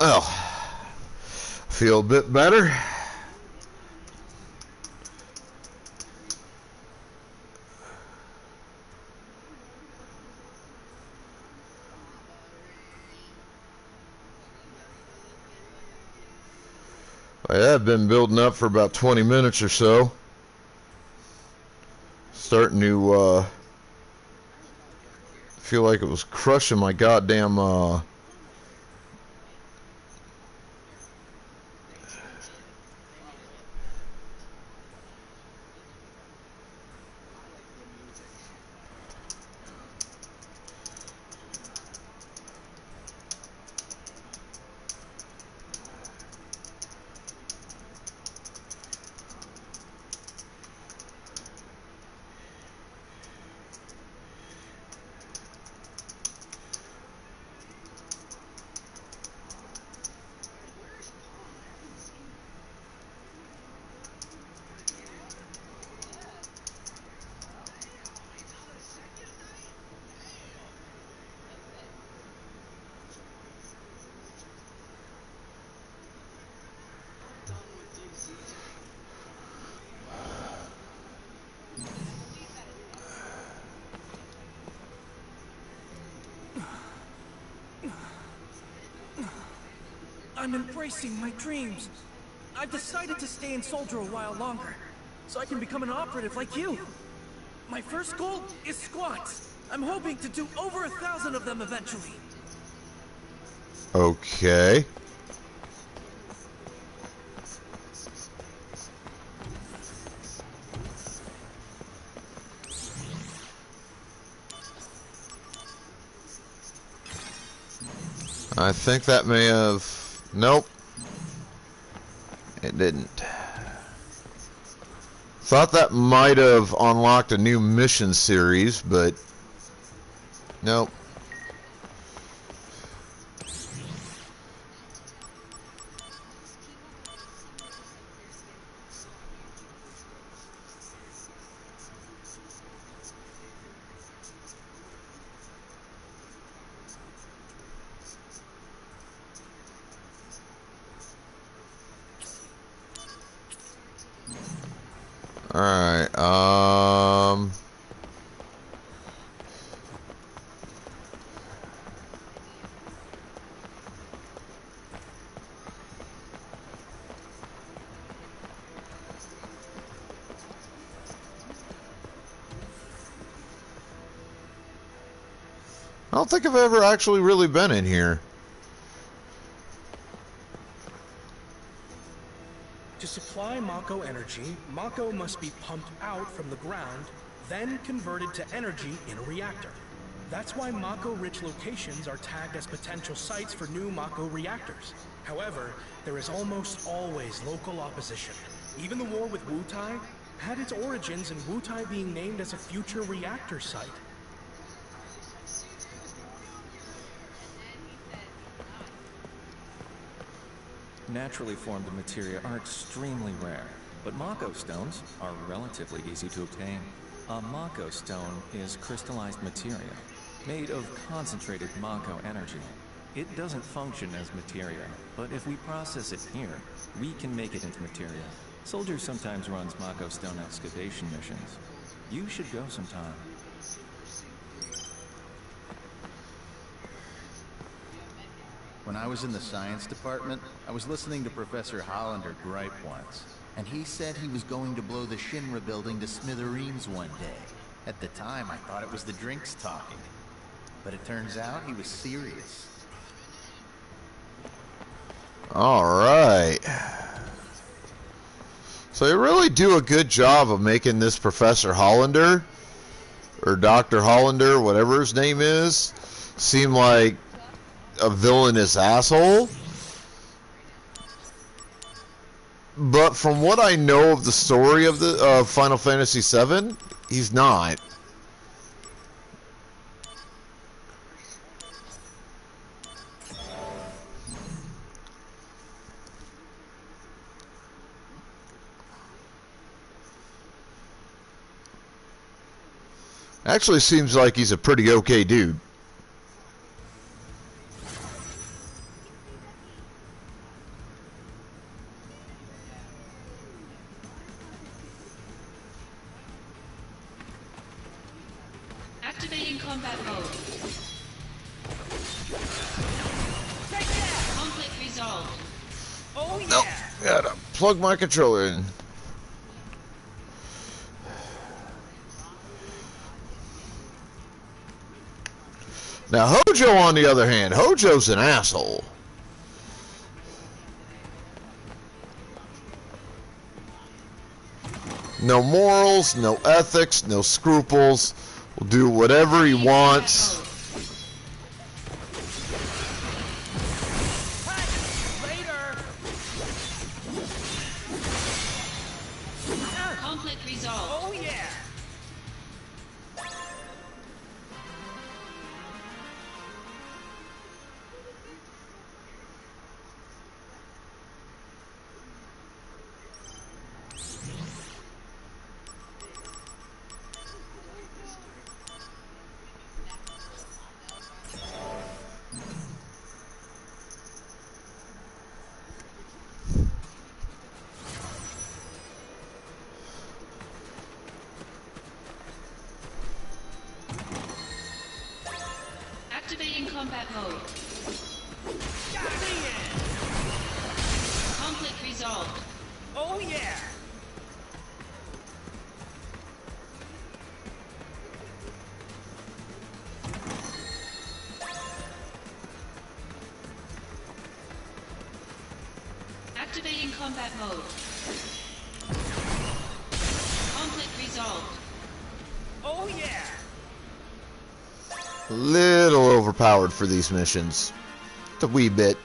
Well, feel a bit better. I have been building up for about 20 minutes or so. Starting to feel like it was crushing my goddamn I'm embracing my dreams. I've decided to stay in Soldier a while longer, so I can become an operative like you. My first goal is squats. I'm hoping to do over 1,000 of them eventually. Okay. I think that may have... Nope. It didn't. Thought that might have unlocked a new mission series, but... Nope. Alright, I don't think I've ever actually really been in here. To supply Mako energy, Mako must be pumped out from the ground, then converted to energy in a reactor. That's why Mako-rich locations are tagged as potential sites for new Mako reactors. However, there is almost always local opposition. Even the war with Wutai had its origins in Wutai being named as a future reactor site. Naturally formed materia are extremely rare, but Mako stones are relatively easy to obtain. A Mako stone is crystallized materia, made of concentrated Mako energy. It doesn't function as materia, but if we process it here, we can make it into materia. Soldier sometimes runs Mako stone excavation missions. You should go sometime. When I was in the science department, I was listening to Professor Hollander gripe once, and he said he was going to blow the Shinra building to smithereens one day. At the time, I thought it was the drinks talking, but it turns out he was serious. Alright. So they really do a good job of making this Professor Hollander, or Dr. Hollander, whatever his name is, seem like a villainous asshole. But from what I know of the story of the Final Fantasy VII, he's not. Actually seems like he's a pretty okay dude. Activating combat mode. Conflict resolved. Oh yeah! Nope. Gotta plug my controller in. Now, Hojo, on the other hand, Hojo's an asshole. No morals, no ethics, no scruples. Will do whatever he wants. Conflict resolved. Oh yeah! Activating combat mode. Conflict resolved. Oh yeah! Activating combat mode. Conflict resolved. Oh yeah! Little overpowered for these missions. Just a wee bit.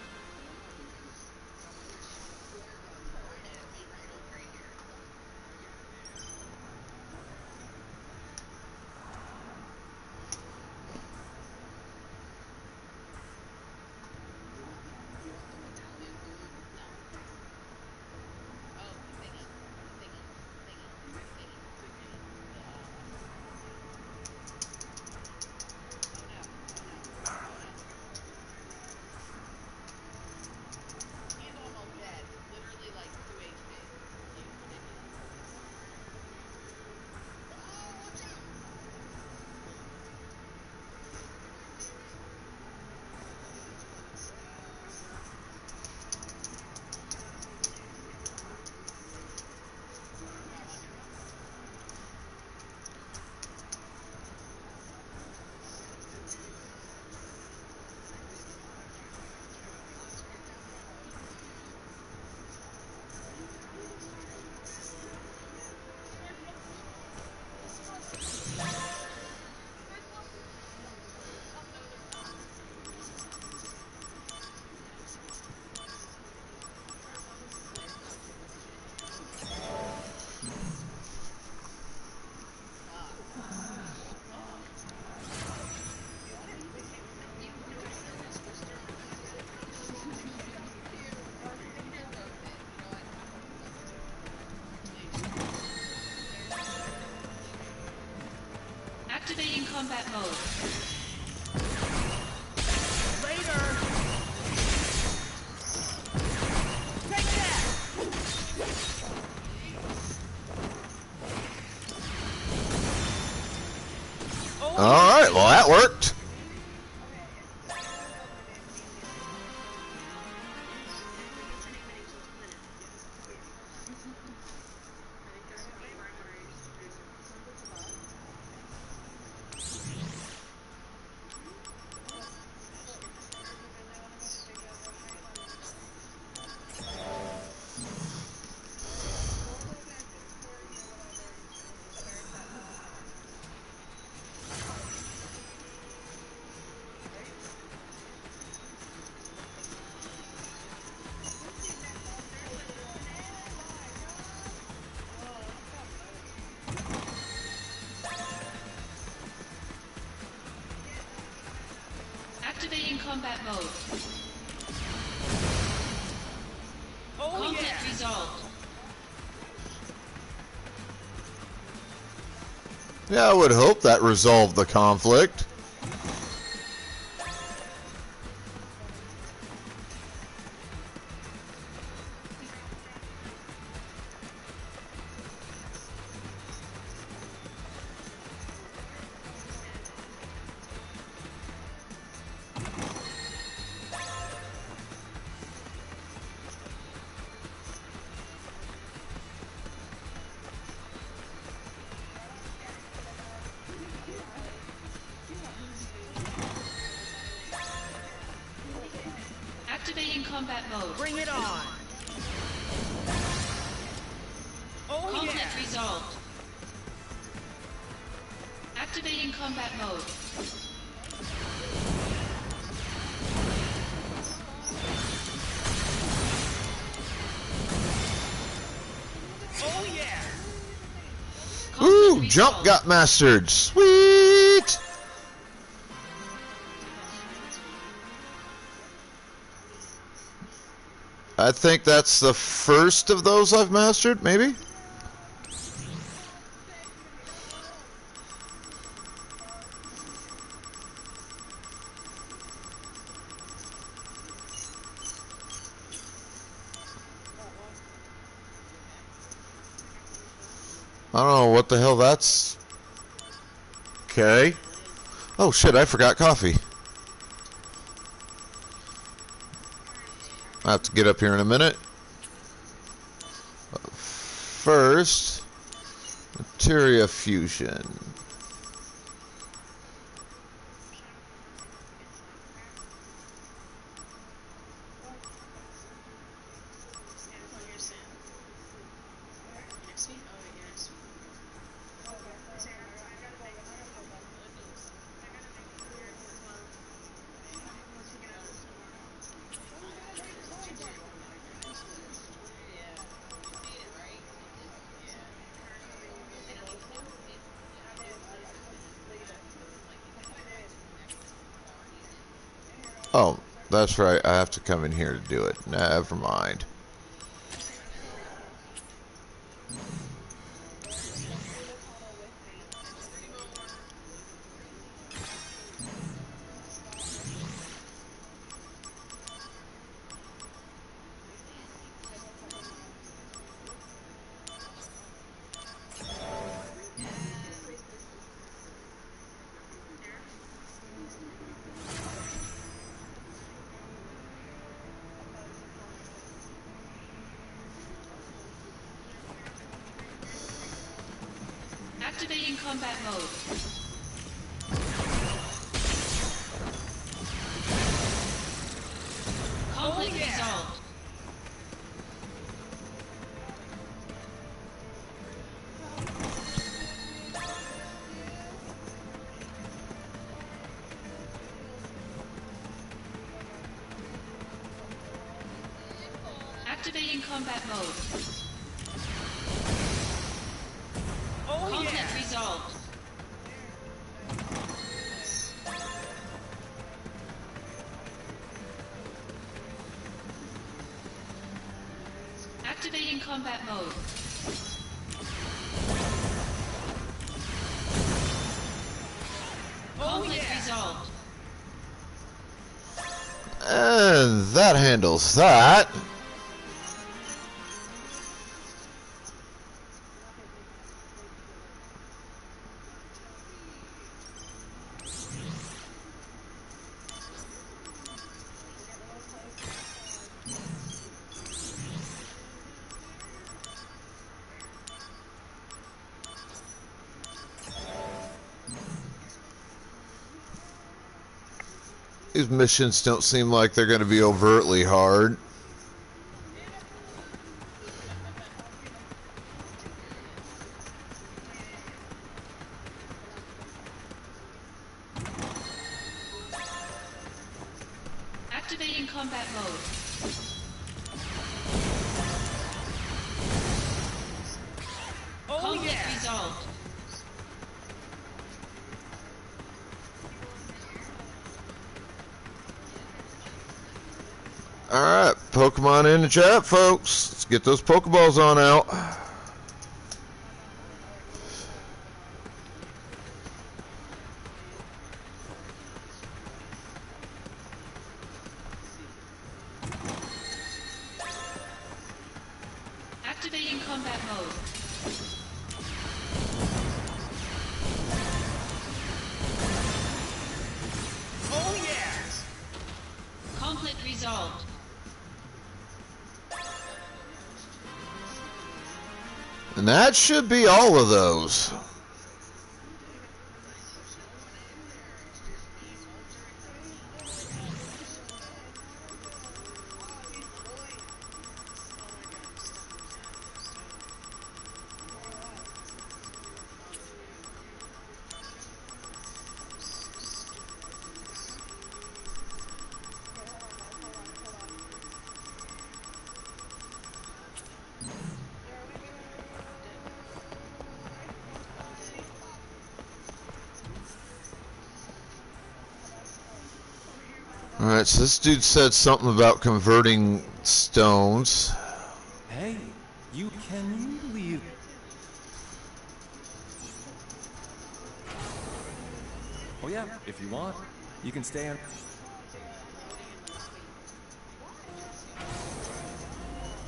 Activating combat mode. Later! Take that! All right, well, that worked. Activating combat mode. Oh Conflict yeah! resolved. Yeah, I would hope that resolved the conflict. combat mode. Bring it on! Oh Conflict yeah! resolved. Activating combat mode. Oh yeah! Ooh, jump got mastered. Sweet. I think that's the first of those I've mastered, maybe? I don't know what the hell that's. Okay. Oh shit, I forgot coffee. I have to get up here in a minute. First, materia fusion. Oh, that's right. I have to come in here to do it. Never mind. Activating combat mode. Conflict resolved. Activating combat mode. Oh Conflict yeah! resolved. Activating combat mode. Conflict resolved. And that handles that. These missions don't seem like they're going to be overtly hard. Activating combat mode. Oh Conflict yeah! resolved. Alright, Pokemon in the chat, folks. Let's get those Pokeballs on out. Activating combat mode. Oh yeah! Conflict resolved. And that should be all of those. Alright, so this dude said something about converting stones. Hey, can you leave? Oh yeah, if you want, you can stay on.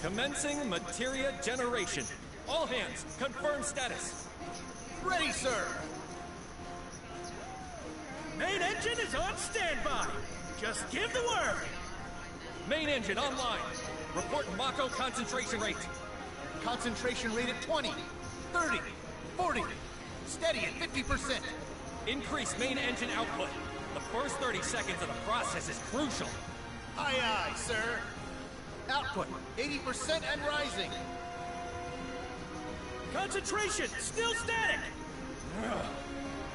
Commencing materia generation. All hands, confirm status. Ready, sir. Main engine is on standby. Just give the word. Main engine online. Report Mako concentration rate. Concentration rate at 20, 30, 40. Steady at 50%. Increase main engine output. The first 30 seconds of the process is crucial. Aye, aye, sir. Output 80% and rising. Concentration still static.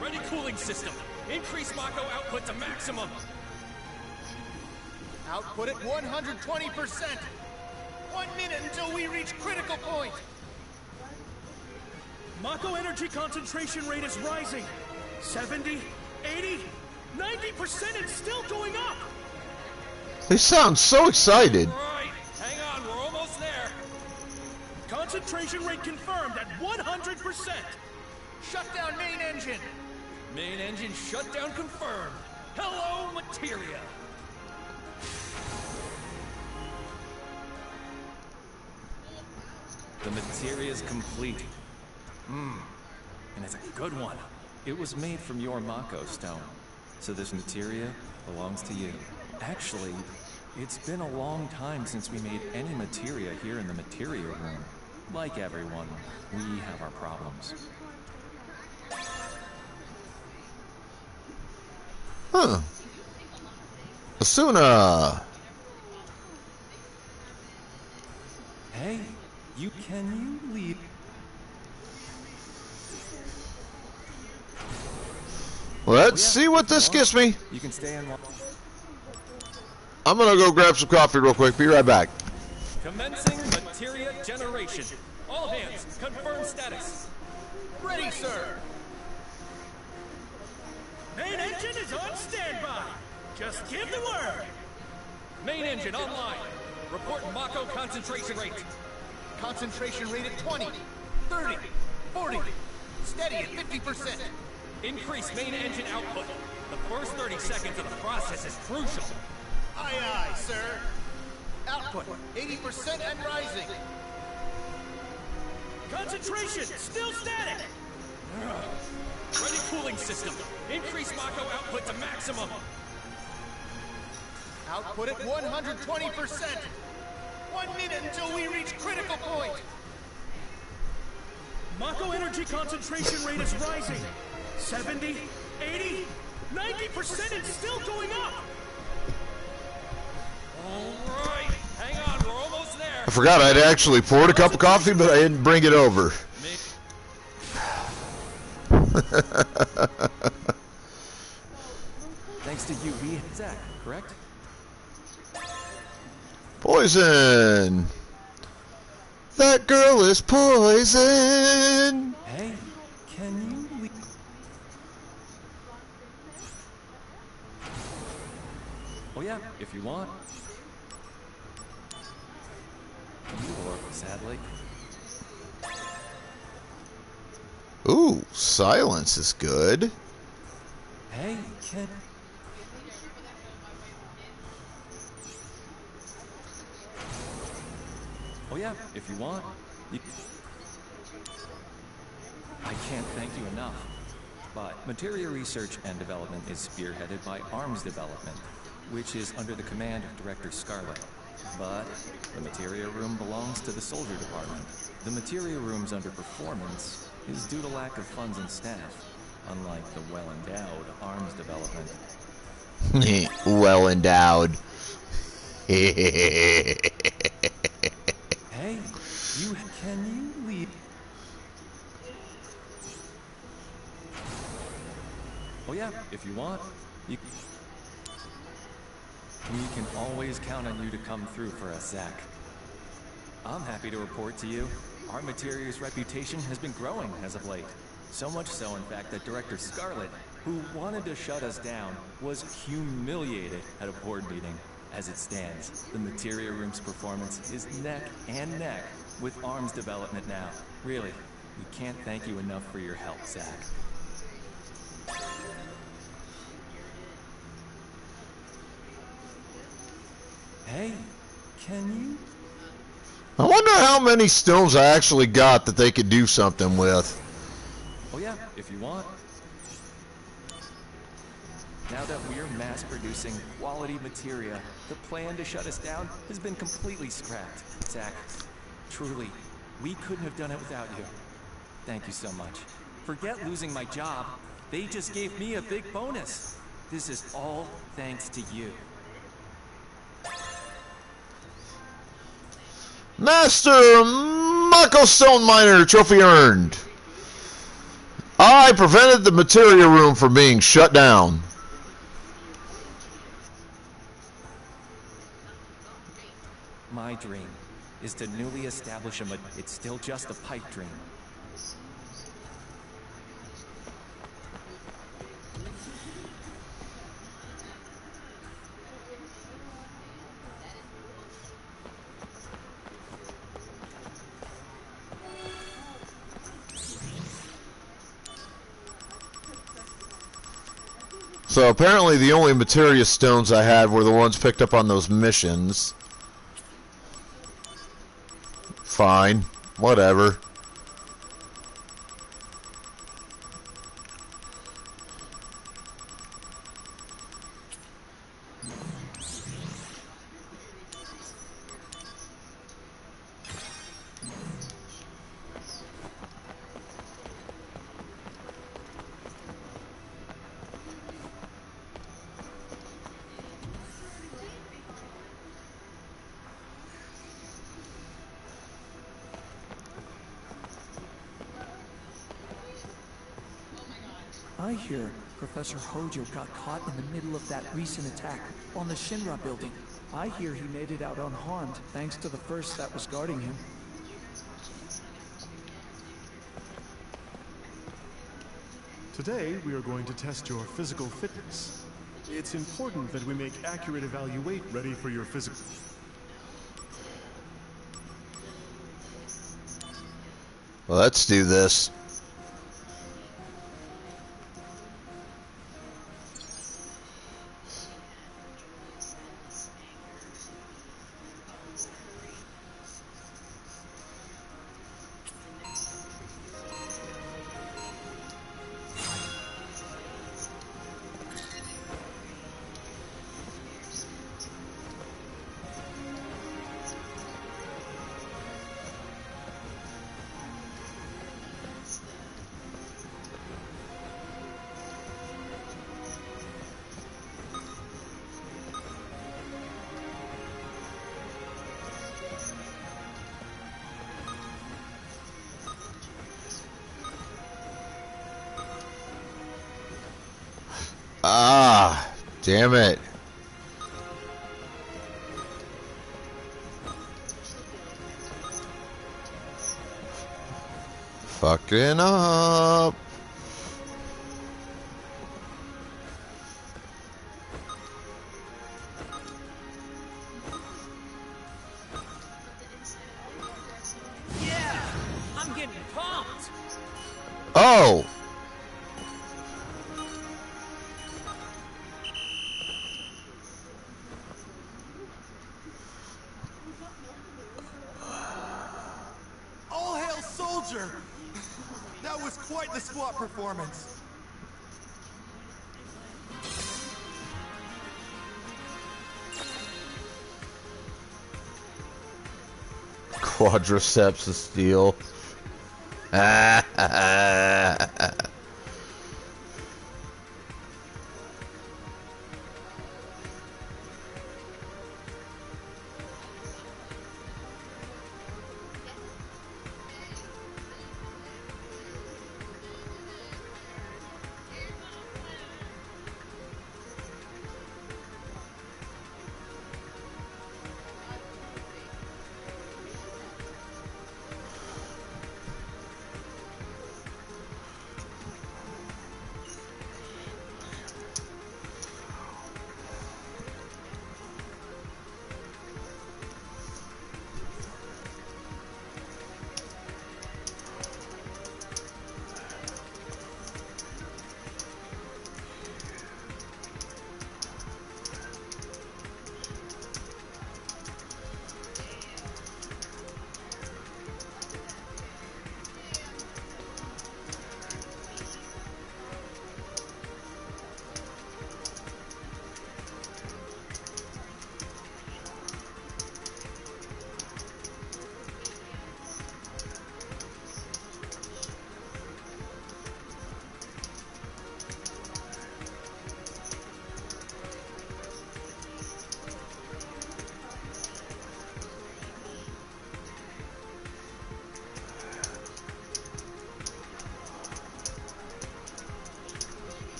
Ready cooling system. Increase Mako output to maximum. Output at 120%. 1 minute until we reach critical point. Mako energy concentration rate is rising. 70, 80, 90% and still going up. They sound so excited. Right, hang on, we're almost there. Concentration rate confirmed at 100%. Shut down main engine. Main engine shutdown confirmed. Hello, materia. The materia's complete. And it's a good one. It was made from your Mako stone. So this materia belongs to you. Actually, it's been a long time since we made any materia here in the materia room. Like everyone, we have our problems. Huh. Asuna! Hey, can you leave? Let's see what this gets me. You can stay and watch. I'm gonna go grab some coffee real quick. Be right back. Commencing materia generation. All hands, confirm status. Ready, sir. Main engine is on standby. Just give the word. Main engine online. Report Mako concentration rate. Concentration rate at 20, 30, 40. Steady at 50%. Increase main engine output. The first 30 seconds of the process is crucial. Aye, aye, sir. Output 80% and rising. Concentration still static. Ready cooling system. Increase Mako output to maximum. Output at 120%. 1 minute until we reach critical point. Mako energy concentration rate is rising. 70, 80, 90% and still going up. All right, hang on, we're almost there. I forgot I'd actually poured a cup of coffee, but I didn't bring it over. Thanks to you, we Zach, correct? Poison! That girl is poison! Hey, can you leave? Oh yeah, if you want. You work, sadly. Ooh, silence is good. Hey, can... Oh yeah, if you want. I can't thank you enough. But materia research and development is spearheaded by Arms Development, which is under the command of Director Scarlet. But the materia room belongs to the soldier department. The materia room's underperformance is due to lack of funds and staff, unlike the well-endowed Arms Development. Well endowed. Hey, can you leave? Oh yeah, if you want. We can always count on you to come through for us, Zach. I'm happy to report to you, our Materia's reputation has been growing as of late. So much so, in fact, that Director Scarlet, who wanted to shut us down, was humiliated at a board meeting. As it stands, the Materia Room's performance is neck and neck with ARMS development now. Really, we can't thank you enough for your help, Zack. Hey, can you? I wonder how many stones I actually got that they could do something with. Oh yeah, if you want. Now that we're mass-producing quality materia, the plan to shut us down has been completely scrapped. Zack, truly, we couldn't have done it without you. Thank you so much. Forget losing my job. They just gave me a big bonus. This is all thanks to you. Master Mako Stone Miner trophy earned. I prevented the Materia Room from being shut down. My dream is to newly establish it's still just a pipe dream. So apparently the only materia stones I had were the ones picked up on those missions. Fine. Whatever. I hear Professor Hojo got caught in the middle of that recent attack on the Shinra building. I hear he made it out unharmed thanks to the first that was guarding him. Today, we are going to test your physical fitness. It's important that we make accurate evaluate ready for your physical. Well, let's do this. Ah, damn it. Fucking up. Yeah! I'm getting pumped! Oh! All hail Soldier! That was quite the squat performance. Quadriceps of steel.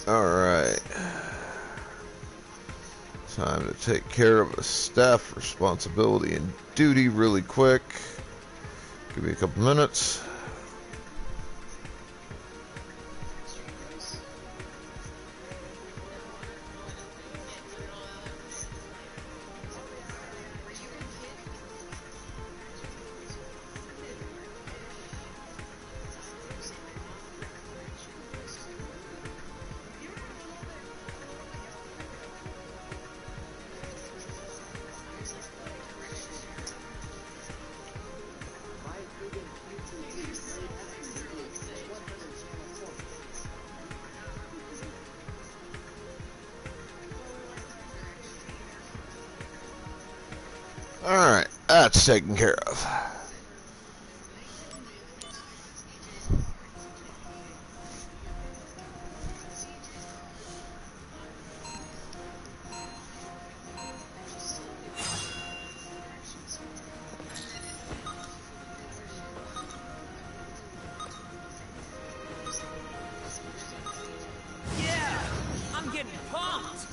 Alright. Time to take care of a staff responsibility and duty really quick. Give me a couple minutes. Alright, that's taken care of. Yeah, I'm getting pumped.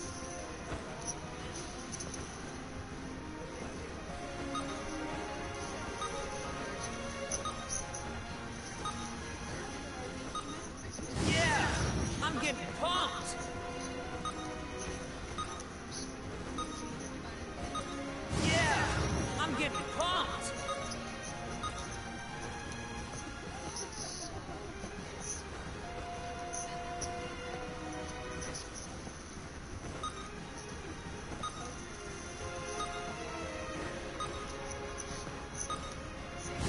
Yeah, I'm getting pumped. Yeah, I'm getting pumped.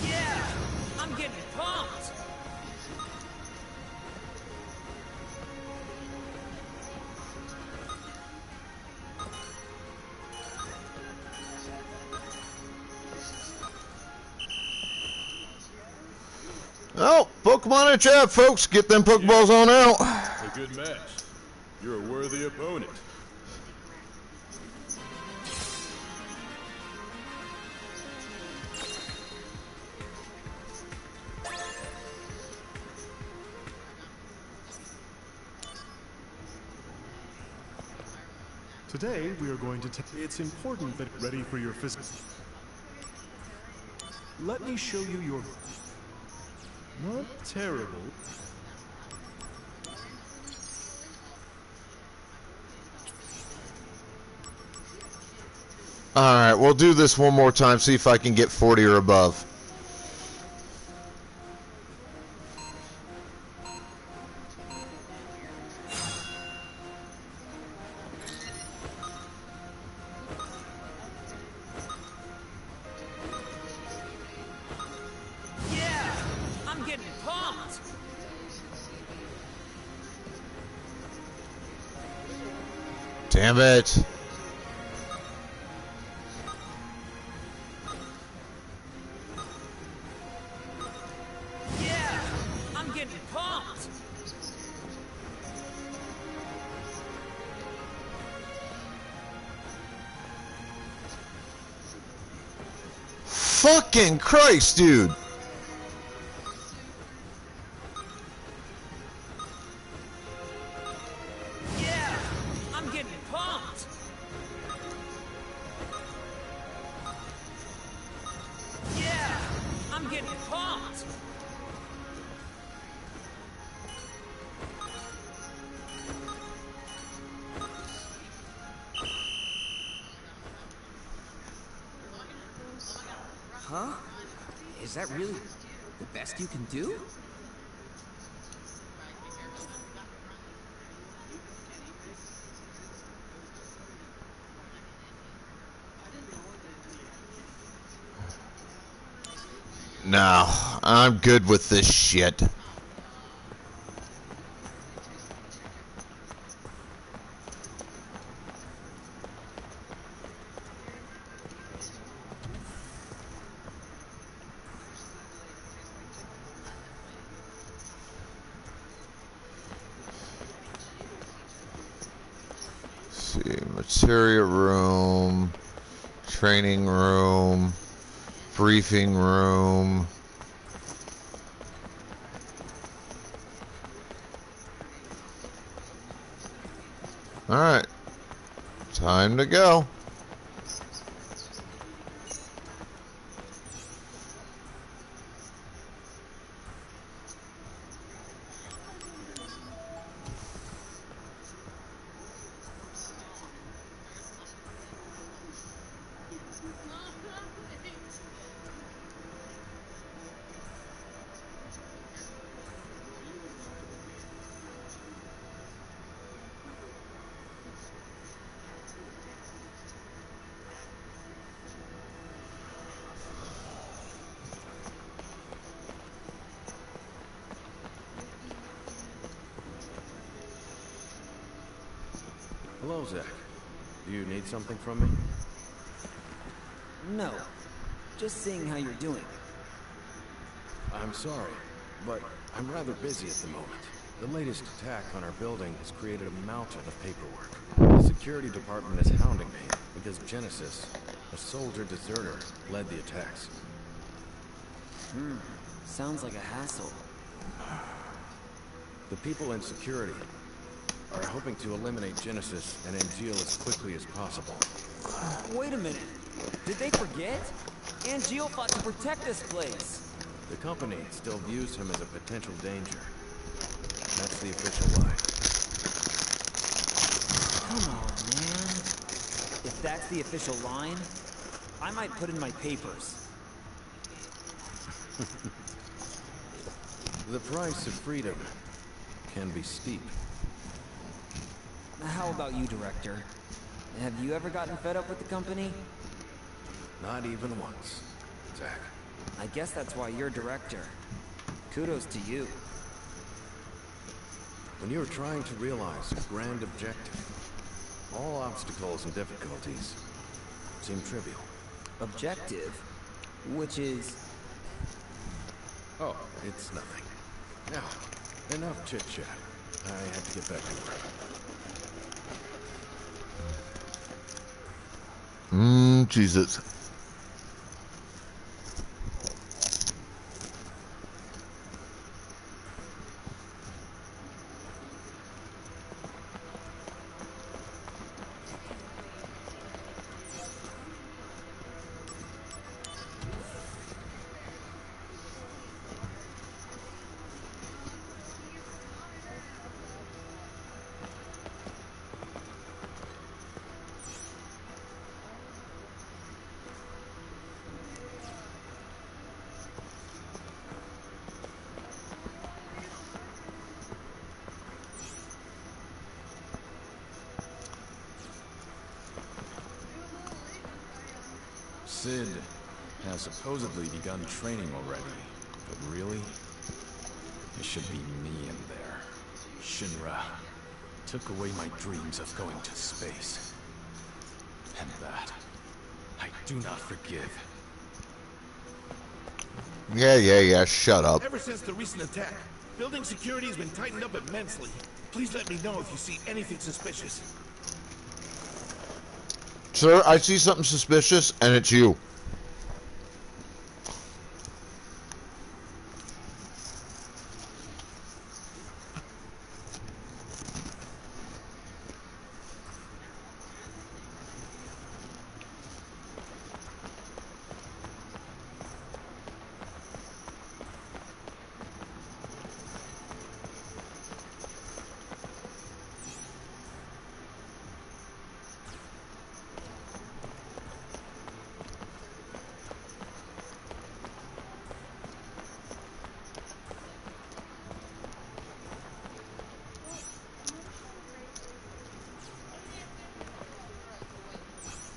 Yeah, I'm getting pumped. Oh, Pokemon in chat, folks. Get them Pokeballs on out. A good match. You're a worthy opponent. Today, we are going to it's important that ready for your physical. Let me show you your... Not terrible. Alright, we'll do this one more time, see if I can get 40 or above. Yeah, I'm getting pumped. Damn it. Yeah, I'm getting pumped. Fucking Christ, dude. Yeah, I'm getting pumped. Yeah, I'm getting pumped. Huh? Is that really the best you can do? No, I'm good with this shit. See, materia room, training room, briefing room. Alright. Time to go. Hello, Zack. Do you need something from me? No. Just seeing how you're doing. I'm sorry, but I'm rather busy at the moment. The latest attack on our building has created a mountain of paperwork. The security department is hounding me because Genesis, a soldier deserter, led the attacks. Sounds like a hassle. The people in security are hoping to eliminate Genesis and Angeal as quickly as possible. Wait a minute. Did they forget? Angeal fought to protect this place. The company still views him as a potential danger. That's the official line. Come on, man. If that's the official line, I might put in my papers. The price of freedom can be steep. How about you, Director? Have you ever gotten fed up with the company? Not even once, Zack. I guess that's why you're Director. Kudos to you. When you're trying to realize a grand objective, all obstacles and difficulties seem trivial. Objective? Which is... Oh, it's nothing. Now, enough chit-chat. I have to get back to work. Jesus. Sid has supposedly begun training already, but really, it should be me in there. Shinra took away my dreams of going to space. And that, I do not forgive. Yeah, shut up. Ever since the recent attack, building security has been tightened up immensely. Please let me know if you see anything suspicious. Sir, I see something suspicious, and it's you.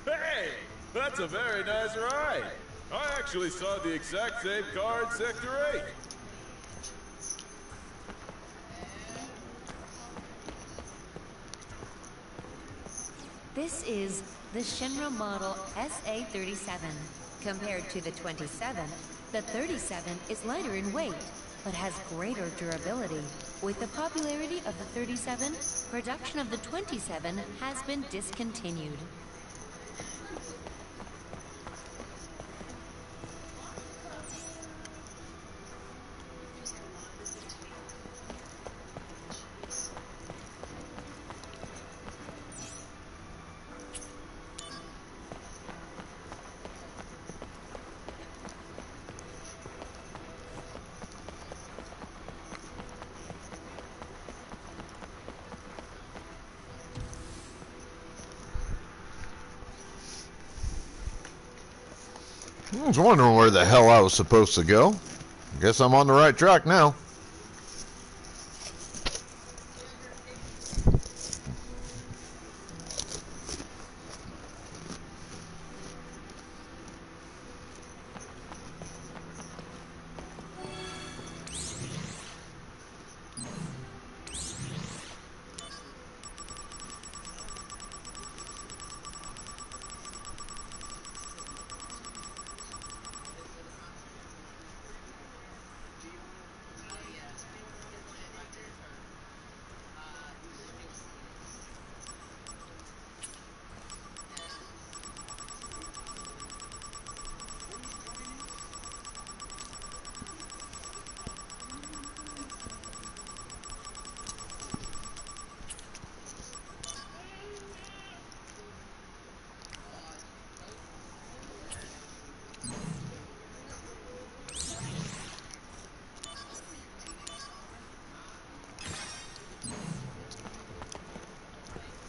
Hey, that's a very nice ride. I actually saw the exact same car in Sector 8. This is the Shinra model SA-37. Compared to the 27, the 37 is lighter in weight, but has greater durability. With the popularity of the 37, production of the 27 has been discontinued. I was wondering where the hell I was supposed to go. Guess I'm on the right track now.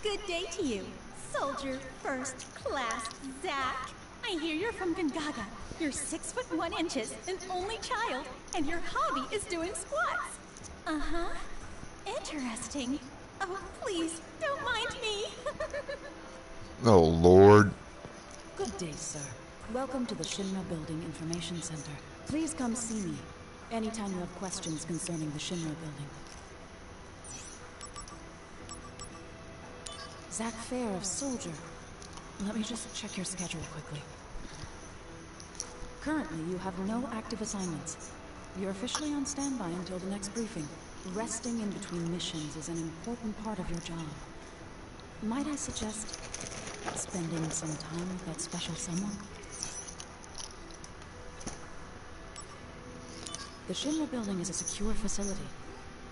Good day to you, Soldier First Class Zack. I hear you're from Gongaga. You're 6'1" an only child, and your hobby is doing squats. Uh-huh. Interesting. Oh, please, don't mind me. Oh, Lord. Good day, sir. Welcome to the Shinra Building Information Center. Please come see me anytime you have questions concerning the Shinra Building. Zack Fair of Soldier. Let me just check your schedule quickly. Currently, you have no active assignments. You're officially on standby until the next briefing. Resting in between missions is an important part of your job. Might I suggest spending some time with that special someone? The Shinra Building is a secure facility.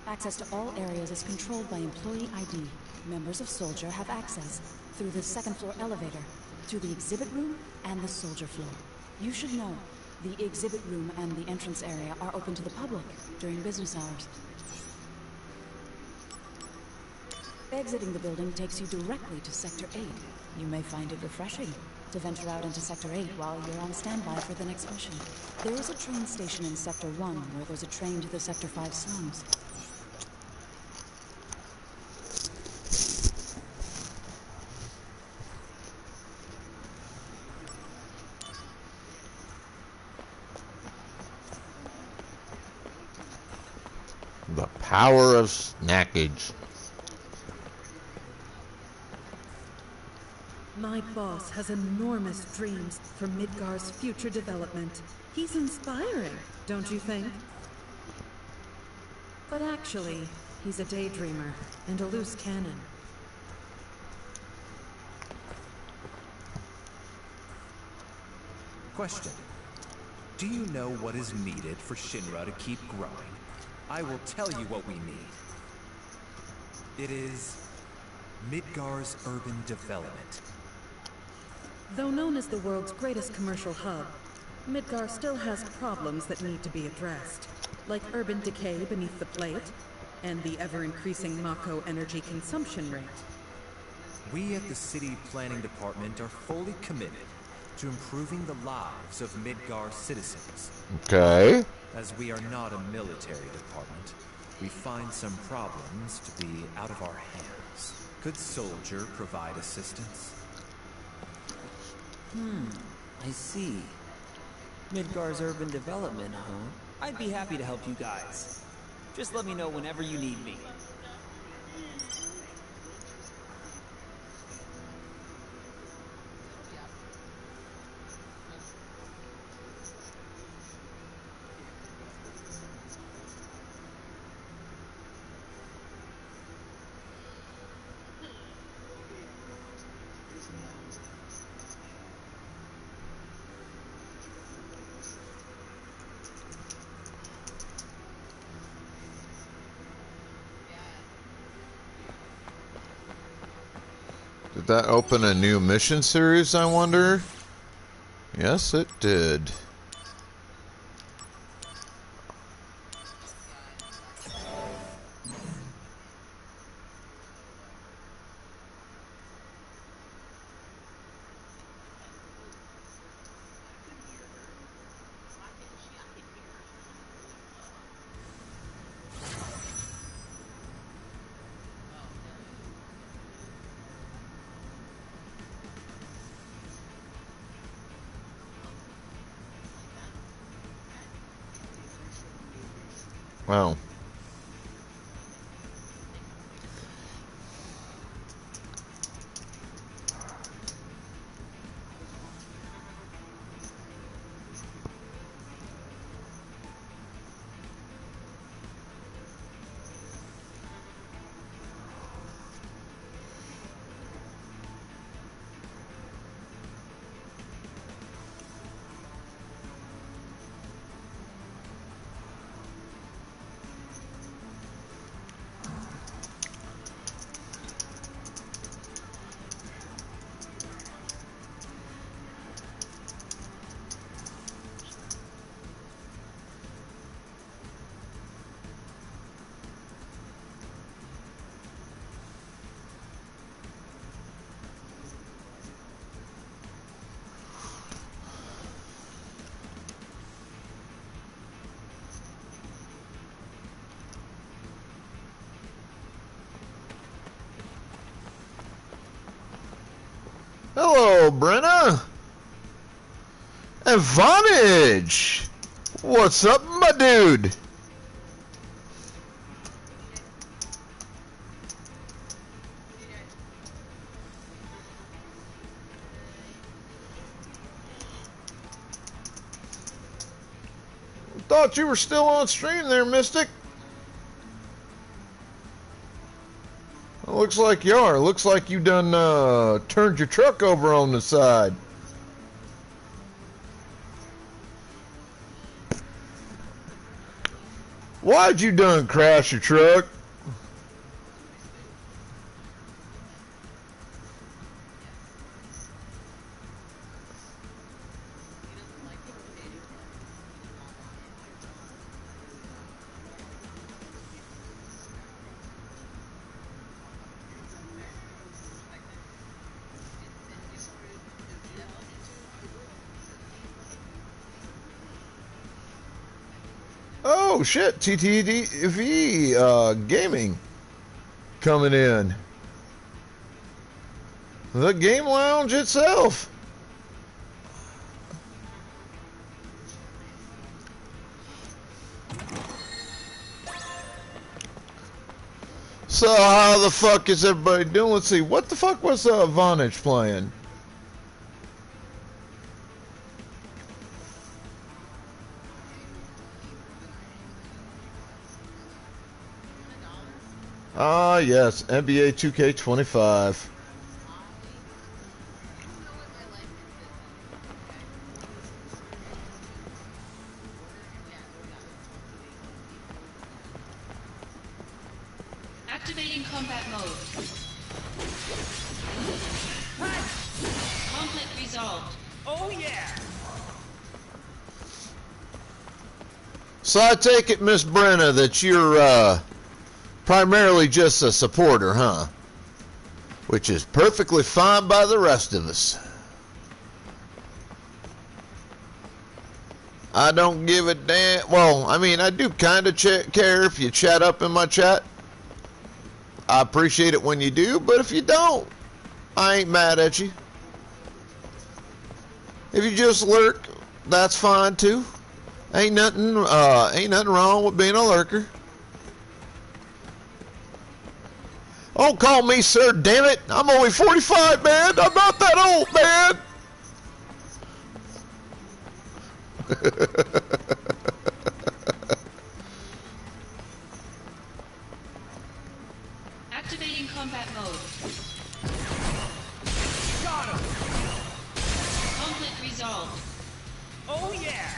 Access to all areas is controlled by employee ID. Members of Soldier have access through the second-floor elevator to the exhibit room and the Soldier floor. You should know, the exhibit room and the entrance area are open to the public during business hours. Exiting the building takes you directly to Sector 8. You may find it refreshing to venture out into Sector 8 while you're on standby for the next mission. There is a train station in Sector 1 where there's a train to the Sector 5 slums. The power of snackage. My boss has enormous dreams for Midgar's future development. He's inspiring, don't you think? But actually, he's a daydreamer and a loose cannon. Question. Do you know what is needed for Shinra to keep growing? I will tell you what we need. It is Midgar's urban development. Though known as the world's greatest commercial hub, Midgar still has problems that need to be addressed, like urban decay beneath the plate, and the ever-increasing Mako energy consumption rate. We at the City Planning Department are fully committed to improving the lives of Midgar citizens. Okay. As we are not a military department, we find some problems to be out of our hands. Could Soldier provide assistance? I see. Midgar's urban development, huh? I'd be happy to help you guys. Just let me know whenever you need me. Did that open a new mission series, I wonder? Yes, it did. Wow. Hello, Brenna. And Vonage. What's up, my dude? Thought you were still on stream there, Mystic. Looks like you are. Looks like you done turned your truck over on the side. Why'd you done crash your truck? Oh shit, TTV Gaming coming in. The Game Lounge itself. So how the fuck is everybody doing? Let's see, what the fuck was Vonage playing? Ah, yes, NBA 2K25. Activating combat mode. Conflict resolved. Oh yeah! So I take it, Miss Brenna, that you're primarily just a supporter, huh? Which is perfectly fine by the rest of us. I don't give a damn. Well, I mean, I do kind of care if you chat up in my chat. I appreciate it when you do, but if you don't, I ain't mad at you. If you just lurk, that's fine too. Ain't nothing wrong with being a lurker. Don't call me sir, damn it. I'm only 45, man. I'm not that old, man. Activating combat mode. Got him! Conflict resolved. Oh yeah!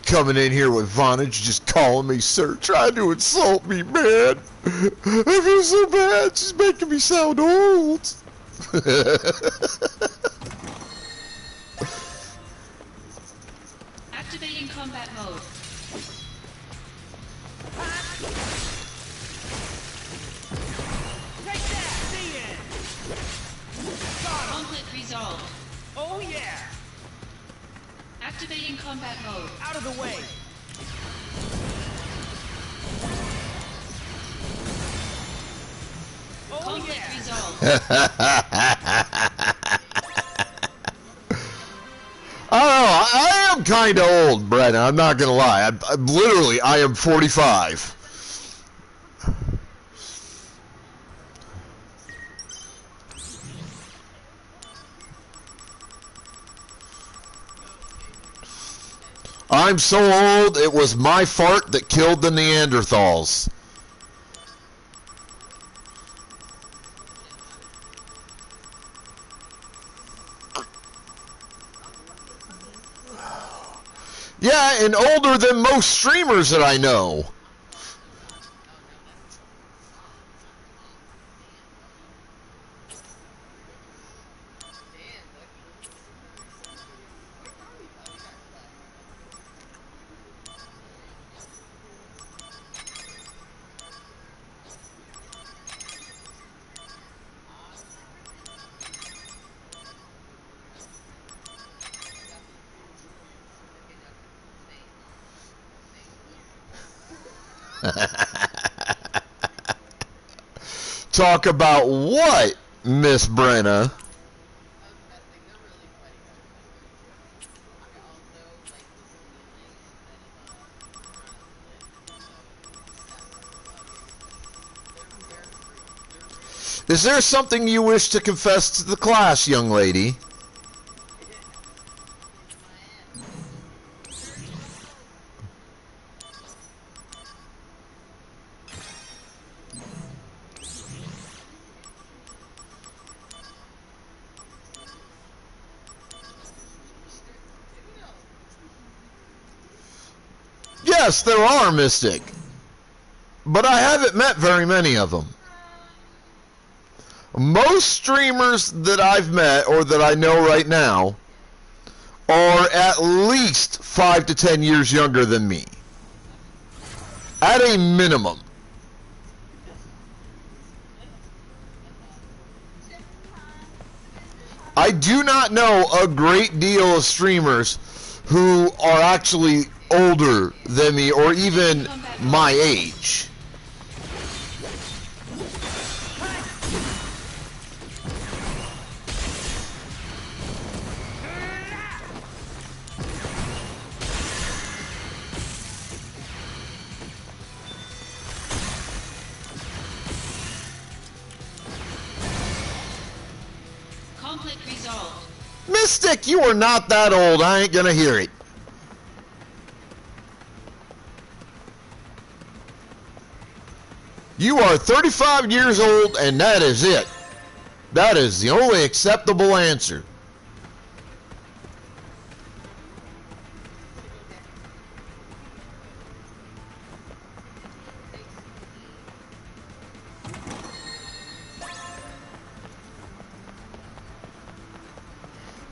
Coming in here with Vonage, just calling me sir, trying to insult me, man. I feel so bad. She's making me sound old. Activating combat mode. Take that! See it! Conflict resolved. Oh yeah! Activating combat mode. Out of the way! Oh Conflict yeah! resolved. I don't know. I am kind of old, Brenna. I'm not going to lie. I am 45. I'm so old, it was my fart that killed the Neanderthals. Yeah, and older than most streamers that I know. Talk about what, Miss Brenna? Is there something you wish to confess to the class, young lady? Yes, there are, Mystic. But I haven't met very many of them. Most streamers that I've met, or that I know right now, are at least 5 to 10 years younger than me. At a minimum. I do not know a great deal of streamers who are actually older than me, or even my age. Conflict resolved. Mystic, you are not that old. I ain't gonna hear it. You are 35 years old, and that is it. That is the only acceptable answer.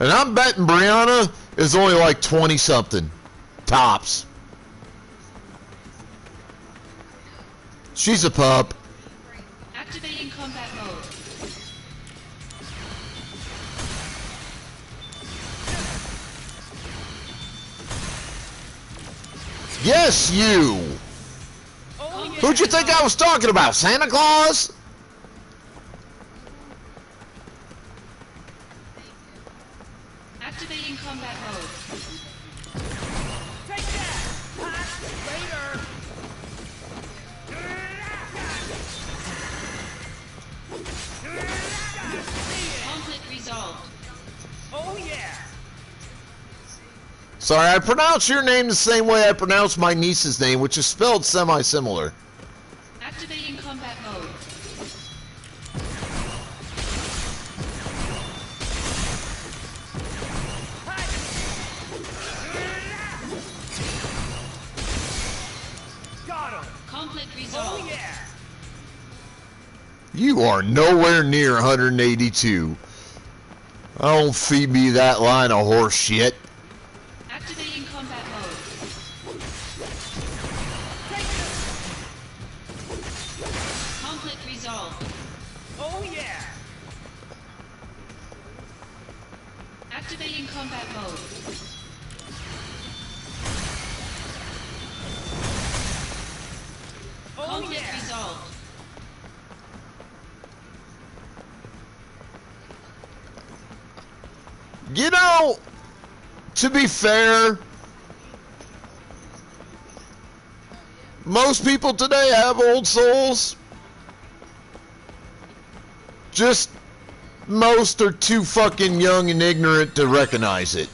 And I'm betting Brianna is only like 20-something. Tops. She's a pup. Activating combat mode. Yes, you. Who'd you think I was talking about? Santa Claus? Activating combat mode. Take that! Later! Conflict resolved. Oh yeah! Sorry, I pronounce your name the same way I pronounce my niece's name, which is spelled semi-similar. Activating combat mode. Got him! Conflict resolved. Oh yeah! You are nowhere near 182. Don't feed me that line of horse shit. Activating combat mode. Conflict resolved. Oh yeah! Activating combat mode. Oh Conflict yeah! resolved. You know, to be fair, most people today have old souls. Just most are too fucking young and ignorant to recognize it.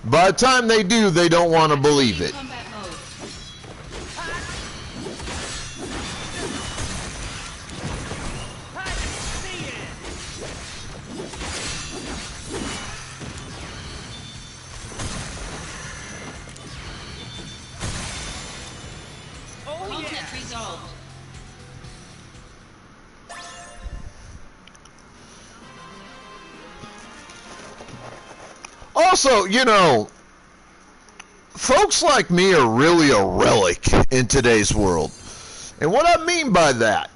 By the time they do, they don't want to believe it. Conflict resolved. Also, you know, folks like me are really a relic in today's world. And what I mean by that,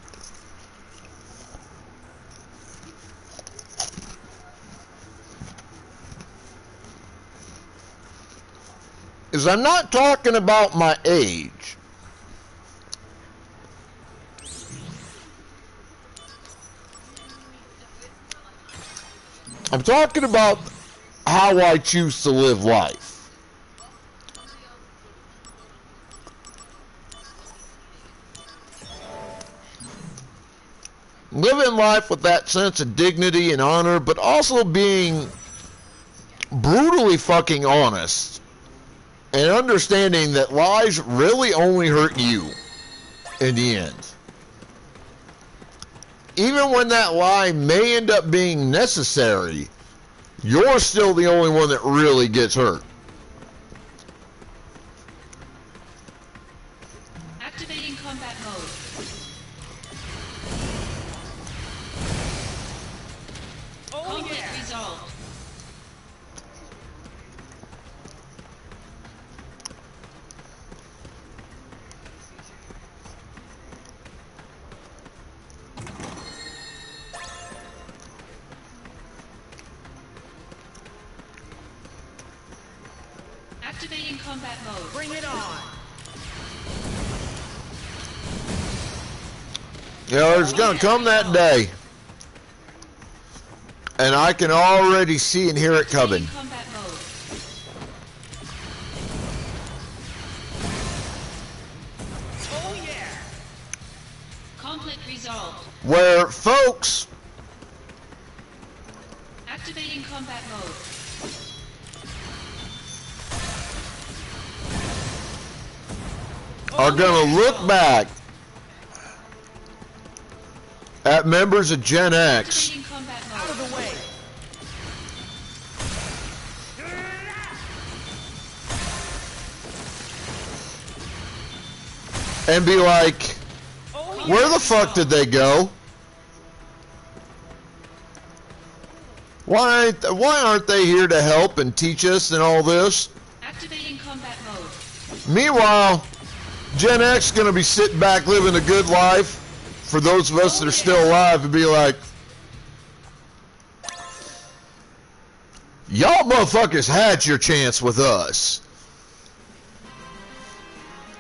is I'm not talking about my age. I'm talking about how I choose to live life. Living life with that sense of dignity and honor, but also being brutally fucking honest and understanding that lies really only hurt you in the end. Even when that lie may end up being necessary, you're still the only one that really gets hurt. Activating combat mode. Conflict resolved. Activating combat mode. Bring it on! You know, there's gonna come that day, and I can already see and hear it coming. Combat mode. Oh yeah! Conflict resolved. Where folks Activating combat mode. are gonna look back at members of Gen X Activating combat mode. Out of the way! and be like, where the fuck did they go? Why aren't they here to help and teach us and all this? Activating combat mode. Meanwhile, Gen X is going to be sitting back living a good life for those of us that are still alive and be like, y'all motherfuckers had your chance with us.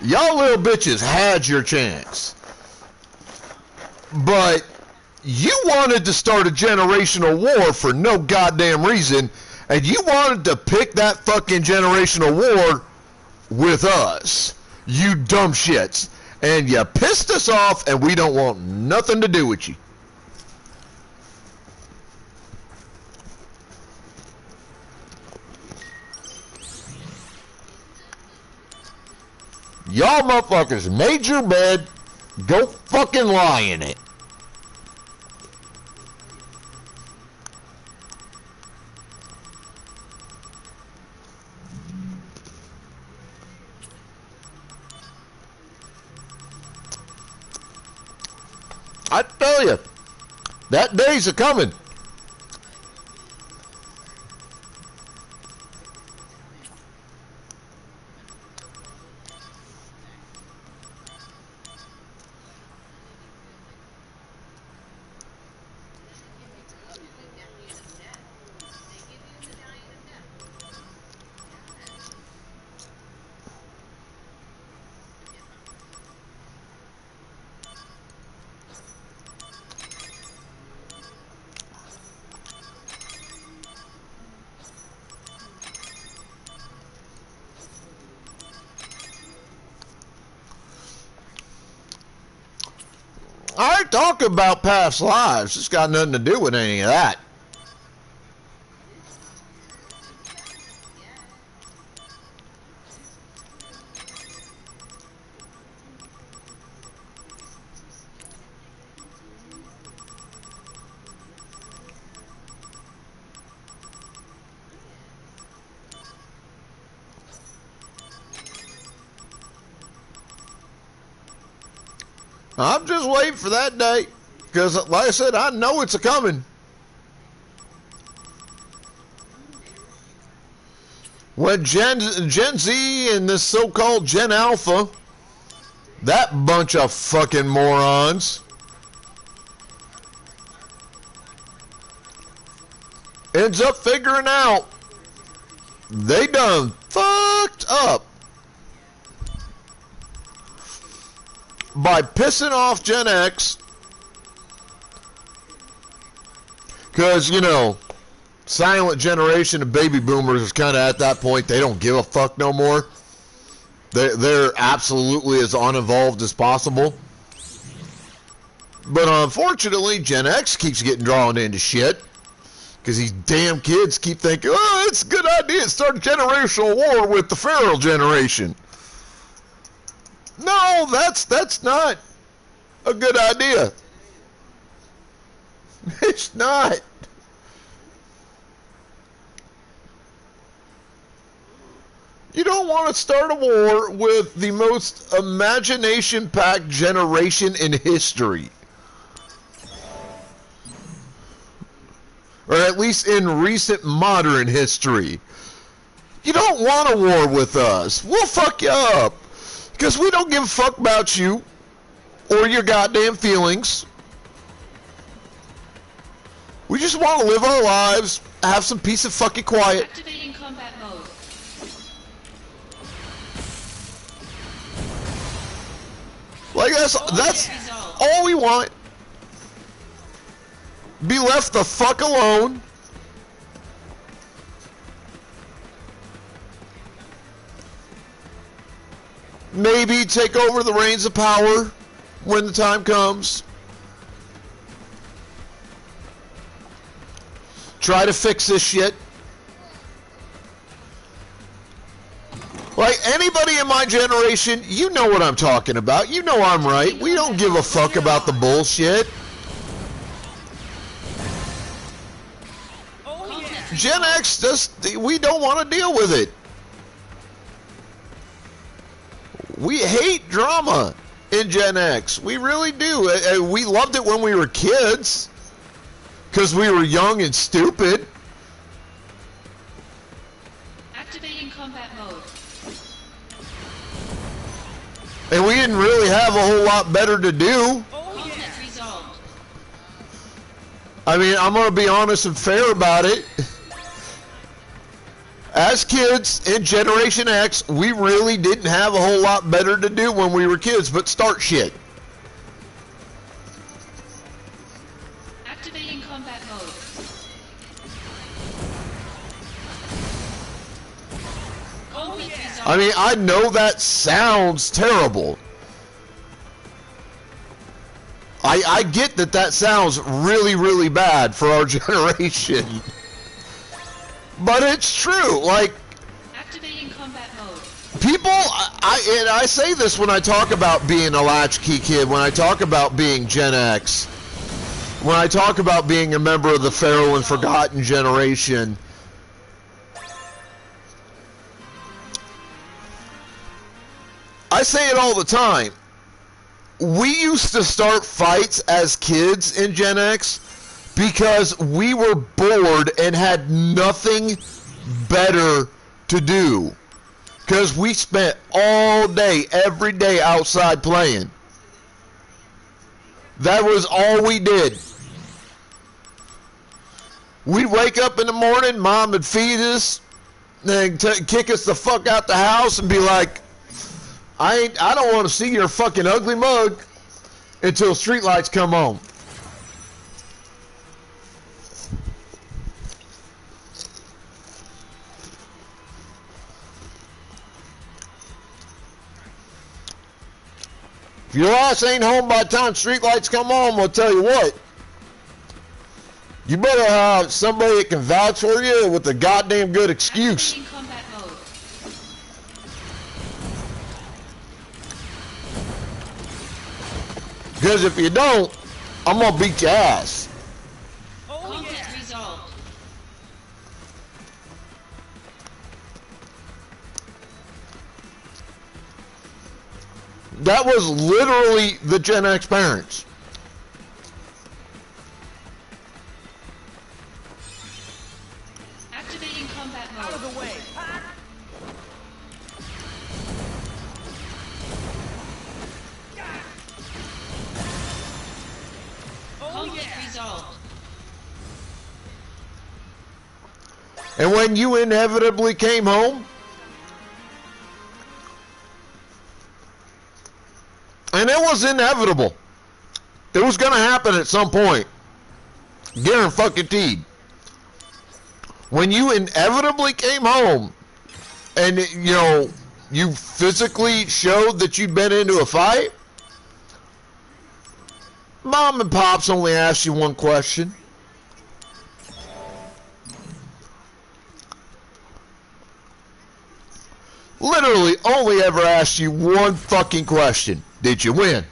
Y'all little bitches had your chance. But you wanted to start a generational war for no goddamn reason, and you wanted to pick that fucking generational war with us. You dumb shits. And you pissed us off, and we don't want nothing to do with you. Y'all motherfuckers made your bed. Go fucking lie in it. I tell you, that day's a coming. I ain't talking about past lives. It's got nothing to do with any of that. I'm just waiting for that day, because like I said, I know it's a-coming. When Gen Z and this so-called Gen Alpha, that bunch of fucking morons, ends up figuring out they done fucked up by pissing off Gen X, because, you know, silent generation of baby boomers is kind of at that point, they don't give a fuck no more. They're absolutely as unevolved as possible. But unfortunately, Gen X keeps getting drawn into shit, because these damn kids keep thinking, oh, it's a good idea to start a generational war with the feral generation. No, that's not a good idea. It's not. You don't want to start a war with the most imagination-packed generation in history. Or at least in recent modern history. You don't want a war with us. We'll fuck you up. Because we don't give a fuck about you or your goddamn feelings. We just want to live our lives, have some peace and fucking quiet. Activating combat mode. Like that's all we want. Be left the fuck alone. Maybe take over the reins of power when the time comes. Try to fix this shit. Like, anybody in my generation, you know what I'm talking about. You know I'm right. We don't give a fuck about the bullshit. Gen X, just, we don't want to deal with it. We hate drama in Gen X. We really do. We loved it when we were kids, because we were young and stupid. Activating combat mode. And we didn't really have a whole lot better to do. Conflict resolved. I mean, I'm going to be honest and fair about it. As kids in Generation X, we really didn't have a whole lot better to do when we were kids but start shit. Activating combat mode. Conflict resolved. I mean, I know that sounds terrible. I get that that sounds really, really bad for our generation. But it's true. Like, Activating combat mode. people, I say this when I talk about being a latchkey kid, when I talk about being Gen X, when I talk about being a member of the feral and forgotten generation. I say it all the time. We used to start fights as kids in Gen X because we were bored and had nothing better to do. Because we spent all day, every day outside playing. That was all we did. We'd wake up in the morning, Mom would feed us, then kick us the fuck out the house and be like, I don't want to see your fucking ugly mug until streetlights come on. If your ass ain't home by the time streetlights come on, I'll tell you what. You better have somebody that can vouch for you with a goddamn good excuse. Activating combat mode. Because if you don't, I'm gonna beat your ass. Conflict resolved. That was literally the Gen X parents. Activating combat mode. Out of the way. Conflict resolved. And when you inevitably came home, and it was inevitable, it was going to happen at some point, guaranteed. When you inevitably came home and, you know, you physically showed that you'd been into a fight, Mom and Pops only asked you one question. Literally only ever asked you one fucking question. Did you win?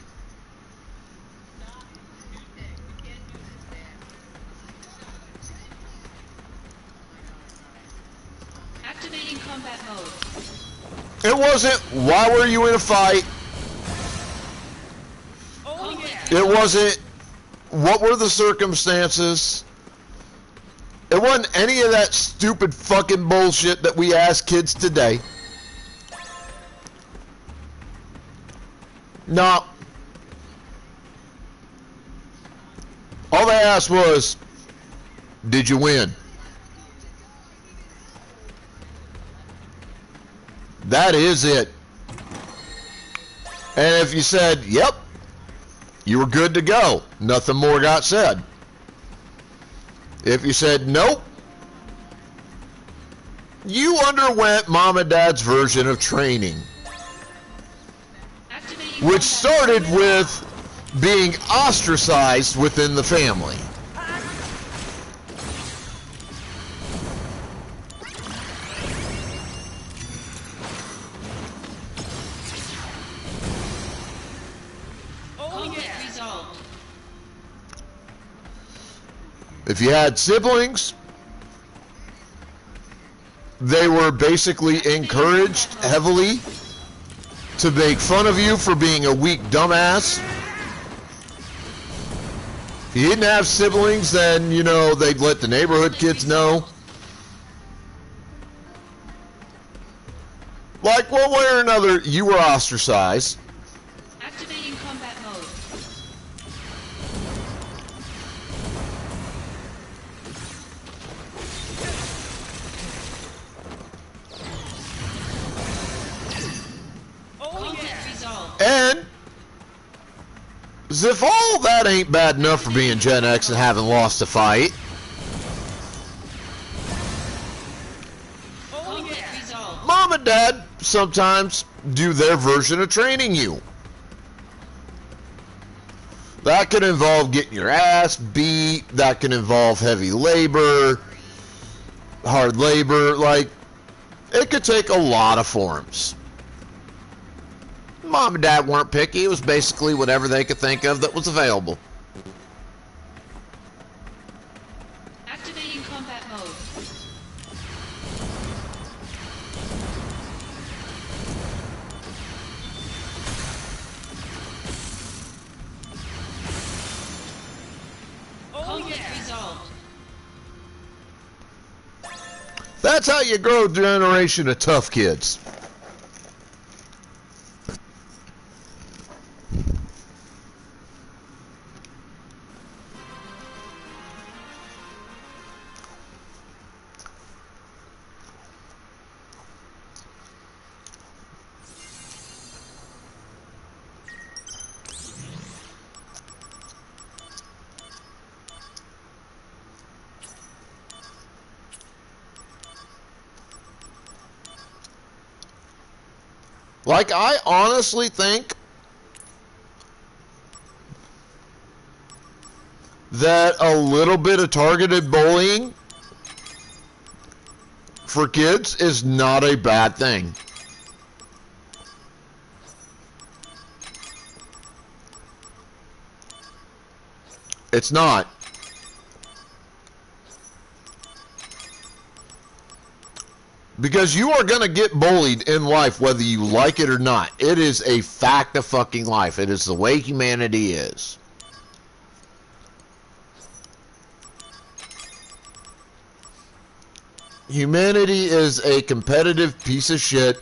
Activating combat mode. It wasn't, why were you in a fight? It wasn't, what were the circumstances? It wasn't any of that stupid fucking bullshit that we ask kids today. No. All they asked was, did you win? That is it. And if you said, yep, you were good to go, nothing more got said. If you said, nope, you underwent Mom and Dad's version of training, which started with being ostracized within the family. Conflict resolved. If you had siblings, they were basically encouraged heavily to make fun of you for being a weak dumbass. If you didn't have siblings, then, you know, they'd let the neighborhood kids know. Like one way or another, you were ostracized. Activating combat mode. Conflict resolved. And as if all that ain't bad enough for being Gen X and having lost a fight, Conflict resolved. Mom and Dad sometimes do their version of training you. That could involve getting your ass beat. That can involve heavy labor, hard labor. Like, it could take a lot of forms. Mom and Dad weren't picky. It was basically whatever they could think of that was available. Activating combat mode. Conflict resolved. That's how you grow a generation of tough kids. Like, I honestly think that a little bit of targeted bullying for kids is not a bad thing. It's not. Because you are going to get bullied in life whether you like it or not. It is a fact of fucking life. It is the way humanity is. Humanity is a competitive piece of shit,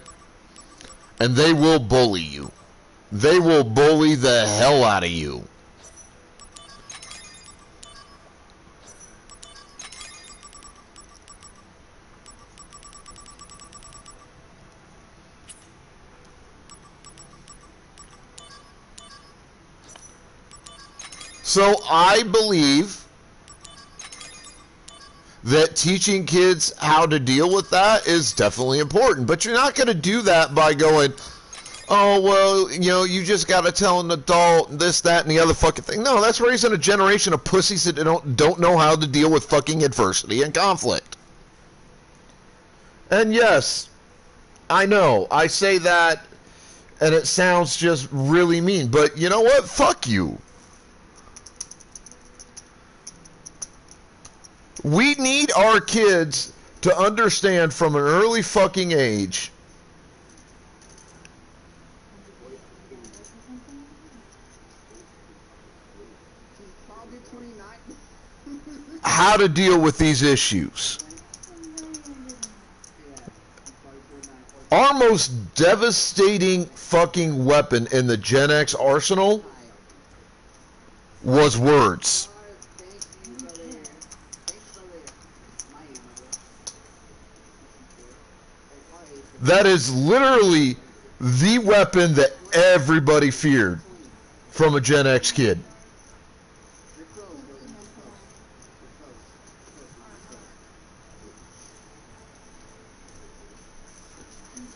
and they will bully you. They will bully the hell out of you. So I believe that teaching kids how to deal with that is definitely important. But you're not going to do that by going, oh, well, you know, you just got to tell an adult this, that, and the other fucking thing. No, that's raising a generation of pussies that don't know how to deal with fucking adversity and conflict. And yes, I know, I say that, and it sounds just really mean. But you know what? Fuck you. We need our kids to understand from an early fucking age how to deal with these issues. Our most devastating fucking weapon in the Gen X arsenal was words. That is literally the weapon that everybody feared from a Gen X kid.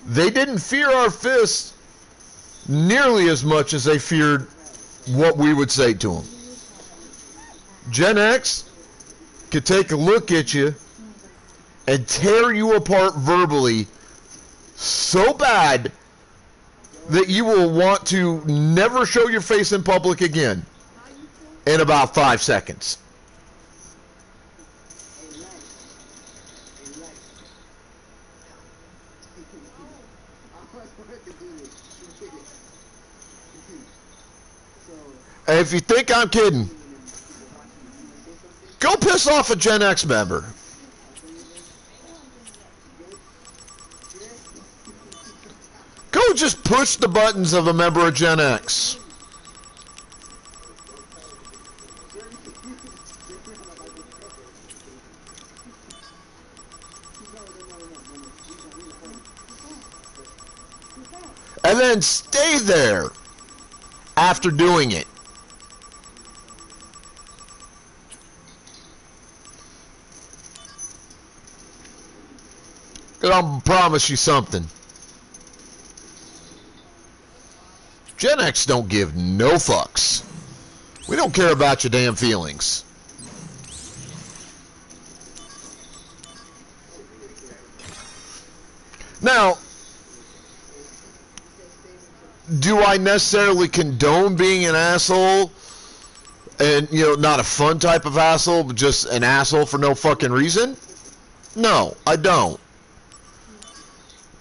They didn't fear our fists nearly as much as they feared what we would say to them. Gen X could take a look at you and tear you apart verbally so bad that you will want to never show your face in public again in about 5 seconds. And if you think I'm kidding, go piss off a Gen X member. Go just push the buttons of a member of Gen X. And then stay there after doing it. I'll promise you something. Gen X don't give no fucks. We don't care about your damn feelings. Now, do I necessarily condone being an asshole? And, you know, not a fun type of asshole, but just an asshole for no fucking reason? No, I don't.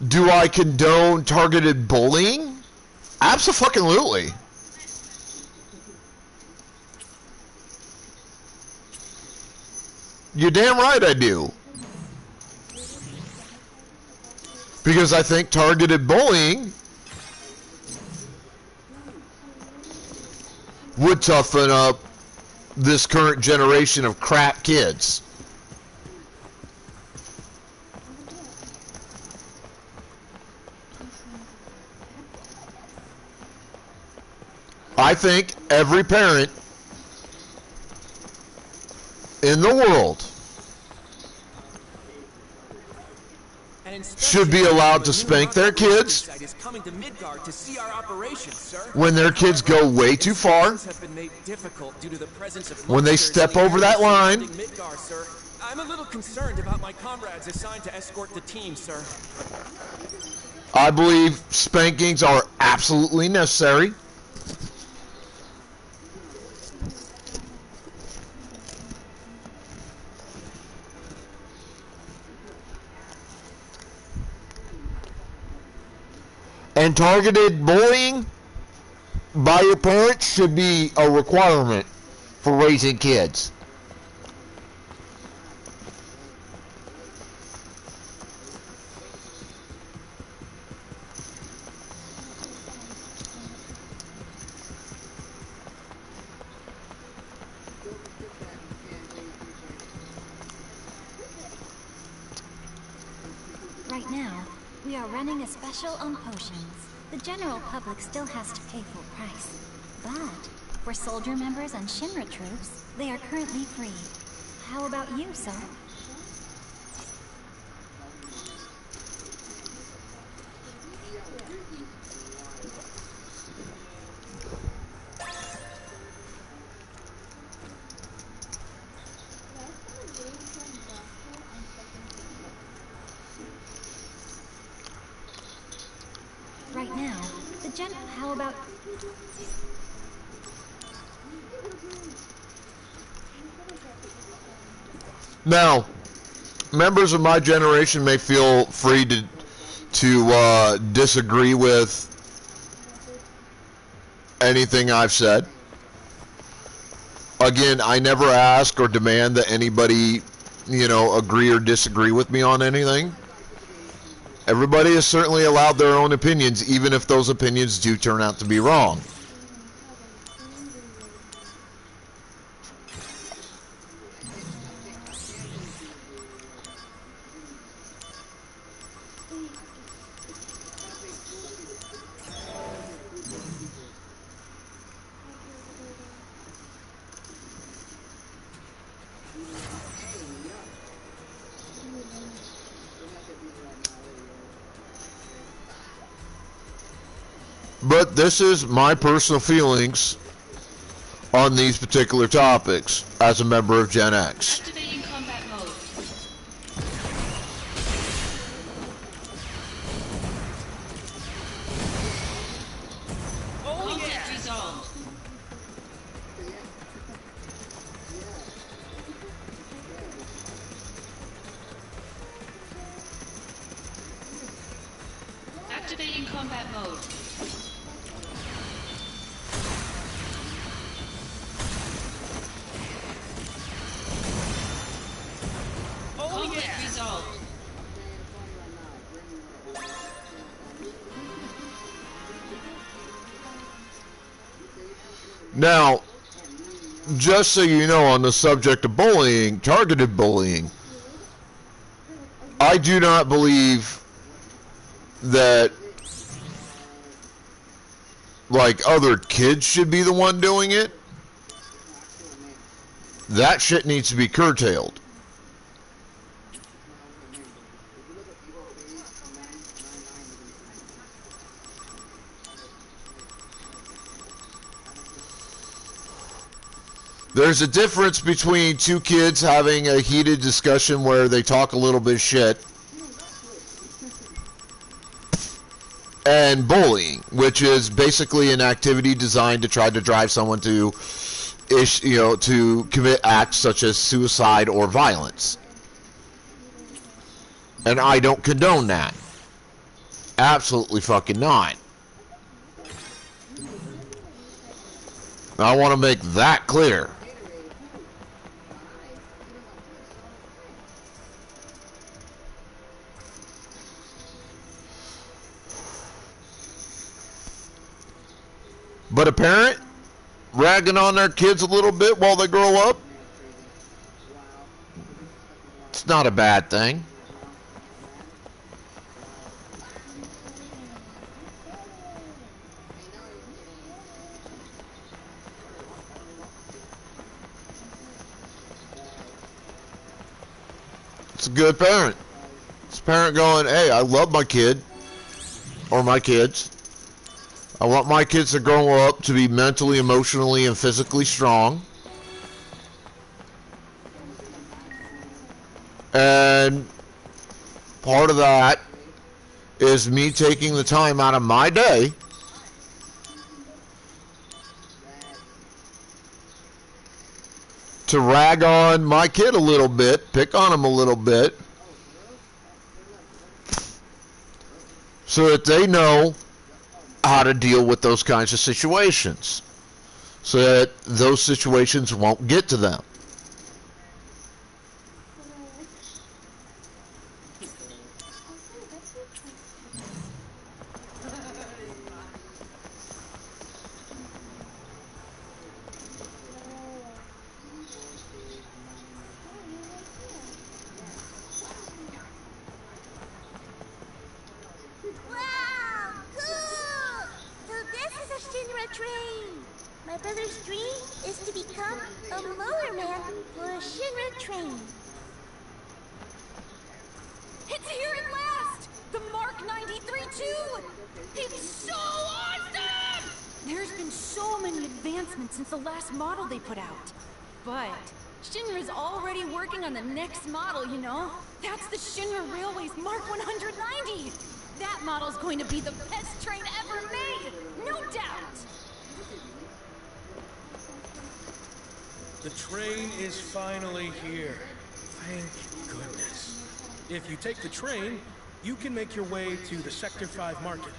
Do I condone targeted bullying? Abso-fucking-lutely. You're damn right I do. Because I think targeted bullying would toughen up this current generation of crap kids. I think every parent in the world should be allowed to spank their kids Is coming to Midgard to see our operations, sir. when their kids go way too far, Have been made difficult due to the presence of when they step over that line. Midgar, sir. I'm a little concerned about my comrades assigned to escort the team, sir. I believe spankings are absolutely necessary. And targeted bullying by your parents should be a requirement for raising kids. Right now, we are running a special on potions. The general public still has to pay full price. But for soldier members and Shinra troops, they are currently free. How about you, sir? Right now, how about... Now, members of my generation may feel free to disagree with anything I've said. Again, I never ask or demand that anybody, agree or disagree with me on anything. Everybody is certainly allowed their own opinions, even if those opinions do turn out to be wrong. But this is my personal feelings on these particular topics as a member of Gen X. Activating combat mode. Conflict resolved. Activating combat mode. Conflict resolved. Now, just so you know, on the subject of bullying, targeted bullying, I do not believe that other kids should be the one doing it. That shit needs to be curtailed. There's a difference between two kids having a heated discussion where they talk a little bit of shit and bullying, which is basically an activity designed to try to drive someone to commit acts such as suicide or violence. And I don't condone that. Absolutely fucking not. I want to make that clear. But a parent ragging on their kids a little bit while they grow up, it's not a bad thing. It's a good parent. It's a parent going, hey, I love my kid or my kids. I want my kids to grow up to be mentally, emotionally, and physically strong. And part of that is me taking the time out of my day to rag on my kid a little bit, pick on him a little bit, so that they know how to deal with those kinds of situations, so that those situations won't get to them. Wow, cool! So this is a Shinra train. My brother's dream is to become a motorman for a Shinra train. It's here at last! The Mark 93 too! It's so awesome! There's been so many advancements since the last model they put out. But Shinra's already working on the next model, you know? That's the Shinra Railways Mark 190! That model's going to be the best train ever made! No doubt! The train is finally here. Thank goodness. If you take the train, you can make your way to the Sector 5 market.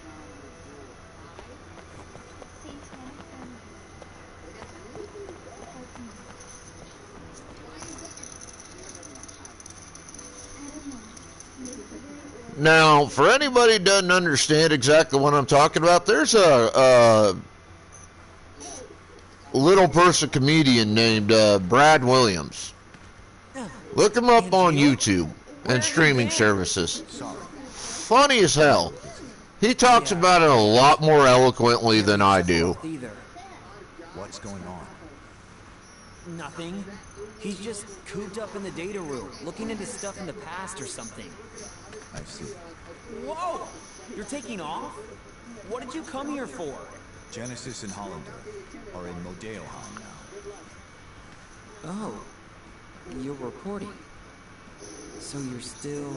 Now, for anybody who doesn't understand exactly what I'm talking about, there's a little person comedian named Brad Williams. Look him up on YouTube and streaming services. Funny as hell. He talks about it a lot more eloquently than I do. What's going on? Nothing. He's just cooped up in the data room, looking into stuff in the past or something. I see. Whoa! You're taking off? What did you come here for? Genesis and Hollander are in Modeoheim now. Oh. You're reporting. So you're still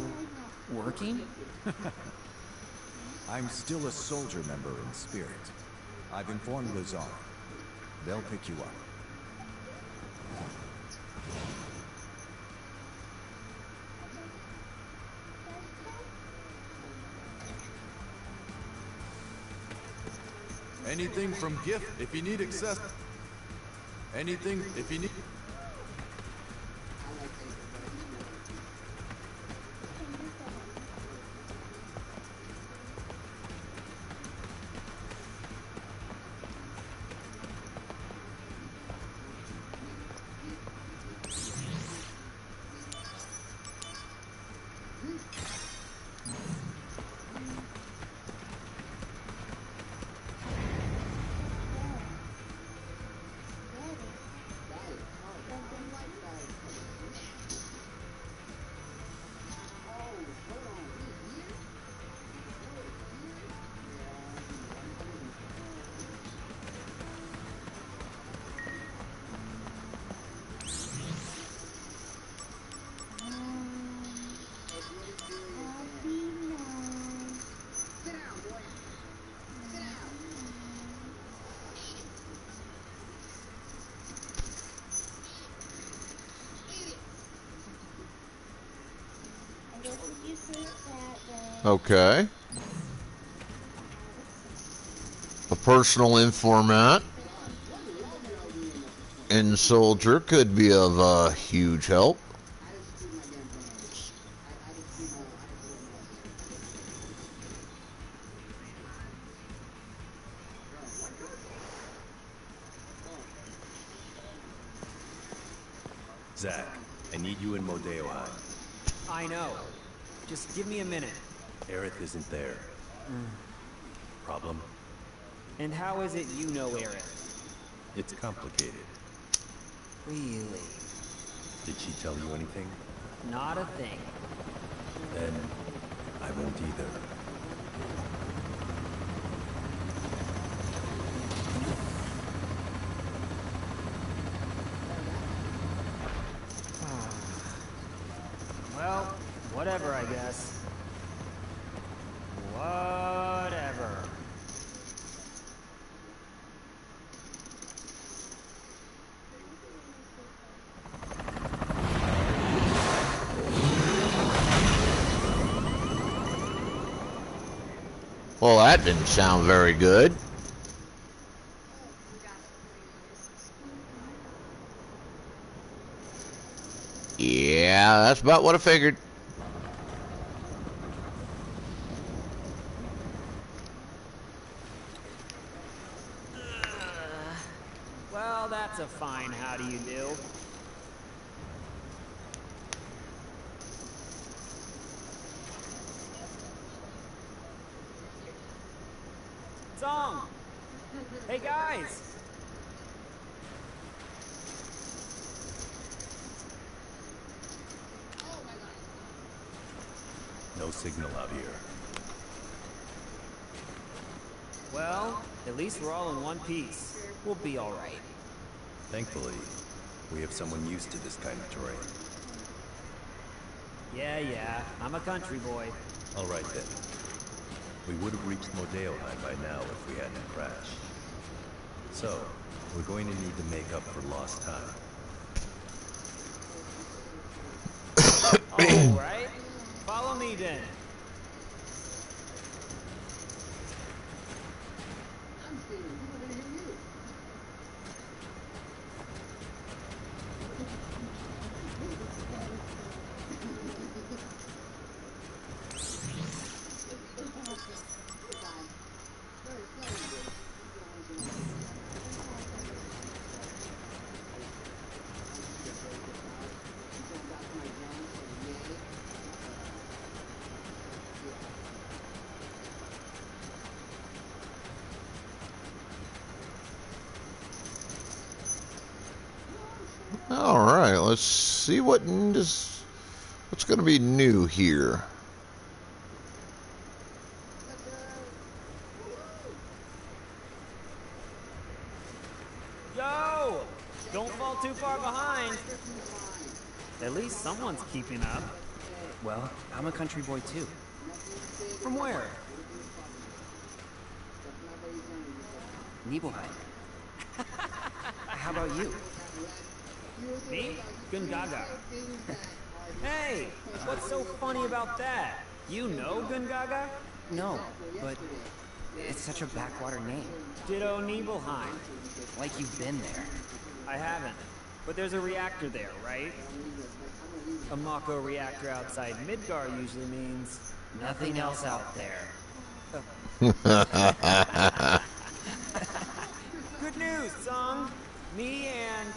working? I'm still a soldier member in spirit. I've informed Lazar. They'll pick you up. Anything from gift if you need access. Anything if you need. Okay. A personal informant in Soldier could be of huge help. Zack, I need you in Modeoheim. I know. Just give me a minute. Aerith isn't there. Problem? And how is it you know Aerith? It's complicated. Really? Did she tell you anything? Not a thing. Then I won't either. Well, whatever, I guess. Whatever. Well, that didn't sound very good. Yeah, that's about what I figured. Well, that's a fine how do you do. Song! Hey guys! No signal out here. Well, at least we're all in one piece. We'll be alright. Thankfully, we have someone used to this kind of terrain. Yeah, I'm a country boy. All right then. We would have reached Modeoheim by now if we hadn't crashed. So, we're going to need to make up for lost time. Alright. Follow me then. All right, let's see what's going to be new here. Yo! Don't fall too far behind. At least someone's keeping up. Well, I'm a country boy too. From where? Nibelheim. How about you? Me? Gungaga. Hey! What's so funny about that? You know Gungaga? No, but it's such a backwater name. Ditto Nibelheim. Like you've been there. I haven't. But there's a reactor there, right? A Mako reactor outside Midgar usually means... Nothing else out there. Good news, Song! Me and...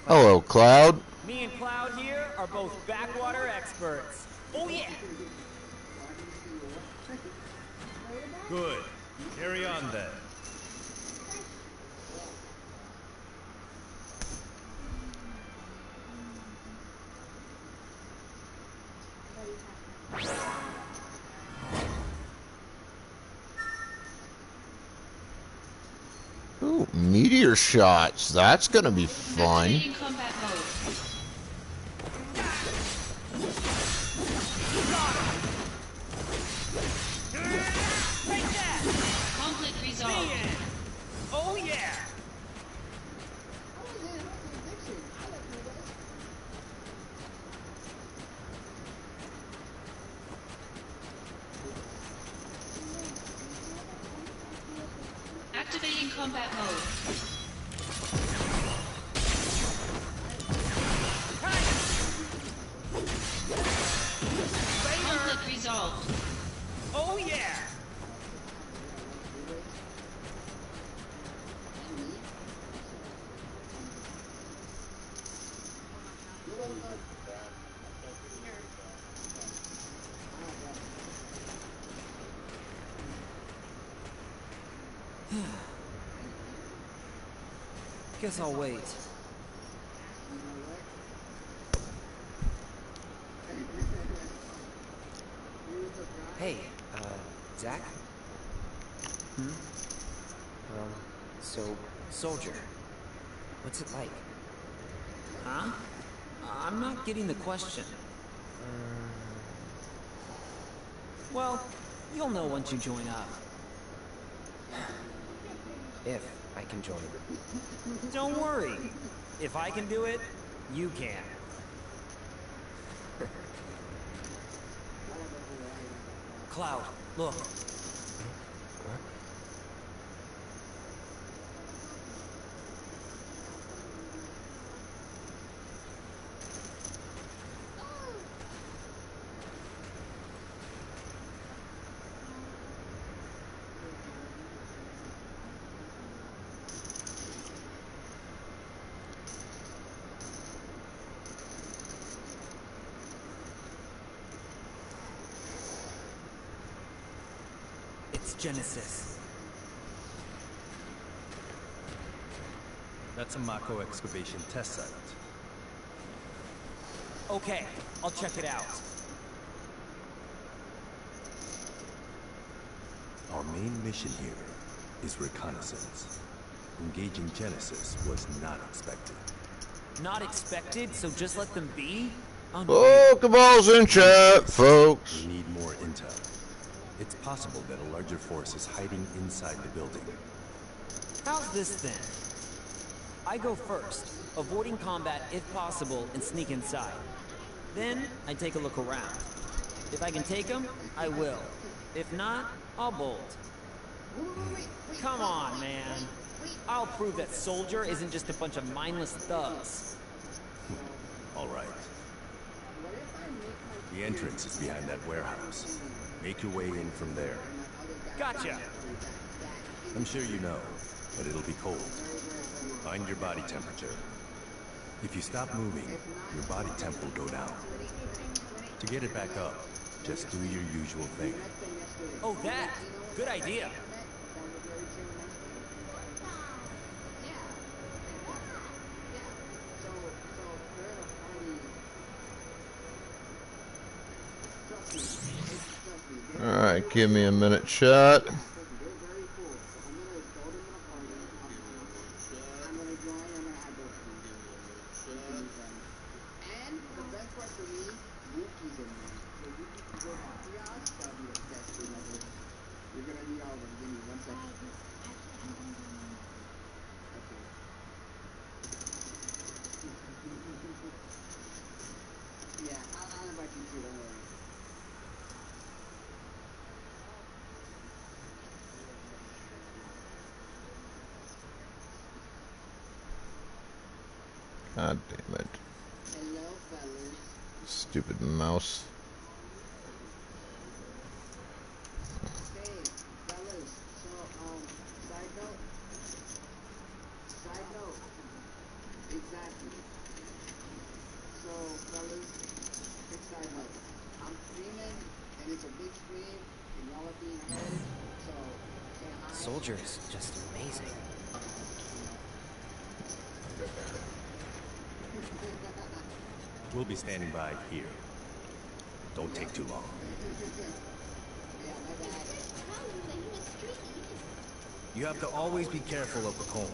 Hello, Cloud. Me and Cloud here are both backwater experts. Oh yeah! Good. Carry on then. Ooh, meteor shots. That's going to be fun. Activating combat mode. Conflict resolved. Oh yeah! Activating combat mode. Conflict resolved. Oh yeah! Guess I'll wait. Hey, Zack? So, Soldier. What's it like? Huh? I'm not getting the question. Well, you'll know once you join up. If I can join. Don't worry. If I can do it, you can. Cloud, look. It's Genesis. That's a Mako excavation test site. Okay, I'll check it out. Our main mission here is reconnaissance. Engaging Genesis was not expected. Not expected, so just let them be? Pokeballs in chat, folks. We need more intel. It's possible that a larger force is hiding inside the building. How's this then? I go first, avoiding combat if possible and sneak inside. Then, I take a look around. If I can take them, I will. If not, I'll bolt. Come on, man. I'll prove that Soldier isn't just a bunch of mindless thugs. All right. The entrance is behind that warehouse. Make your way in from there. Gotcha. I'm sure you know, but it'll be cold. Find your body temperature. If you stop moving, your body temp will go down. To get it back up, just do your usual thing. Oh, that! Good idea. Alright, give me a minute, chat. God damn it. Stupid mouse. Soldier is just amazing. We'll be standing by here. Don't take too long. You have to always be careful of the cold.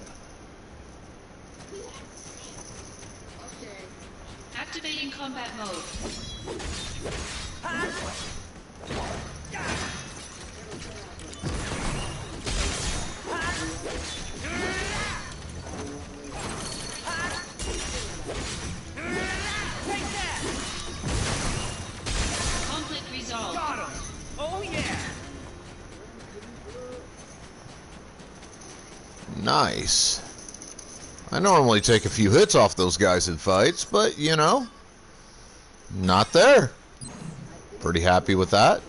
Activating combat mode. Conflict resolved. Got him! Oh yeah! Nice. I normally take a few hits off those guys in fights, but, you know, not there. Pretty happy with that.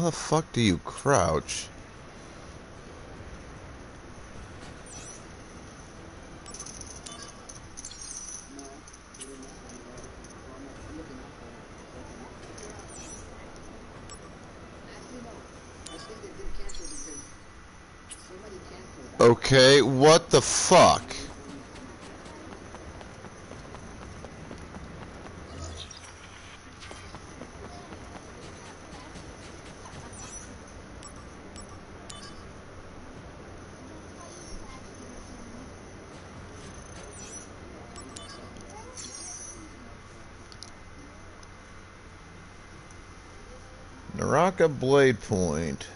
the fuck do you crouch? Okay, what the fuck? Naraka Blade Point.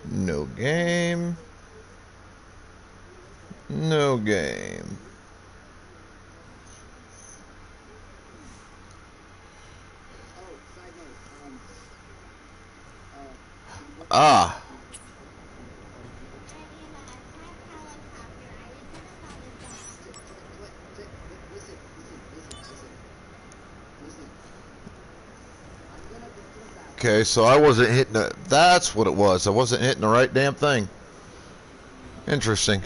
No game. No game. Ah. Okay, so I wasn't hitting it. That's what it was. I wasn't hitting the right damn thing. Interesting.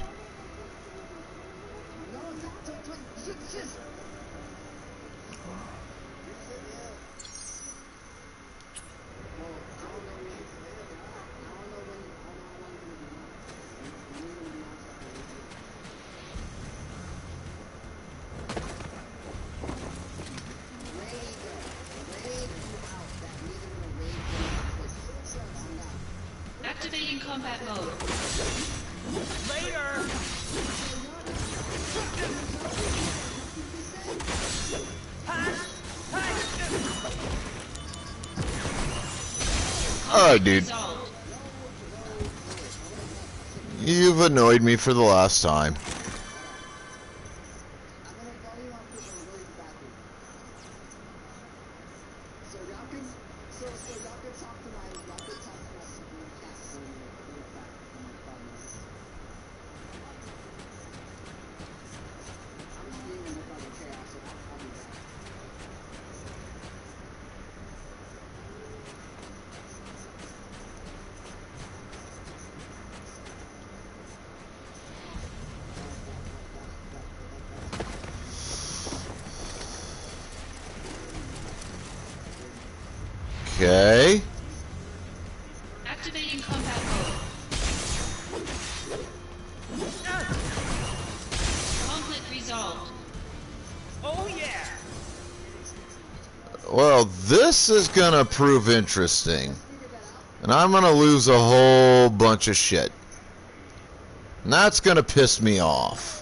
Activating combat mode. Later! Alright, dude. You've annoyed me for the last time. Okay. Activating combat mode. Conflict resolved. Oh yeah! Well, this is gonna prove interesting. And I'm gonna lose a whole bunch of shit. And that's gonna piss me off.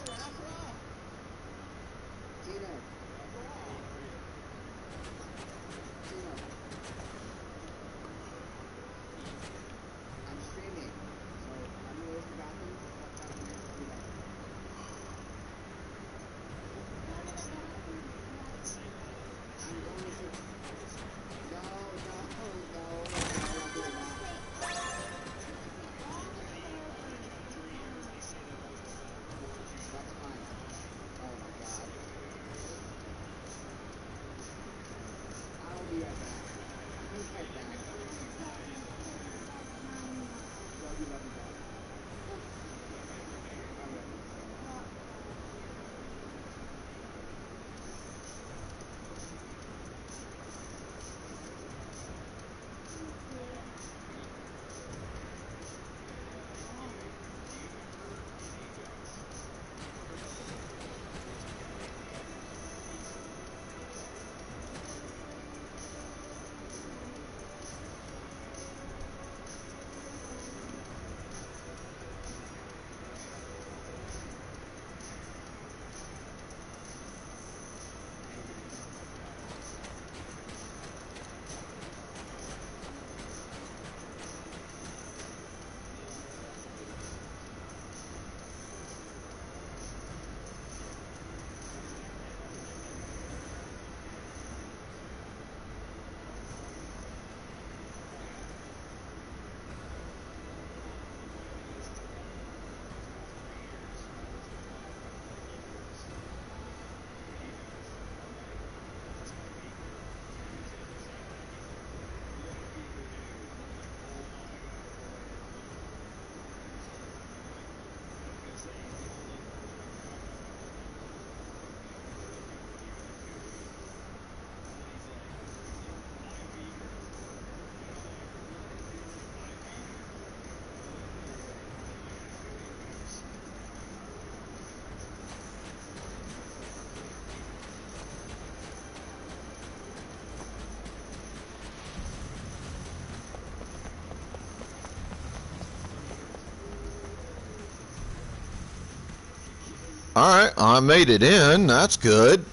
Alright, I made it in. That's good.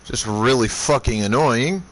Just really fucking annoying.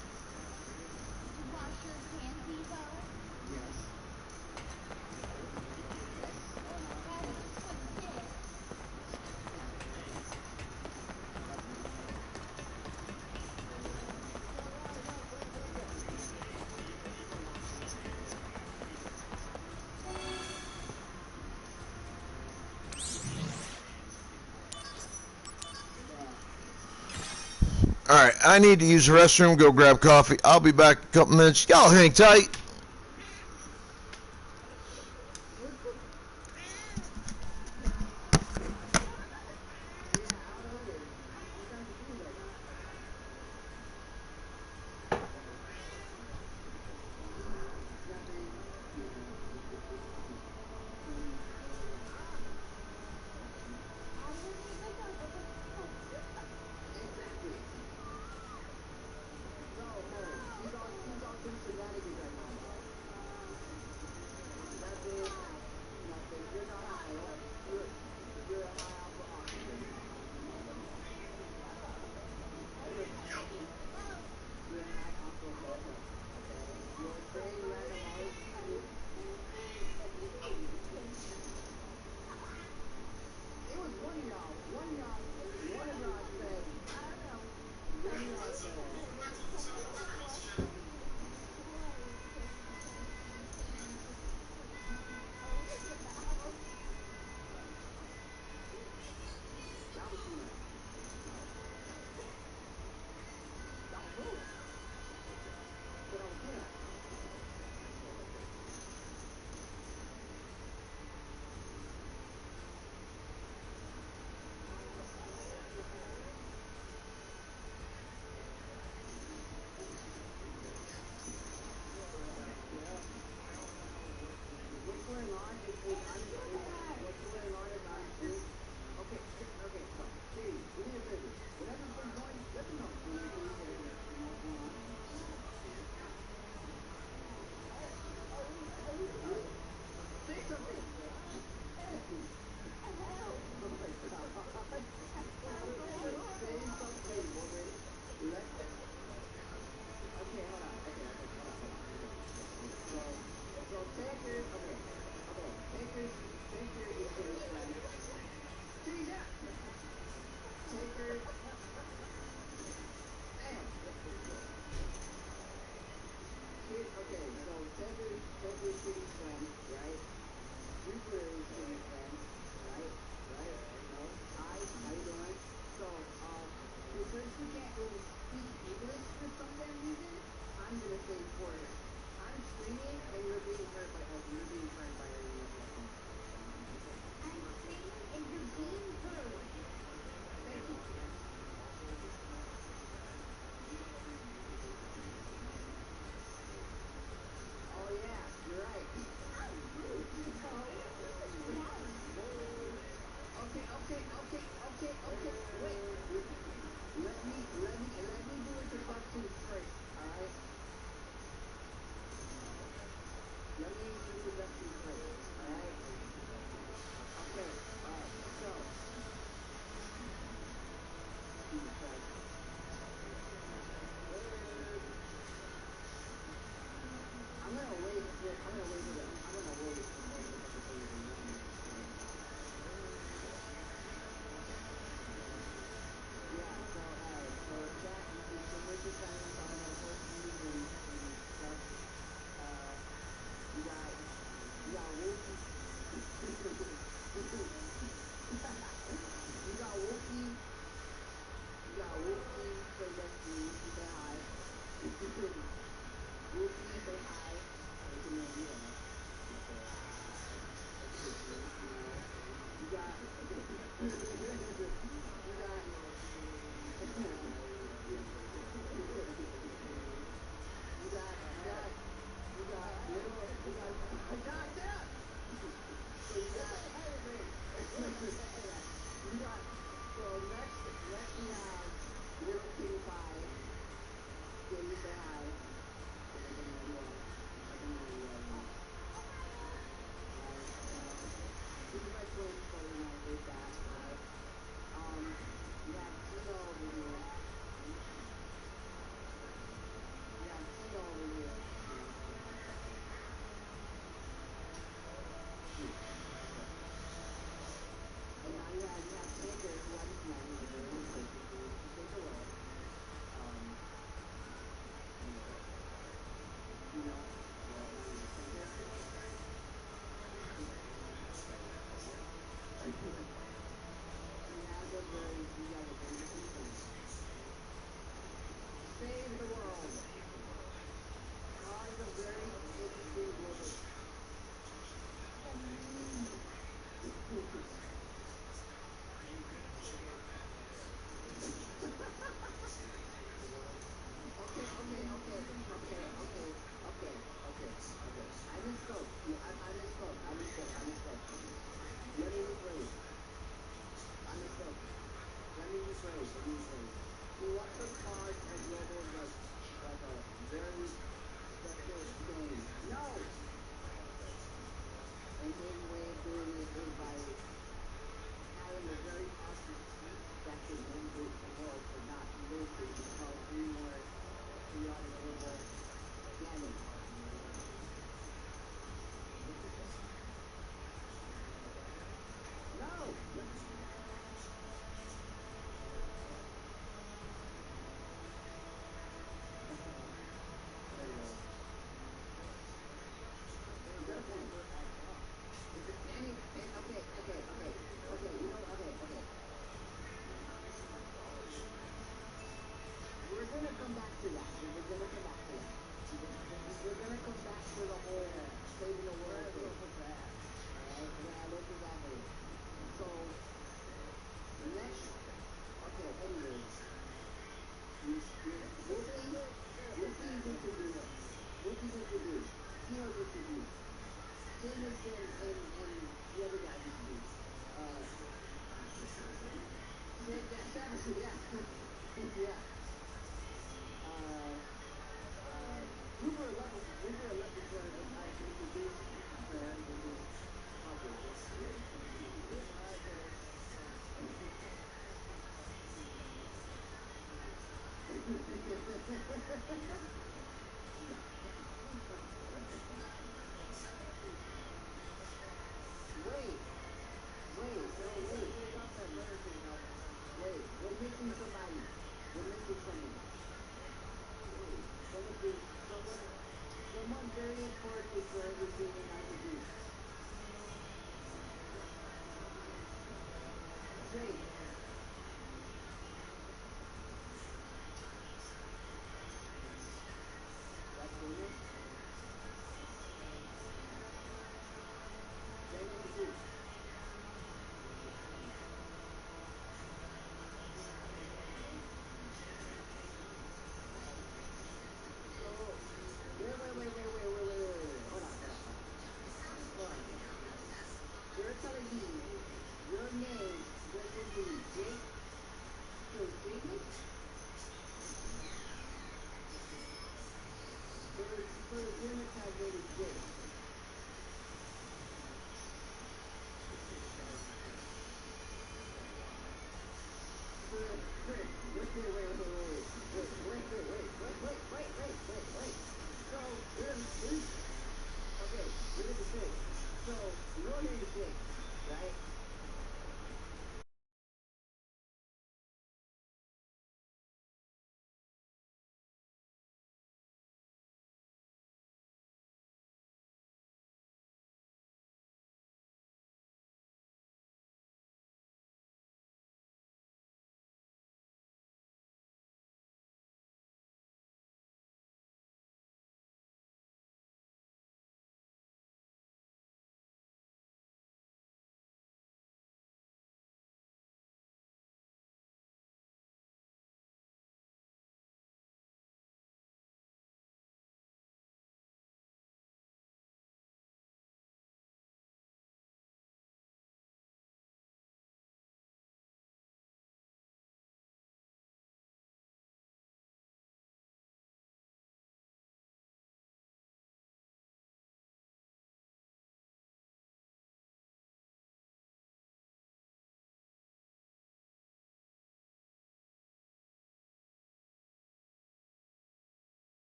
Alright, I need to use the restroom, go grab coffee. I'll be back in a couple minutes. Y'all hang tight.